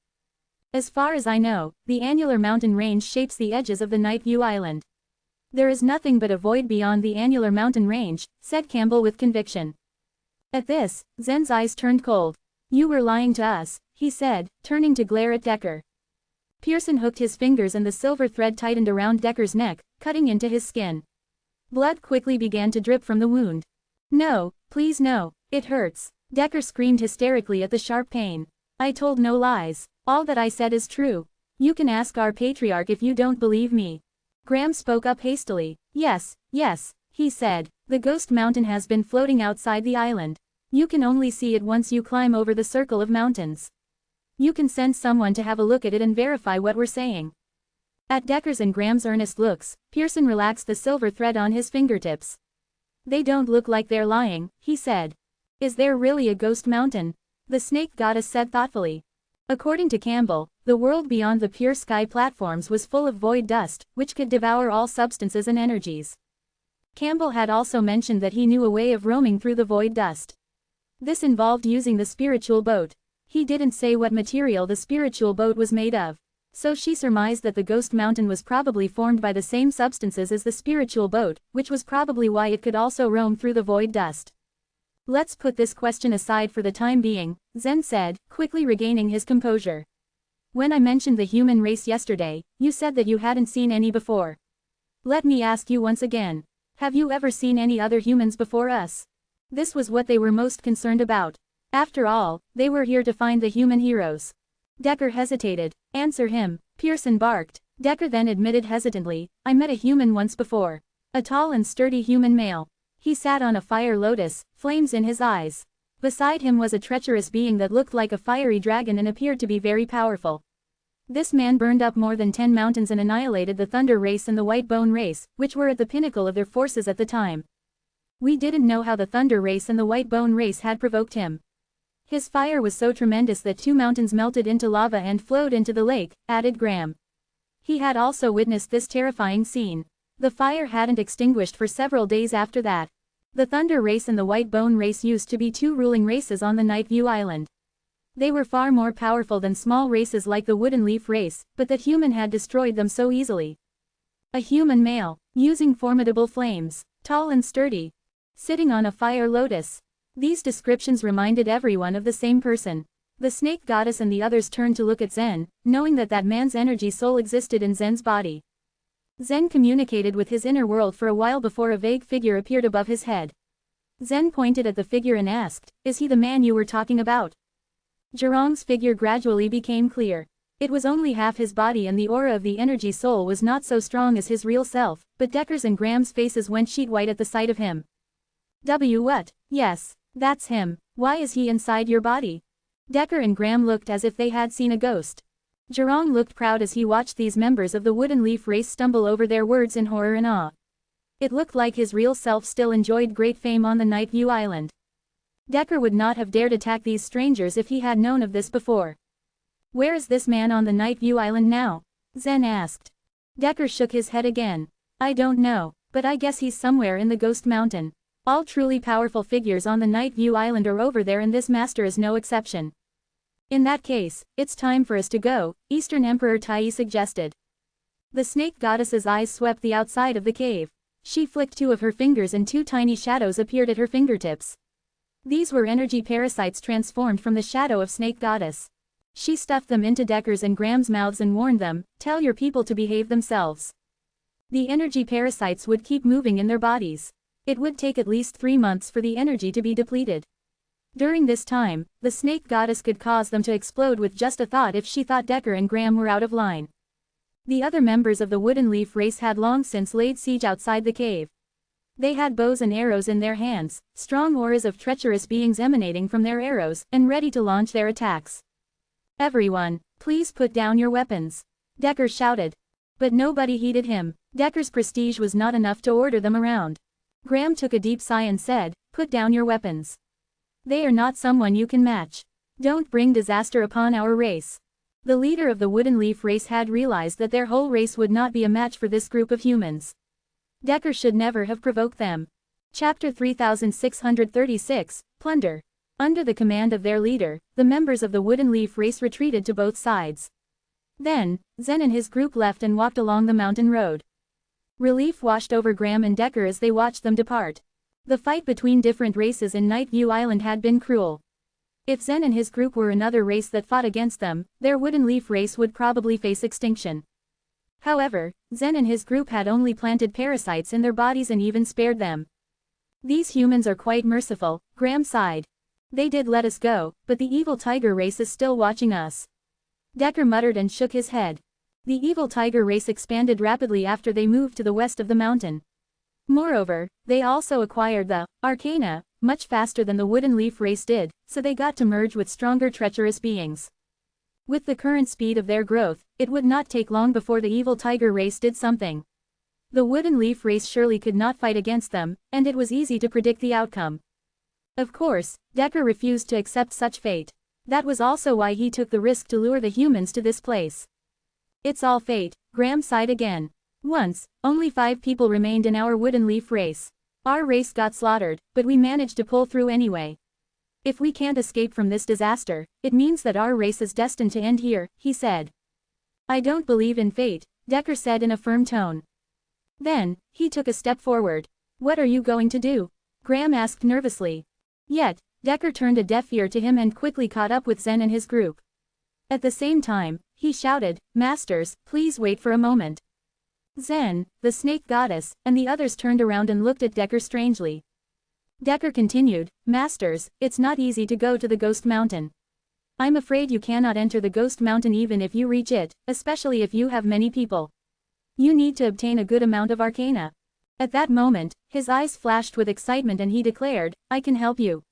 "As far as I know, the annular mountain range shapes the edges of the Night View Island. There is nothing but a void beyond the annular mountain range," said Campbell with conviction. At this, Zen's eyes turned cold. "You were lying to us," he said, turning to glare at Decker. Pearson hooked his fingers and the silver thread tightened around Decker's neck, cutting into his skin. Blood quickly began to drip from the wound. "No, please no, it hurts." Decker screamed hysterically at the sharp pain. "I told no lies. All that I said is true. You can ask our patriarch if you don't believe me." Graham spoke up hastily. Yes, he said. "The Ghost Mountain has been floating outside the island. You can only see it once you climb over the circle of mountains. You can send someone to have a look at it and verify what we're saying." At Decker's and Graham's earnest looks, Pearson relaxed the silver thread on his fingertips. "They don't look like they're lying," he said. "Is there really a ghost mountain?" the snake goddess said thoughtfully. According to Campbell, the world beyond the pure sky platforms was full of void dust, which could devour all substances and energies. Campbell had also mentioned that he knew a way of roaming through the void dust. This involved using the spiritual boat. He didn't say what material the spiritual boat was made of. So she surmised that the ghost mountain was probably formed by the same substances as the spiritual boat, which was probably why it could also roam through the void dust. "Let's put this question aside for the time being," Zen said, quickly regaining his composure. "When I mentioned the human race yesterday, you said that you hadn't seen any before. Let me ask you once again. Have you ever seen any other humans before us?" This was what they were most concerned about. After all, they were here to find the human heroes. Decker hesitated. "Answer him," Pearson barked. Decker then admitted hesitantly, "I met a human once before. A tall and sturdy human male. He sat on a fire lotus, flames in his eyes. Beside him was a treacherous being that looked like a fiery dragon and appeared to be very powerful. This man burned up more than 10 mountains and annihilated the Thunder Race and the White Bone Race, which were at the pinnacle of their forces at the time. We didn't know how the Thunder Race and the White Bone Race had provoked him. His fire was so tremendous that 2 mountains melted into lava and flowed into the lake," added Graham. He had also witnessed this terrifying scene. The fire hadn't extinguished for several days after that. The Thunder Race and the White Bone Race used to be 2 ruling races on the Night View Island. They were far more powerful than small races like the Wooden Leaf Race, but that human had destroyed them so easily. A human male, using formidable flames, tall and sturdy, sitting on a fire lotus. These descriptions reminded everyone of the same person. The snake goddess and the others turned to look at Zen, knowing that that man's energy soul existed in Zen's body. Zen communicated with his inner world for a while before a vague figure appeared above his head. Zen pointed at the figure and asked, "Is he the man you were talking about?" Zhirong's figure gradually became clear. It was only half his body and the aura of the energy soul was not so strong as his real self, but Decker's and Graham's faces went sheet white at the sight of him. What? Yes, that's him. Why is he inside your body? Decker and Graham looked as if they had seen a ghost. Zhirong looked proud as he watched these members of the Wooden Leaf race stumble over their words in horror and awe. It looked like his real self still enjoyed great fame on the Night View Island. Decker would not have dared attack these strangers if he had known of this before. "Where is this man on the Night View Island now?" Zen asked. Decker shook his head again. "I don't know, but I guess he's somewhere in the Ghost Mountain. All truly powerful figures on the Night View Island are over there and this master is no exception." "In that case, it's time for us to go," Eastern Emperor Tai suggested. The snake goddess's eyes swept the outside of the cave. She flicked two of her fingers and two tiny shadows appeared at her fingertips. These were energy parasites transformed from the shadow of Snake Goddess. She stuffed them into Decker's and Graham's mouths and warned them, "Tell your people to behave themselves." The energy parasites would keep moving in their bodies. It would take at least 3 months for the energy to be depleted. During this time, the Snake Goddess could cause them to explode with just a thought if she thought Decker and Graham were out of line. The other members of the Wooden Leaf race had long since laid siege outside the cave. They had bows and arrows in their hands, strong auras of treacherous beings emanating from their arrows, and ready to launch their attacks. "Everyone, please put down your weapons," Decker shouted. But nobody heeded him. Decker's prestige was not enough to order them around. Graham took a deep sigh and said, "Put down your weapons. They are not someone you can match. Don't bring disaster upon our race." The leader of the Wooden Leaf race had realized that their whole race would not be a match for this group of humans. Decker should never have provoked them. Chapter 3636, Plunder. Under the command of their leader, the members of the Wooden Leaf race retreated to both sides. Then, Zen and his group left and walked along the mountain road. Relief washed over Graham and Decker as they watched them depart. The fight between different races in Night View Island had been cruel. If Zen and his group were another race that fought against them, their Wooden Leaf race would probably face extinction. However, Zen and his group had only planted parasites in their bodies and even spared them. "These humans are quite merciful," Graham sighed. "They did let us go, but the evil tiger race is still watching us." Decker muttered and shook his head. The evil tiger race expanded rapidly after they moved to the west of the mountain. Moreover, they also acquired the arcana much faster than the Wooden Leaf race did, so they got to merge with stronger treacherous beings. With the current speed of their growth, it would not take long before the evil tiger race did something. The Wooden Leaf race surely could not fight against them, and it was easy to predict the outcome. Of course, Decker refused to accept such fate. That was also why he took the risk to lure the humans to this place. "It's all fate," Graham sighed again. "Once, only 5 people remained in our Wooden Leaf race. Our race got slaughtered, but we managed to pull through anyway. If we can't escape from this disaster, it means that our race is destined to end here," he said. "I don't believe in fate," Decker said in a firm tone. Then, he took a step forward. "What are you going to do?" Graham asked nervously. Yet, Decker turned a deaf ear to him and quickly caught up with Zen and his group. At the same time, he shouted, "Masters, please wait for a moment." Zen, the Snake Goddess, and the others turned around and looked at Decker strangely. Decker continued, "Masters, it's not easy to go to the Ghost Mountain. I'm afraid you cannot enter the Ghost Mountain even if you reach it, especially if you have many people. You need to obtain a good amount of arcana." At that moment, his eyes flashed with excitement and he declared, "I can help you.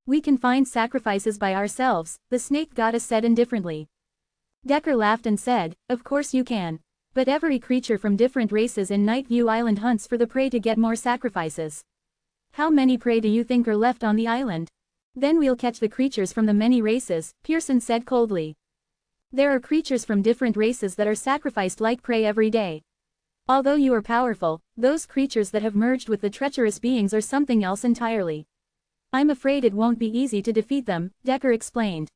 We can find sacrifices by ourselves," the Snake Goddess said indifferently. Decker laughed and said, "Of course you can. But every creature from different races in Night View Island hunts for the prey to get more sacrifices. How many prey do you think are left on the island? Then we'll catch the creatures from the many races," Pearson said coldly. "There are creatures from different races that are sacrificed like prey every day. Although you are powerful, those creatures that have merged with the treacherous beings are something else entirely. I'm afraid it won't be easy to defeat them," Decker explained.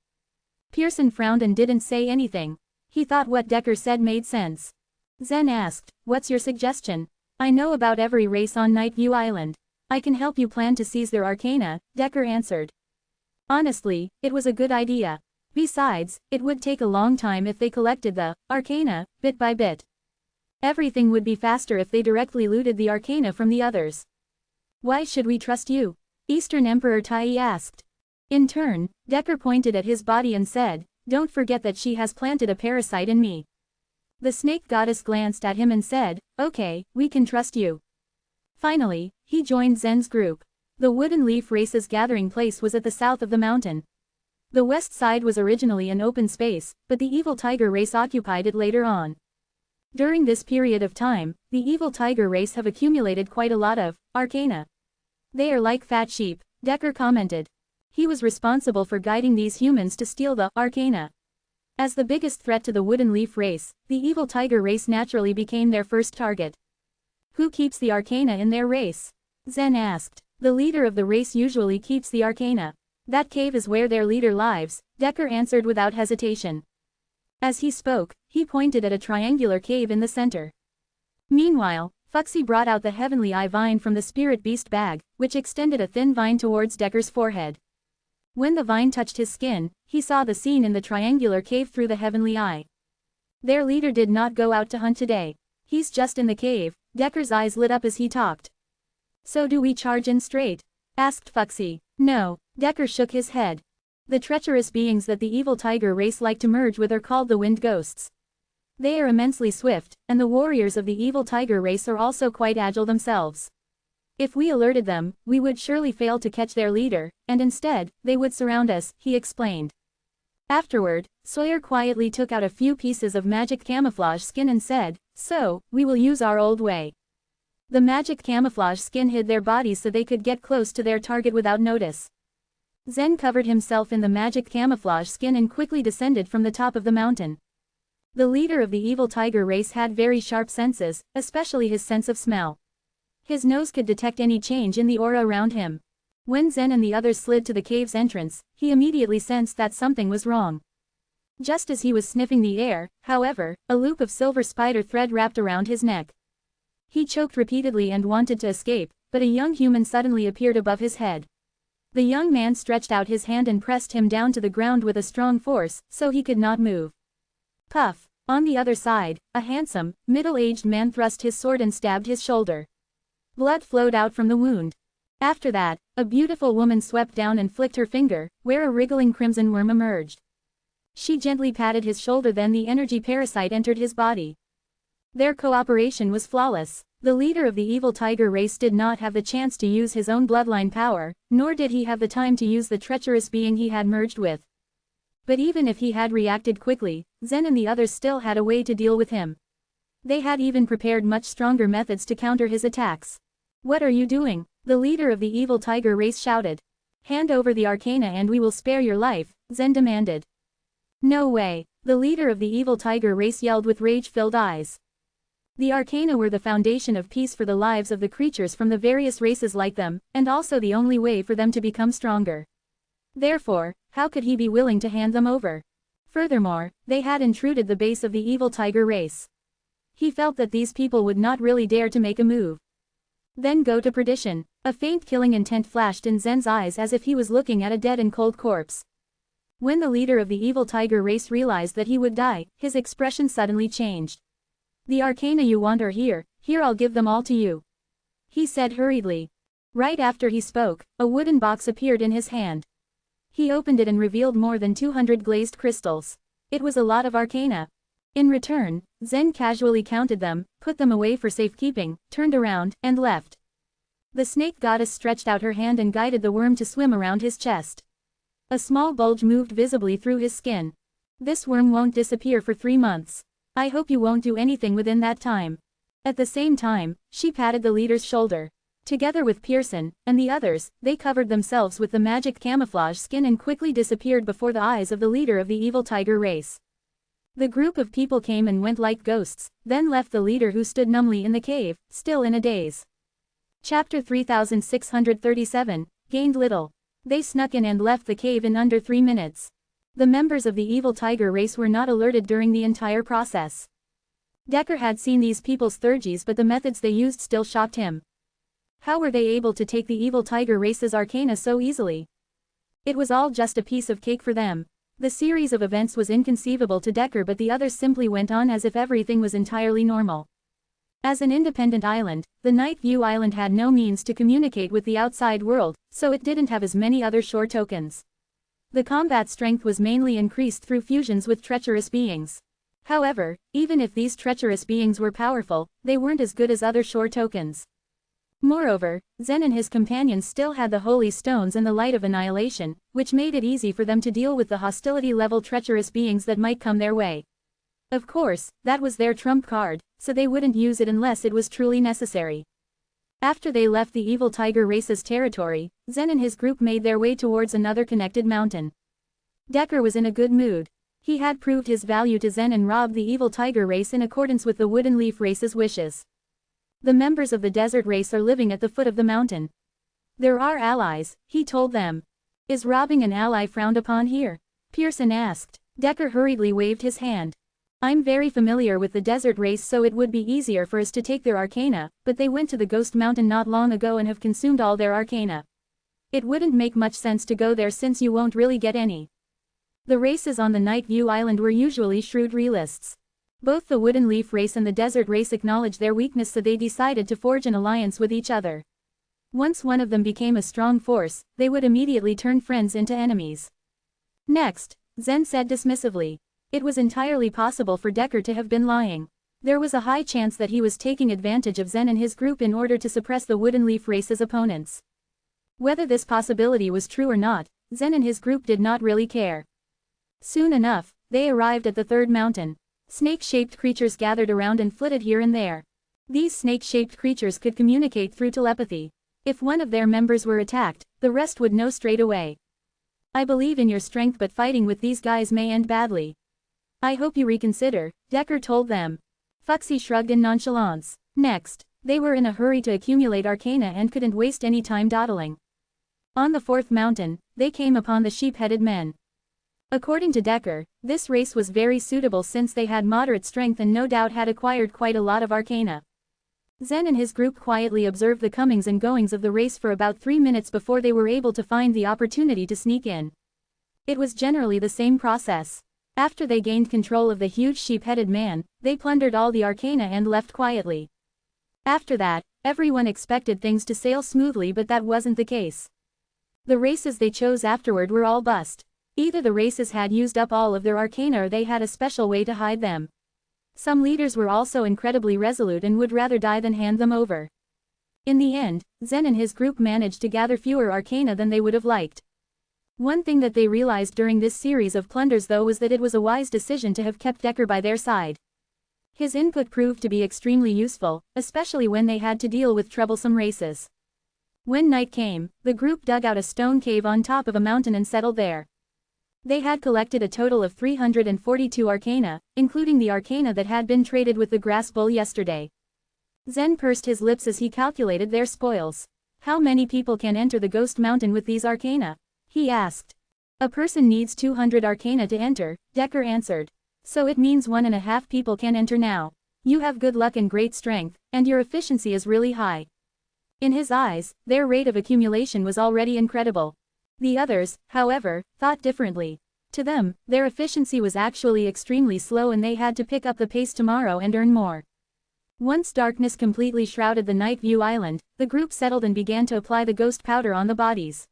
Pearson frowned and didn't say anything. He thought what Decker said made sense. Zen asked, "What's your suggestion?" "I know about every race on Night View Island. I can help you plan to seize their arcana," Decker answered. Honestly, it was a good idea. Besides, it would take a long time if they collected the arcana, bit by bit. Everything would be faster if they directly looted the arcana from the others. Why should we trust you? Eastern Emperor Tai asked. In turn, Decker pointed at his body and said, don't forget that she has planted a parasite in me. The snake goddess glanced at him and said, okay, we can trust you. Finally, he joined Zen's group. The Wooden Leaf Race's gathering place was at the south of the mountain. The west side was originally an open space, but the evil tiger race occupied it later on. During this period of time, the evil tiger race have accumulated quite a lot of arcana. They are like fat sheep, Decker commented. He was responsible for guiding these humans to steal the arcana. As the biggest threat to the Wooden Leaf Race, the evil tiger race naturally became their first target. Who keeps the arcana in their race? Zen asked. The leader of the race usually keeps the arcana. That cave is where their leader lives, Decker answered without hesitation. As he spoke, he pointed at a triangular cave in the center. Meanwhile, Fuxi brought out the heavenly eye vine from the spirit beast bag, which extended a thin vine towards Decker's forehead. When the vine touched his skin, he saw the scene in the triangular cave through the heavenly eye. Their leader did not go out to hunt today. He's just in the cave. Decker's eyes lit up as he talked. So do we charge in straight? Asked Fuxi. No, Decker shook his head. The treacherous beings that the evil tiger race like to merge with are called the wind ghosts. They are immensely swift, and the warriors of the evil tiger race are also quite agile themselves. If we alerted them, we would surely fail to catch their leader, and instead, they would surround us, he explained. Afterward, Sawyer quietly took out a few pieces of magic camouflage skin and said, so, we will use our old way. The magic camouflage skin hid their bodies so they could get close to their target without notice. Zen covered himself in the magic camouflage skin and quickly descended from the top of the mountain. The leader of the evil tiger race had very sharp senses, especially his sense of smell. His nose could detect any change in the aura around him. When Zen and the others slid to the cave's entrance, he immediately sensed that something was wrong. Just as he was sniffing the air, however, a loop of silver spider thread wrapped around his neck. He choked repeatedly and wanted to escape, but a young human suddenly appeared above his head. The young man stretched out his hand and pressed him down to the ground with a strong force, so he could not move. Puff! On the other side, a handsome, middle-aged man thrust his sword and stabbed his shoulder. Blood flowed out from the wound. After that, a beautiful woman swept down and flicked her finger, where a wriggling crimson worm emerged. She gently patted his shoulder, then the energy parasite entered his body. Their cooperation was flawless. The leader of the evil tiger race did not have the chance to use his own bloodline power, nor did he have the time to use the treacherous being he had merged with. But even if he had reacted quickly, Zen and the others still had a way to deal with him. They had even prepared much stronger methods to counter his attacks. What are you doing? The leader of the evil tiger race shouted. Hand over the arcana and we will spare your life, Zen demanded. No way, the leader of the evil tiger race yelled with rage-filled eyes. The arcana were the foundation of peace for the lives of the creatures from the various races like them, and also the only way for them to become stronger. Therefore, how could he be willing to hand them over? Furthermore, they had intruded the base of the evil tiger race. He felt that these people would not really dare to make a move. Then go to perdition. A faint killing intent flashed in Zen's eyes as if he was looking at a dead and cold corpse. When the leader of the evil tiger race realized that he would die, his expression suddenly changed. The arcana you want are here, I'll give them all to you. He said hurriedly. Right after he spoke, a wooden box appeared in his hand. He opened it and revealed more than 200 glazed crystals. It was a lot of arcana. In return, Zen casually counted them, put them away for safekeeping, turned around, and left. The snake goddess stretched out her hand and guided the worm to swim around his chest. A small bulge moved visibly through his skin. This worm won't disappear for 3 months. I hope you won't do anything within that time. At the same time, she patted the leader's shoulder. Together with Pearson and the others, they covered themselves with the magic camouflage skin and quickly disappeared before the eyes of the leader of the evil tiger race. The group of people came and went like ghosts, then left the leader who stood numbly in the cave, still in a daze. Chapter 3637, Gained Little. They snuck in and left the cave in under 3 minutes. The members of the evil tiger race were not alerted during the entire process. Decker had seen these people's thurgies, but the methods they used still shocked him. How were they able to take the evil tiger race's arcana so easily? It was all just a piece of cake for them. The series of events was inconceivable to Decker, but the others simply went on as if everything was entirely normal. As an independent island, the Night View Island had no means to communicate with the outside world, so it didn't have as many other shore tokens. The combat strength was mainly increased through fusions with treacherous beings. However, even if these treacherous beings were powerful, they weren't as good as other shore tokens. Moreover, Zen and his companions still had the Holy Stones and the Light of Annihilation, which made it easy for them to deal with the hostility-level treacherous beings that might come their way. Of course, that was their trump card, so they wouldn't use it unless it was truly necessary. After they left the evil tiger race's territory, Zen and his group made their way towards another connected mountain. Decker was in a good mood. He had proved his value to Zen and robbed the evil tiger race in accordance with the wooden leaf race's wishes. The members of the desert race are living at the foot of the mountain. There are allies, he told them. Is robbing an ally frowned upon here? Pearson asked. Decker hurriedly waved his hand. I'm very familiar with the desert race, so it would be easier for us to take their arcana, but they went to the Ghost Mountain not long ago and have consumed all their arcana. It wouldn't make much sense to go there since you won't really get any. The races on the Night View Island were usually shrewd realists. Both the Wooden Leaf race and the Desert race acknowledged their weakness, so they decided to forge an alliance with each other. Once one of them became a strong force, they would immediately turn friends into enemies. Next, Zen said dismissively. It was entirely possible for Decker to have been lying. There was a high chance that he was taking advantage of Zen and his group in order to suppress the Wooden Leaf race's opponents. Whether this possibility was true or not, Zen and his group did not really care. Soon enough, they arrived at the third mountain. Snake-shaped creatures gathered around and flitted here and there. These snake-shaped creatures could communicate through telepathy. If one of their members were attacked, the rest would know straight away. I believe in your strength, but fighting with these guys may end badly. I hope you reconsider, Decker told them. Fuxi shrugged in nonchalance. Next, they were in a hurry to accumulate arcana and couldn't waste any time dawdling. On the fourth mountain, they came upon the sheep-headed men. According to Decker, this race was very suitable since they had moderate strength and no doubt had acquired quite a lot of arcana. Zen and his group quietly observed the comings and goings of the race for about 3 minutes before they were able to find the opportunity to sneak in. It was generally the same process. After they gained control of the huge sheep-headed man, they plundered all the arcana and left quietly. After that, everyone expected things to sail smoothly, but that wasn't the case. The races they chose afterward were all bust. Either the races had used up all of their arcana or they had a special way to hide them. Some leaders were also incredibly resolute and would rather die than hand them over. In the end, Zen and his group managed to gather fewer arcana than they would have liked. One thing that they realized during this series of plunders though was that it was a wise decision to have kept Decker by their side. His input proved to be extremely useful, especially when they had to deal with troublesome races. When night came, the group dug out a stone cave on top of a mountain and settled there. They had collected a total of 342 arcana, including the arcana that had been traded with the grass bull yesterday. Zen pursed his lips as he calculated their spoils. How many people can enter the Ghost Mountain with these arcana? He asked. A person needs 200 arcana to enter, Decker answered. So it means 1.5 people can enter now. You have good luck and great strength, and your efficiency is really high. In his eyes, their rate of accumulation was already incredible. The others, however, thought differently. To them, their efficiency was actually extremely slow and they had to pick up the pace tomorrow and earn more. Once darkness completely shrouded the Night View Island, the group settled and began to apply the ghost powder on the bodies.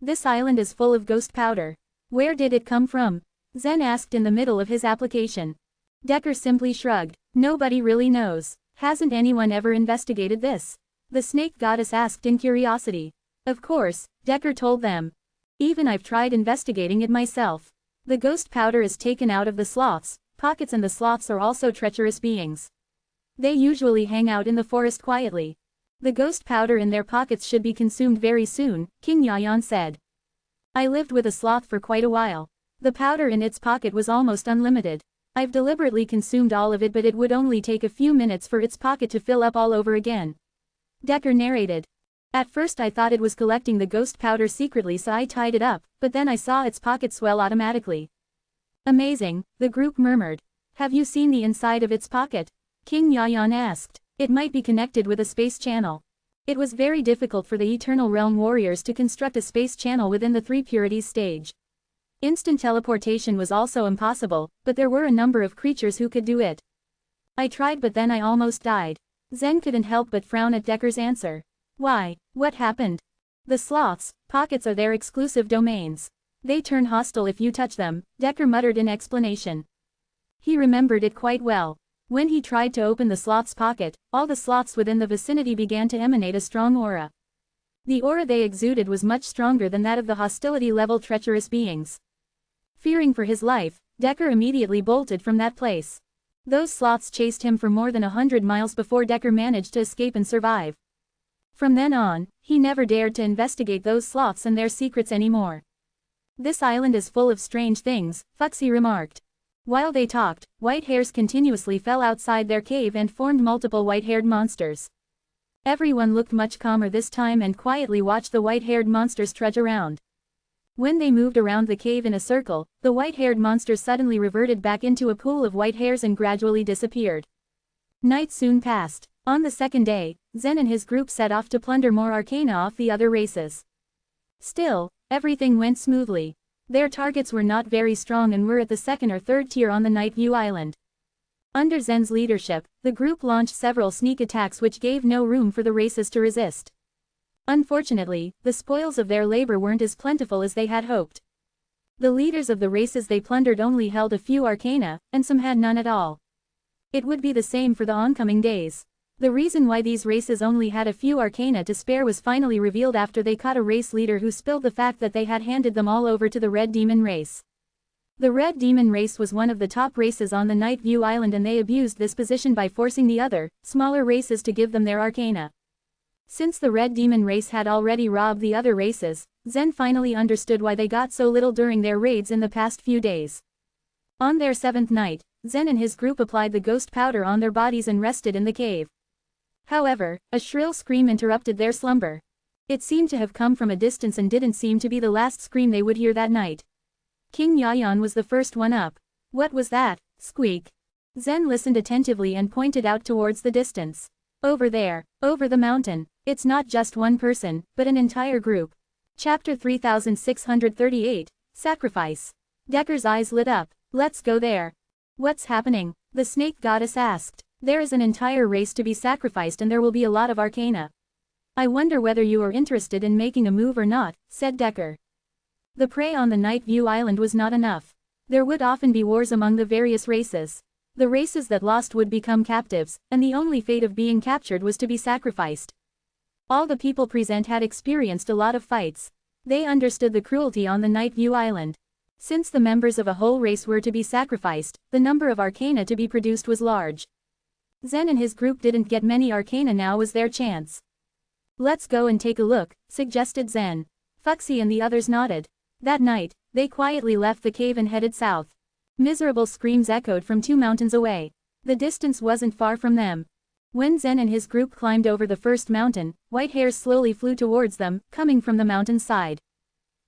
This island is full of ghost powder. Where did it come from? Zen asked in the middle of his application. Decker simply shrugged. Nobody really knows. Hasn't anyone ever investigated this? The snake goddess asked in curiosity. Of course, Decker told them. Even I've tried investigating it myself. The ghost powder is taken out of the sloths' pockets, and the sloths are also treacherous beings. They usually hang out in the forest quietly. The ghost powder in their pockets should be consumed very soon, King Yayan said. I lived with a sloth for quite a while. The powder in its pocket was almost unlimited. I've deliberately consumed all of it, but it would only take a few minutes for its pocket to fill up all over again. Decker narrated. At first I thought it was collecting the ghost powder secretly, so I tied it up, but then I saw its pocket swell automatically. Amazing, the group murmured. Have you seen the inside of its pocket? King Yayan asked. It might be connected with a space channel. It was very difficult for the Eternal Realm warriors to construct a space channel within the Three Purities stage. Instant teleportation was also impossible, but there were a number of creatures who could do it. I tried, but then I almost died. Zen couldn't help but frown at Decker's answer. Why? What happened? The sloths' pockets are their exclusive domains. They turn hostile if you touch them, Decker muttered in explanation. He remembered it quite well. When he tried to open the sloth's pocket, all the sloths within the vicinity began to emanate a strong aura. The aura they exuded was much stronger than that of the hostility-level treacherous beings. Fearing for his life, Decker immediately bolted from that place. Those sloths chased him for more than 100 miles before Decker managed to escape and survive. From then on, he never dared to investigate those sloths and their secrets anymore. This island is full of strange things, Fuxi remarked. While they talked, white hairs continuously fell outside their cave and formed multiple white-haired monsters. Everyone looked much calmer this time and quietly watched the white-haired monsters trudge around. When they moved around the cave in a circle, the white-haired monsters suddenly reverted back into a pool of white hairs and gradually disappeared. Night soon passed. On the second day, Zen and his group set off to plunder more arcana off the other races. Still, everything went smoothly. Their targets were not very strong and were at the second or third tier on the Night View Island. Under Zen's leadership, the group launched several sneak attacks which gave no room for the races to resist. Unfortunately, the spoils of their labor weren't as plentiful as they had hoped. The leaders of the races they plundered only held a few arcana, and some had none at all. It would be the same for the oncoming days. The reason why these races only had a few arcana to spare was finally revealed after they caught a race leader who spilled the fact that they had handed them all over to the Red Demon race. The Red Demon race was one of the top races on the Night View Island, and they abused this position by forcing the other, smaller races to give them their arcana. Since the Red Demon race had already robbed the other races, Zen finally understood why they got so little during their raids in the past few days. On their 7th night, Zen and his group applied the ghost powder on their bodies and rested in the cave. However, a shrill scream interrupted their slumber. It seemed to have come from a distance and didn't seem to be the last scream they would hear that night. King Yayan was the first one up. What was that? Squeak. Zen listened attentively and pointed out towards the distance. Over there, over the mountain. It's not just one person, but an entire group. Chapter 3638, Sacrifice. Decker's eyes lit up. Let's go there. What's happening? The snake goddess asked. There is an entire race to be sacrificed and there will be a lot of arcana. I wonder whether you are interested in making a move or not, said Decker. The prey on the Night View Island was not enough. There would often be wars among the various races. The races that lost would become captives, and the only fate of being captured was to be sacrificed. All the people present had experienced a lot of fights. They understood the cruelty on the Night View Island. Since the members of a whole race were to be sacrificed, the number of arcana to be produced was large. Zen and his group didn't get many arcana. Now was their chance. Let's go and take a look, suggested Zen. Fuxi and the others nodded. That night, they quietly left the cave and headed south. Miserable screams echoed from 2 mountains away. The distance wasn't far from them. When Zen and his group climbed over the first mountain, white hairs slowly flew towards them, coming from the mountain's side.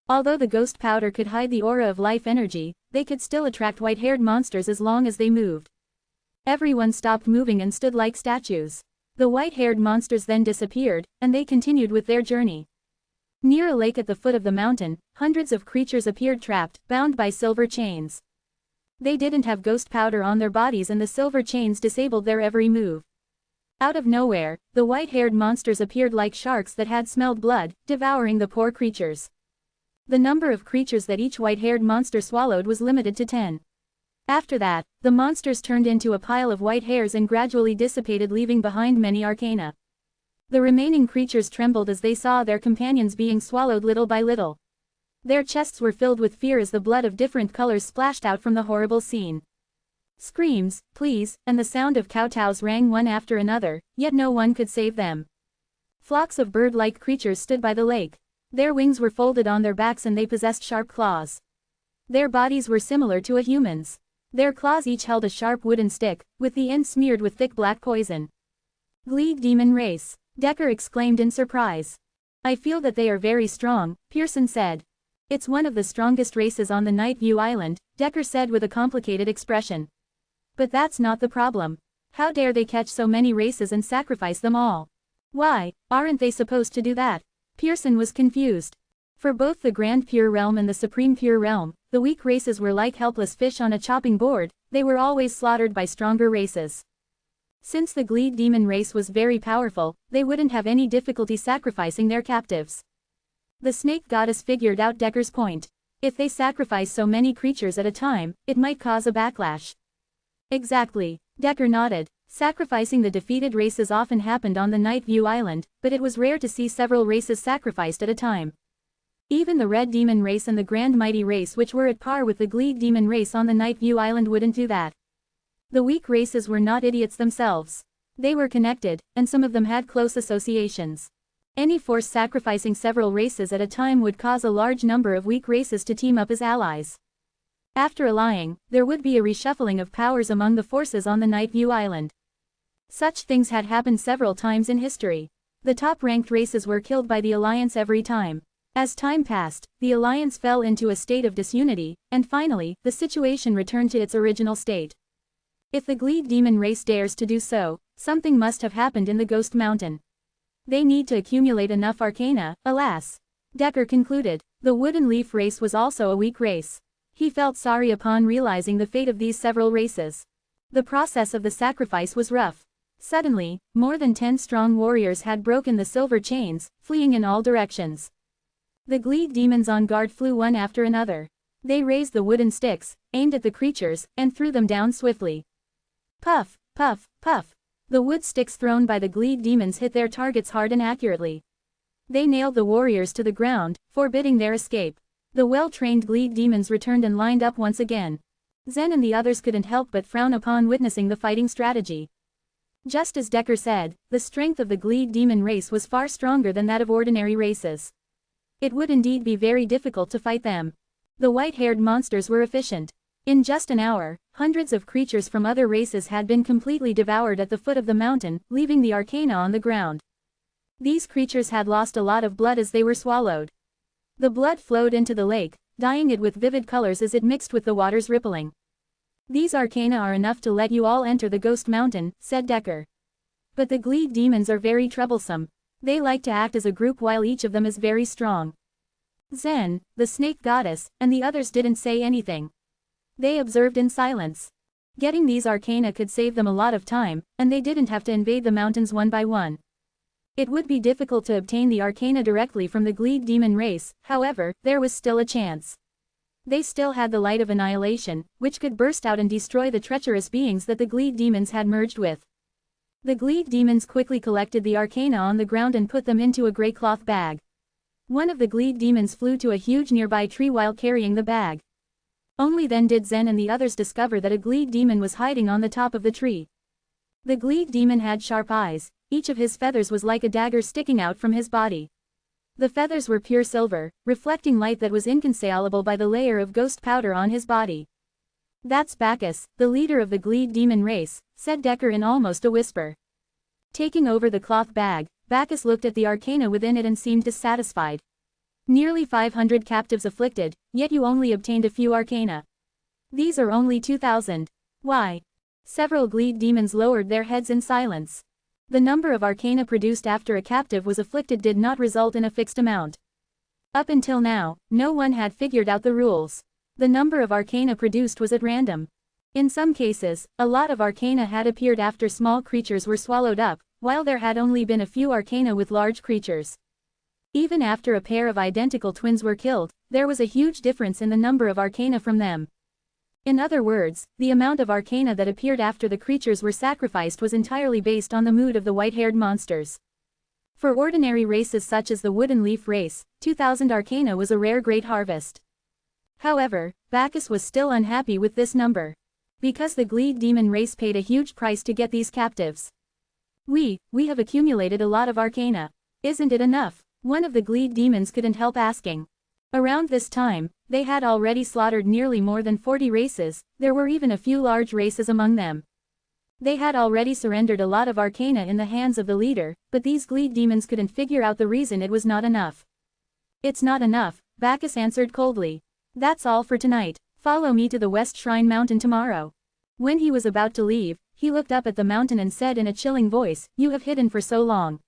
Although the ghost powder could hide the aura of life energy, they could still attract white-haired monsters as long as they moved. Everyone stopped moving and stood like statues. The white-haired monsters then disappeared, and they continued with their journey. Near a lake at the foot of the mountain, hundreds of creatures appeared trapped, bound by silver chains. They didn't have ghost powder on their bodies and the silver chains disabled their every move. Out of nowhere, the white-haired monsters appeared like sharks that had smelled blood, devouring the poor creatures. The number of creatures that each white-haired monster swallowed was limited to 10. After that, the monsters turned into a pile of white hairs and gradually dissipated, leaving behind many arcana. The remaining creatures trembled as they saw their companions being swallowed little by little. Their chests were filled with fear as the blood of different colors splashed out from the horrible scene. Screams, pleas, and the sound of kowtows rang one after another, yet no one could save them. Flocks of bird-like creatures stood by the lake. Their wings were folded on their backs and they possessed sharp claws. Their bodies were similar to a human's. Their claws each held a sharp wooden stick, with the end smeared with thick black poison. Gleeg Demon Race, Decker exclaimed in surprise. I feel that they are very strong, Pearson said. It's one of the strongest races on the Night View Island, Decker said with a complicated expression. But that's not the problem. How dare they catch so many races and sacrifice them all? Why, aren't they supposed to do that? Pearson was confused. For both the Grand Pure Realm and the Supreme Pure Realm, The weak races were like helpless fish on a chopping board, they were always slaughtered by stronger races. Since the Glede demon race was very powerful, they wouldn't have any difficulty sacrificing their captives. The snake goddess figured out Decker's point. If they sacrifice so many creatures at a time, it might cause a backlash. Exactly, Decker nodded. Sacrificing the defeated races often happened on the Night View Island, but it was rare to see several races sacrificed at a time. Even the Red Demon race and the Grand Mighty race, which were at par with the Glede demon race on the Night View Island, wouldn't do that. The weak races were not idiots themselves. They were connected, and some of them had close associations. Any force sacrificing several races at a time would cause a large number of weak races to team up as allies. After allying, there would be a reshuffling of powers among the forces on the Night View Island. Such things had happened several times in history. The top-ranked races were killed by the Alliance every time. As time passed, the Alliance fell into a state of disunity, and finally, the situation returned to its original state. If the Glede demon race dares to do so, something must have happened in the Ghost Mountain. They need to accumulate enough arcana, alas. Decker concluded. The Wooden Leaf race was also a weak race. He felt sorry upon realizing the fate of these several races. The process of the sacrifice was rough. Suddenly, more than 10 strong warriors had broken the silver chains, fleeing in all directions. The Glede demons on guard flew one after another. They raised the wooden sticks, aimed at the creatures, and threw them down swiftly. Puff, puff, puff. The wood sticks thrown by the Glede demons hit their targets hard and accurately. They nailed the warriors to the ground, forbidding their escape. The well-trained Glede demons returned and lined up once again. Zen and the others couldn't help but frown upon witnessing the fighting strategy. Just as Decker said, the strength of the Glede demon race was far stronger than that of ordinary races. It would indeed be very difficult to fight them. The white-haired monsters were efficient. In just an hour, hundreds of creatures from other races had been completely devoured at the foot of the mountain, leaving the arcana on the ground. These creatures had lost a lot of blood as they were swallowed. The blood flowed into the lake, dyeing it with vivid colors as it mixed with the water's rippling. These arcana are enough to let you all enter the Ghost Mountain, said Decker. But the Glede demons are very troublesome. They like to act as a group while each of them is very strong. Zen, the snake goddess, and the others didn't say anything. They observed in silence. Getting these arcana could save them a lot of time, and they didn't have to invade the mountains one by one. It would be difficult to obtain the arcana directly from the Glede demon race, however, there was still a chance. They still had the light of annihilation, which could burst out and destroy the treacherous beings that the Glede demons had merged with. The Glede demons quickly collected the arcana on the ground and put them into a gray cloth bag. One of the Glede demons flew to a huge nearby tree while carrying the bag. Only then did Zen and the others discover that a Glede demon was hiding on the top of the tree. The Glede demon had sharp eyes, each of his feathers was like a dagger sticking out from his body. The feathers were pure silver, reflecting light that was inconcealable by the layer of ghost powder on his body. That's Bacchus, the leader of the Glede demon race, said Decker in almost a whisper. Taking over the cloth bag, Bacchus looked at the arcana within it and seemed dissatisfied. Nearly 500 captives afflicted, yet you only obtained a few arcana. These are only 2,000. Why? Several Glede demons lowered their heads in silence. The number of arcana produced after a captive was afflicted did not result in a fixed amount. Up until now, no one had figured out the rules. The number of arcana produced was at random. In some cases, a lot of arcana had appeared after small creatures were swallowed up, while there had only been a few arcana with large creatures. Even after a pair of identical twins were killed, there was a huge difference in the number of arcana from them. In other words, the amount of arcana that appeared after the creatures were sacrificed was entirely based on the mood of the white-haired monsters. For ordinary races such as the Wooden Leaf race, 2,000 arcana was a rare great harvest. However, Bacchus was still unhappy with this number. Because the Glede demon race paid a huge price to get these captives. We have accumulated a lot of arcana. Isn't it enough? One of the Glede demons couldn't help asking. Around this time, they had already slaughtered nearly more than 40 races, there were even a few large races among them. They had already surrendered a lot of arcana in the hands of the leader, but these Glede demons couldn't figure out the reason it was not enough. It's not enough, Bacchus answered coldly. That's all for tonight, follow me to the West Shrine Mountain tomorrow. When he was about to leave, he looked up at the mountain and said in a chilling voice, you have hidden for so long.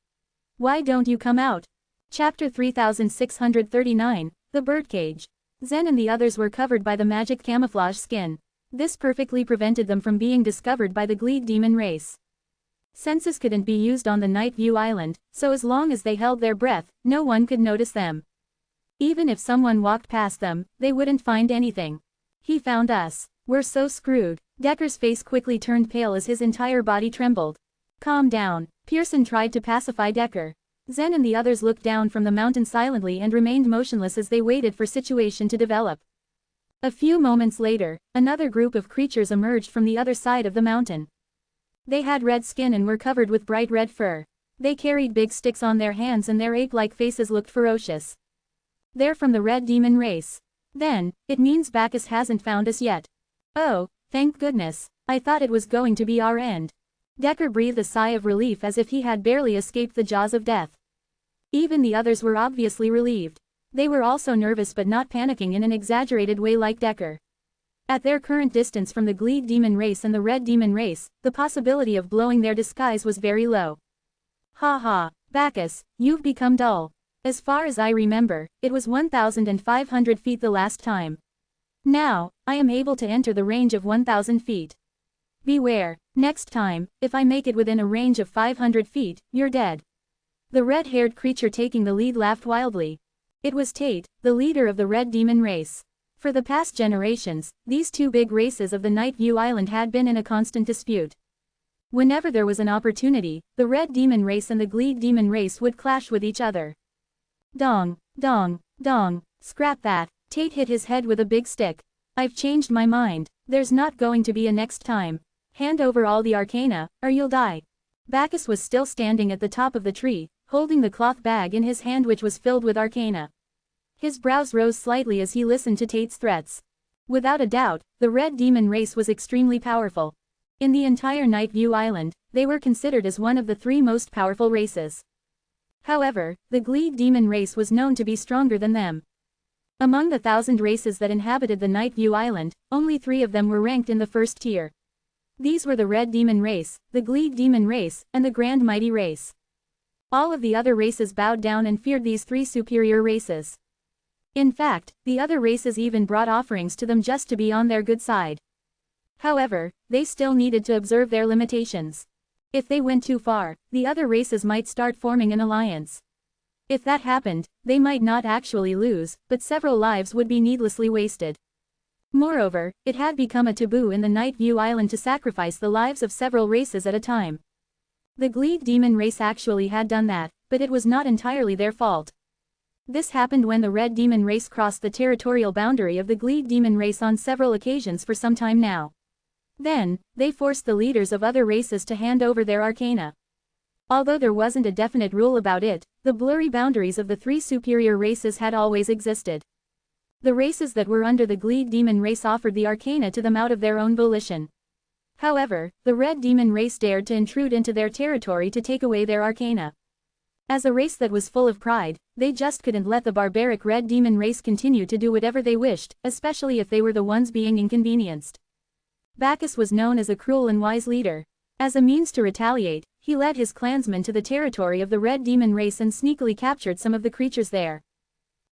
Why don't you come out? Chapter 3639, The Birdcage. Zen and the others were covered by the magic camouflage skin. This perfectly prevented them from being discovered by the Gleed demon race. Senses couldn't be used on the Night View Island, so as long as they held their breath, no one could notice them. Even if someone walked past them, they wouldn't find anything. He found us. We're so screwed. Decker's face quickly turned pale as his entire body trembled. Calm down. Pearson tried to pacify Decker. Zen and the others looked down from the mountain silently and remained motionless as they waited for situation to develop. A few moments later, another group of creatures emerged from the other side of the mountain. They had red skin and were covered with bright red fur. They carried big sticks on their hands and their ape-like faces looked ferocious. They're from the Red Demon race. Then, it means Bacchus hasn't found us yet. Oh, thank goodness. I thought it was going to be our end. Decker breathed a sigh of relief as if he had barely escaped the jaws of death. Even the others were obviously relieved. They were also nervous but not panicking in an exaggerated way like Decker. At their current distance from the Gleed demon race and the Red demon race, the possibility of blowing their disguise was very low. Ha ha, Bacchus, you've become dull. As far as I remember, it was 1,500 feet the last time. Now, I am able to enter the range of 1,000 feet. Beware, next time, if I make it within a range of 500 feet, you're dead. The red-haired creature taking the lead laughed wildly. It was Tate, the leader of the Red demon race. For the past generations, these two big races of the Night View Island had been in a constant dispute. Whenever there was an opportunity, the Red demon race and the Gleed demon race would clash with each other. Dong, dong, dong, scrap that. Tate hit his head with a big stick. I've changed my mind. There's not going to be a next time. Hand over all the arcana, or you'll die. Bacchus was still standing at the top of the tree, holding the cloth bag in his hand which was filled with arcana. His brows rose slightly as he listened to Tate's threats. Without a doubt, the Red demon race was extremely powerful. In the entire Night View Island, they were considered as one of the 3 most powerful races. However, the Gleed demon race was known to be stronger than them. Among the 1,000 races that inhabited the Night View Island, only 3 of them were ranked in the first tier. These were the Red demon race, the Gleed demon race, and the Grand Mighty race. All of the other races bowed down and feared these 3 superior races. In fact, the other races even brought offerings to them just to be on their good side. However, they still needed to observe their limitations. If they went too far, the other races might start forming an alliance. If that happened, they might not actually lose, but several lives would be needlessly wasted. Moreover, it had become a taboo in the Night View Island to sacrifice the lives of several races at a time. The Gleed demon race actually had done that, but it was not entirely their fault. This happened when the Red demon race crossed the territorial boundary of the Gleed demon race on several occasions for some time now. Then, they forced the leaders of other races to hand over their arcana. Although there wasn't a definite rule about it, the blurry boundaries of the 3 superior races had always existed. The races that were under the Gleed demon race offered the arcana to them out of their own volition. However, the Red demon race dared to intrude into their territory to take away their arcana. As a race that was full of pride, they just couldn't let the barbaric Red demon race continue to do whatever they wished, especially if they were the ones being inconvenienced. Bacchus was known as a cruel and wise leader. As a means to retaliate, he led his clansmen to the territory of the Red demon race and sneakily captured some of the creatures there.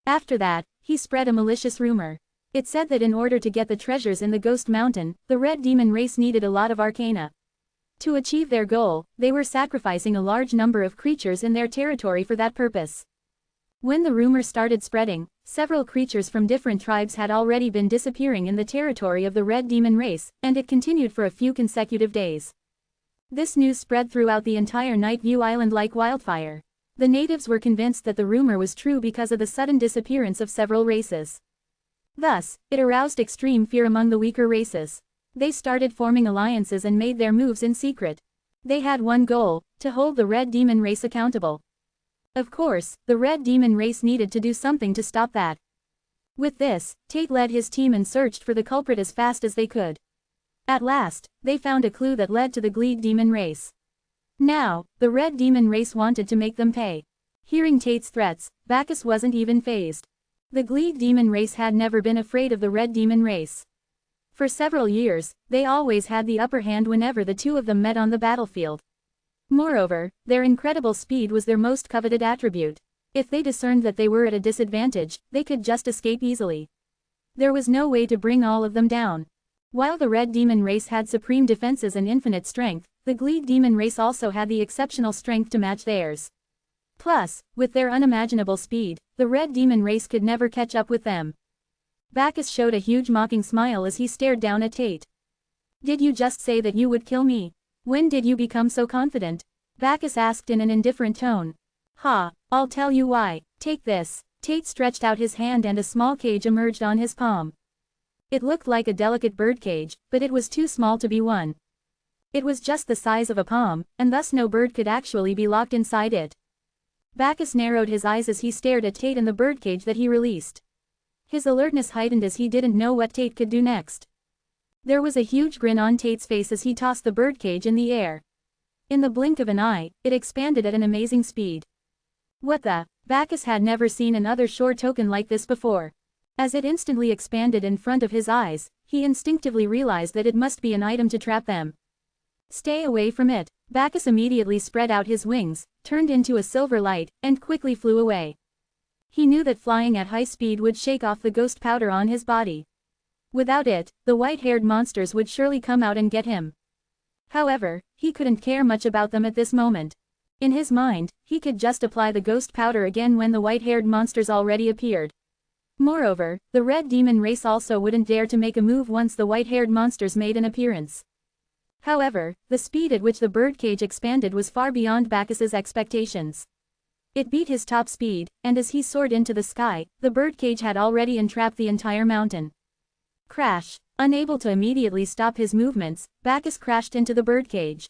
After that, he spread a malicious rumor. It said that in order to get the treasures in the Ghost Mountain, the Red demon race needed a lot of arcana. To achieve their goal, they were sacrificing a large number of creatures in their territory for that purpose. When the rumor started spreading, several creatures from different tribes had already been disappearing in the territory of the Red demon race, and it continued for a few consecutive days. This news spread throughout the entire Night View Island like wildfire. The natives were convinced that the rumor was true because of the sudden disappearance of several races. Thus, it aroused extreme fear among the weaker races. They started forming alliances and made their moves in secret. They had one goal, to hold the Red demon race accountable. Of course, the Red demon race needed to do something to stop that. With this, Tate led his team and searched for the culprit as fast as they could. At last, they found a clue that led to the Gleed demon race. Now, the Red demon race wanted to make them pay. Hearing Tate's threats, Bacchus wasn't even fazed. The Gleed demon race had never been afraid of the Red demon race. For several years, they always had the upper hand whenever the 2 of them met on the battlefield. Moreover, their incredible speed was their most coveted attribute. If they discerned that they were at a disadvantage, they could just escape easily. There was no way to bring all of them down. While the red demon race had supreme defenses and infinite strength, the Gleed demon race also had the exceptional strength to match theirs. Plus, with their unimaginable speed, the red demon race could never catch up with them. Bacchus showed a huge mocking smile as he stared down at Tate. "Did you just say that you would kill me? When did you become so confident?" Bacchus asked in an indifferent tone. "Ha, I'll tell you why, take this." Tate stretched out his hand and a small cage emerged on his palm. It looked like a delicate bird cage, but it was too small to be one. It was just the size of a palm, and thus no bird could actually be locked inside it. Bacchus narrowed his eyes as he stared at Tate and the birdcage that he released. His alertness heightened as he didn't know what Tate could do next. There was a huge grin on Tate's face as he tossed the birdcage in the air. In the blink of an eye, it expanded at an amazing speed. What the? Bacchus had never seen another shore token like this before. As it instantly expanded in front of his eyes, he instinctively realized that it must be an item to trap them. "Stay away from it." Bacchus immediately spread out his wings, turned into a silver light, and quickly flew away. He knew that flying at high speed would shake off the ghost powder on his body. Without it, the white-haired monsters would surely come out and get him. However, he couldn't care much about them at this moment. In his mind, he could just apply the ghost powder again when the white-haired monsters already appeared. Moreover, the red demon race also wouldn't dare to make a move once the white-haired monsters made an appearance. However, the speed at which the birdcage expanded was far beyond Bacchus's expectations. It beat his top speed, and as he soared into the sky, the birdcage had already entrapped the entire mountain. Crash! Unable to immediately stop his movements, Bacchus crashed into the birdcage.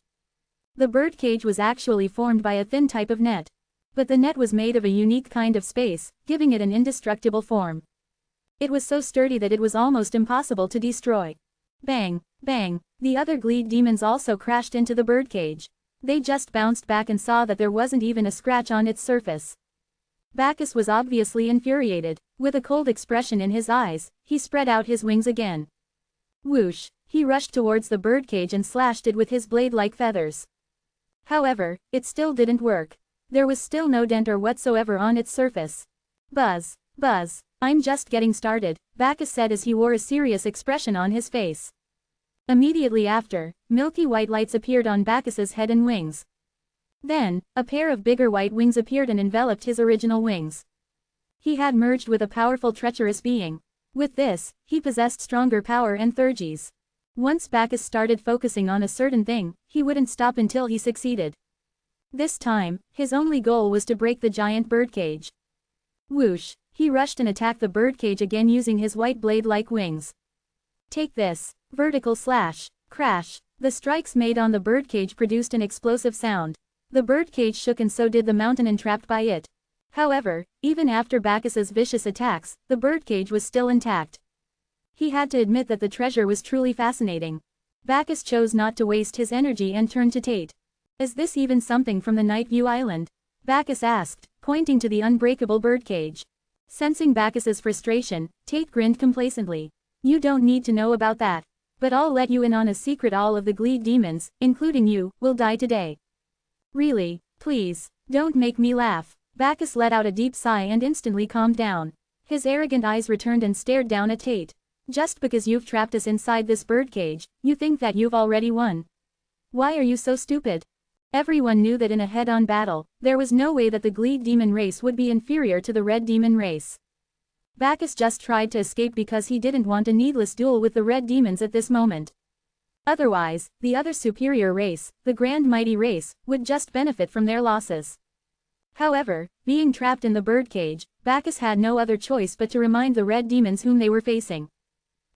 The birdcage was actually formed by a thin type of net. But the net was made of a unique kind of space, giving it an indestructible form. It was so sturdy that it was almost impossible to destroy. Bang! Bang! The other Gleed demons also crashed into the birdcage. They just bounced back and saw that there wasn't even a scratch on its surface. Bacchus was obviously infuriated. With a cold expression in his eyes, he spread out his wings again. Whoosh! He rushed towards the birdcage and slashed it with his blade-like feathers. However, it still didn't work. There was still no dent or whatsoever on its surface. Buzz! Buzz! "I'm just getting started," Bacchus said as he wore a serious expression on his face. Immediately after, milky white lights appeared on Bacchus's head and wings. Then, a pair of bigger white wings appeared and enveloped his original wings. He had merged with a powerful treacherous being. With this, he possessed stronger power and thurges. Once Bacchus started focusing on a certain thing, he wouldn't stop until he succeeded. This time, his only goal was to break the giant birdcage. Whoosh! He rushed and attacked the birdcage again using his white blade-like wings. Take this! Vertical slash! Crash! The strikes made on the birdcage produced an explosive sound. The birdcage shook and so did the mountain entrapped by it. However, even after Bacchus's vicious attacks, the birdcage was still intact. He had to admit that the treasure was truly fascinating. Bacchus chose not to waste his energy and turned to Tate. "Is this even something from the Night View Island?" Bacchus asked, pointing to the unbreakable birdcage. Sensing Bacchus's frustration, Tate grinned complacently. "You don't need to know about that. But I'll let you in on a secret: all of the Gleed demons, including you, will die today." "Really? Please, don't make me laugh." Bacchus let out a deep sigh and instantly calmed down. His arrogant eyes returned and stared down at Tate. "Just because you've trapped us inside this birdcage, you think that you've already won? Why are you so stupid?" Everyone knew that in a head-on battle, there was no way that the Gleed demon race would be inferior to the red demon race. Bacchus just tried to escape because he didn't want a needless duel with the red demons at this moment. Otherwise, the other superior race, the Grand Mighty race, would just benefit from their losses. However, being trapped in the birdcage, Bacchus had no other choice but to remind the red demons whom they were facing.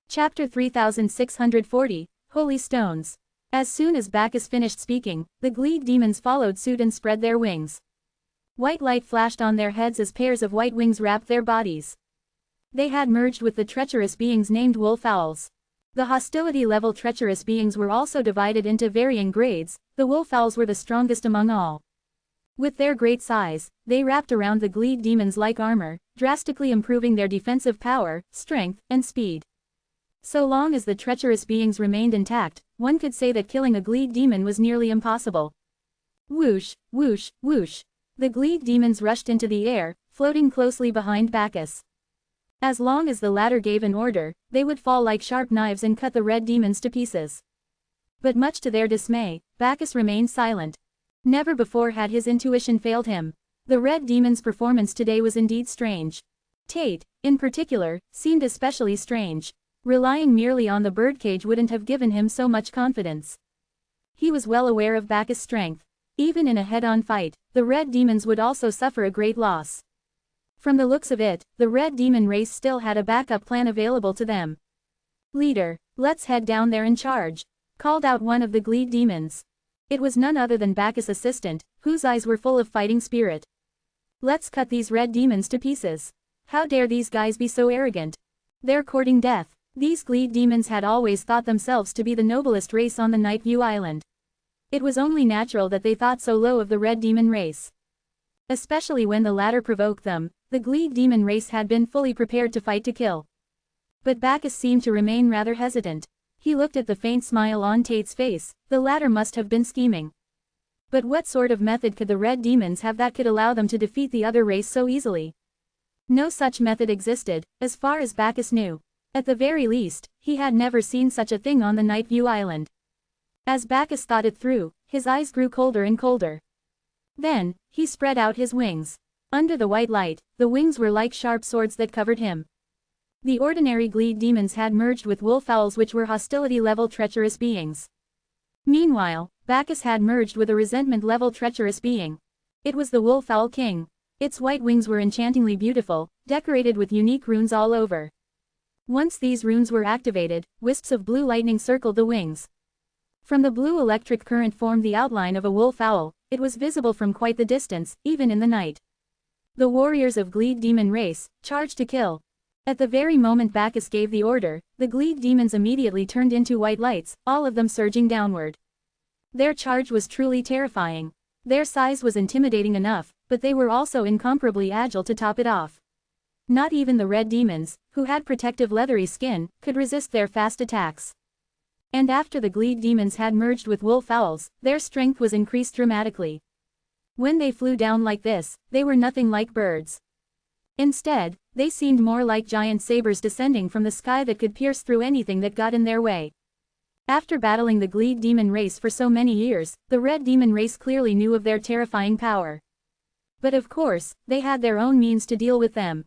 Chapter 3640, Holy Stones. As soon as Bacchus finished speaking, the Gleed demons followed suit and spread their wings. White light flashed on their heads as pairs of white wings wrapped their bodies. They had merged with the treacherous beings named wolf owls. The hostility-level treacherous beings were also divided into varying grades. The wolf owls were the strongest among all. With their great size, they wrapped around the Gleed demons like armor, drastically improving their defensive power, strength, and speed. So long as the treacherous beings remained intact, one could say that killing a Gleed demon was nearly impossible. Whoosh, whoosh, whoosh. The Gleed demons rushed into the air, floating closely behind Bacchus. As long as the latter gave an order, they would fall like sharp knives and cut the red demons to pieces. But much to their dismay, Bacchus remained silent. Never before had his intuition failed him. The red demon's performance today was indeed strange. Tate, in particular, seemed especially strange. Relying merely on the birdcage wouldn't have given him so much confidence. He was well aware of Bacchus' strength. Even in a head-on fight, the red demons would also suffer a great loss. From the looks of it, the red demon race still had a backup plan available to them. "Leader, let's head down there and charge," called out one of the gleed demons. It was none other than Bacchus' assistant, whose eyes were full of fighting spirit. "Let's cut these red demons to pieces. How dare these guys be so arrogant? They're courting death." These gleed demons had always thought themselves to be the noblest race on the Night View Island. It was only natural that they thought so low of the red demon race. Especially when the latter provoked them, the gleed demon race had been fully prepared to fight to kill. But Bacchus seemed to remain rather hesitant. He looked at the faint smile on Tate's face. The latter must have been scheming. But what sort of method could the red demons have that could allow them to defeat the other race so easily? No such method existed, as far as Bacchus knew. At the very least, he had never seen such a thing on the Night View Island. As Bacchus thought it through, his eyes grew colder and colder. Then, he spread out his wings. Under the white light, the wings were like sharp swords that covered him. The ordinary gleed demons had merged with wolf owls, which were hostility-level treacherous beings. Meanwhile, Bacchus had merged with a resentment-level treacherous being. It was the wolf owl king. Its white wings were enchantingly beautiful, decorated with unique runes all over. Once these runes were activated, wisps of blue lightning circled the wings. From the blue electric current formed the outline of a wolf owl. It was visible from quite the distance, even in the night. The warriors of gleed demon race charged to kill. At the very moment Bacchus gave the order, the gleed demons immediately turned into white lights, all of them surging downward. Their charge was truly terrifying. Their size was intimidating enough, but they were also incomparably agile to top it off. Not even the red demons, who had protective leathery skin, could resist their fast attacks. And after the gleed demons had merged with wolf owls, their strength was increased dramatically. When they flew down like this, they were nothing like birds. Instead, they seemed more like giant sabers descending from the sky that could pierce through anything that got in their way. After battling the gleed demon race for so many years, the red demon race clearly knew of their terrifying power. But of course, they had their own means to deal with them.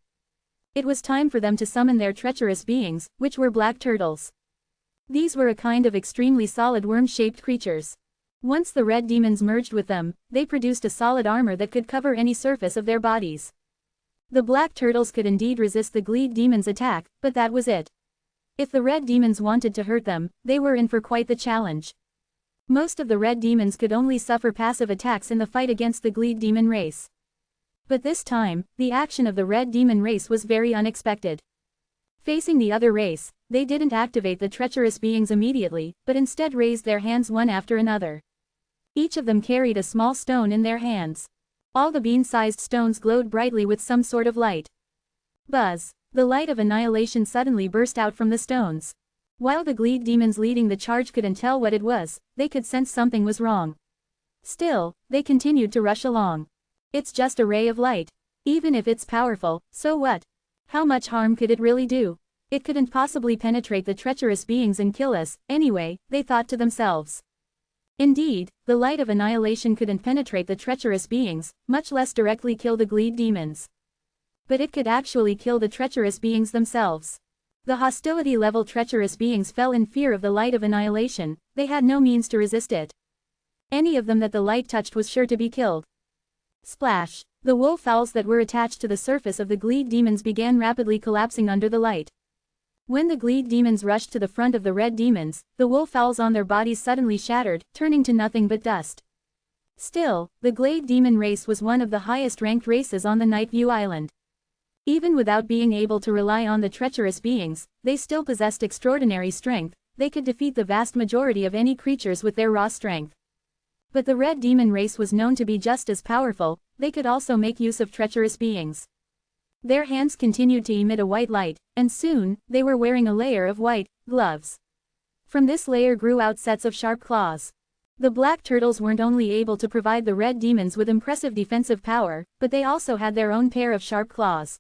It was time for them to summon their treacherous beings, which were black turtles. These were a kind of extremely solid worm-shaped creatures. Once the red demons merged with them, they produced a solid armor that could cover any surface of their bodies. The black turtles could indeed resist the gleed demons' attack, but that was it. If the red demons wanted to hurt them, they were in for quite the challenge. Most of the red demons could only suffer passive attacks in the fight against the gleed demon race. But this time, the action of the red demon race was very unexpected. Facing the other race, they didn't activate the treacherous beings immediately, but instead raised their hands one after another. Each of them carried a small stone in their hands. All the bean-sized stones glowed brightly with some sort of light. Buzz! The light of annihilation suddenly burst out from the stones. While the gleed demons leading the charge couldn't tell what it was, they could sense something was wrong. Still, they continued to rush along. It's just a ray of light. Even if it's powerful, so what? How much harm could it really do? It couldn't possibly penetrate the treacherous beings and kill us, anyway, they thought to themselves. Indeed, the light of annihilation couldn't penetrate the treacherous beings, much less directly kill the gleed demons. But it could actually kill the treacherous beings themselves. The hostility-level treacherous beings fell in fear of the light of annihilation. They had no means to resist it. Any of them that the light touched was sure to be killed. Splash! The wolf owls that were attached to the surface of the gleed demons began rapidly collapsing under the light. When the gleed demons rushed to the front of the red demons, the wolf owls on their bodies suddenly shattered, turning to nothing but dust. Still, the gleed demon race was one of the highest-ranked races on the Night View Island. Even without being able to rely on the treacherous beings, they still possessed extraordinary strength. They could defeat the vast majority of any creatures with their raw strength. But the red demon race was known to be just as powerful. They could also make use of treacherous beings. Their hands continued to emit a white light, and soon, they were wearing a layer of white gloves. From this layer grew out sets of sharp claws. The black turtles weren't only able to provide the red demons with impressive defensive power, but they also had their own pair of sharp claws.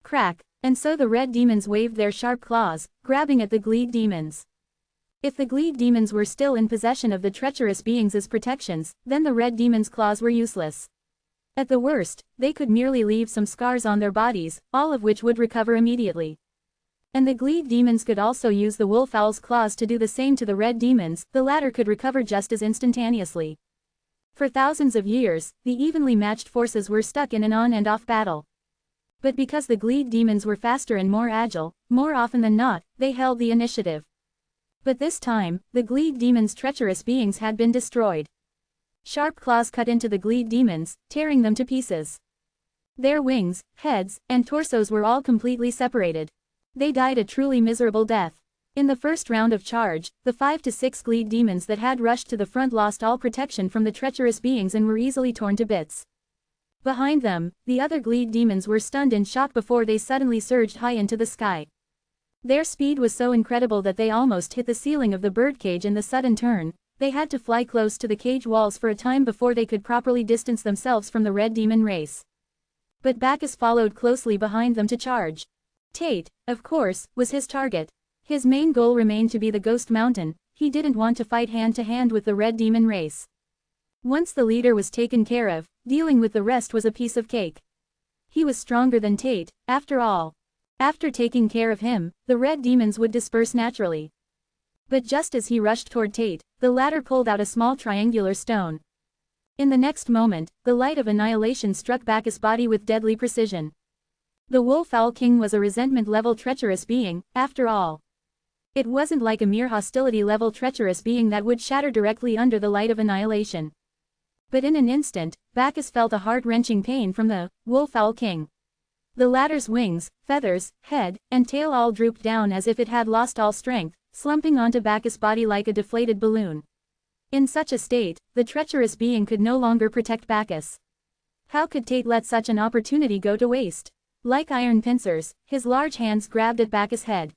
Crack! And so the red demons waved their sharp claws, grabbing at the gleed demons. If the gleed demons were still in possession of the treacherous beings as protections, then the red demons' claws were useless. At the worst, they could merely leave some scars on their bodies, all of which would recover immediately. And the gleed demons could also use the wolfowl's claws to do the same to the red demons, the latter could recover just as instantaneously. For thousands of years, the evenly matched forces were stuck in an on and off battle. But because the gleed demons were faster and more agile, more often than not, they held the initiative. But this time, the gleed demons' treacherous beings had been destroyed. Sharp claws cut into the gleed demons, tearing them to pieces. Their wings, heads, and torsos were all completely separated. They died a truly miserable death. In the first round of charge, the 5 to 6 gleed demons that had rushed to the front lost all protection from the treacherous beings and were easily torn to bits. Behind them, the other gleed demons were stunned in shock before they suddenly surged high into the sky. Their speed was so incredible that they almost hit the ceiling of the birdcage in the sudden turn. They had to fly close to the cage walls for a time before they could properly distance themselves from the red demon race. But Bacchus followed closely behind them to charge. Tate, of course, was his target. His main goal remained to be the Ghost Mountain. He didn't want to fight hand-to-hand with the red demon race. Once the leader was taken care of, dealing with the rest was a piece of cake. He was stronger than Tate, after all. After taking care of him, the red demons would disperse naturally. But just as he rushed toward Tate, the latter pulled out a small triangular stone. In the next moment, the light of annihilation struck Bacchus' body with deadly precision. The Wolfowl King was a resentment-level treacherous being, after all. It wasn't like a mere hostility-level treacherous being that would shatter directly under the light of annihilation. But in an instant, Bacchus felt a heart-wrenching pain from the Wolfowl King. The latter's wings, feathers, head, and tail all drooped down as if it had lost all strength, slumping onto Bacchus' body like a deflated balloon. In such a state, the treacherous being could no longer protect Bacchus. How could Tate let such an opportunity go to waste? Like iron pincers, his large hands grabbed at Bacchus' head.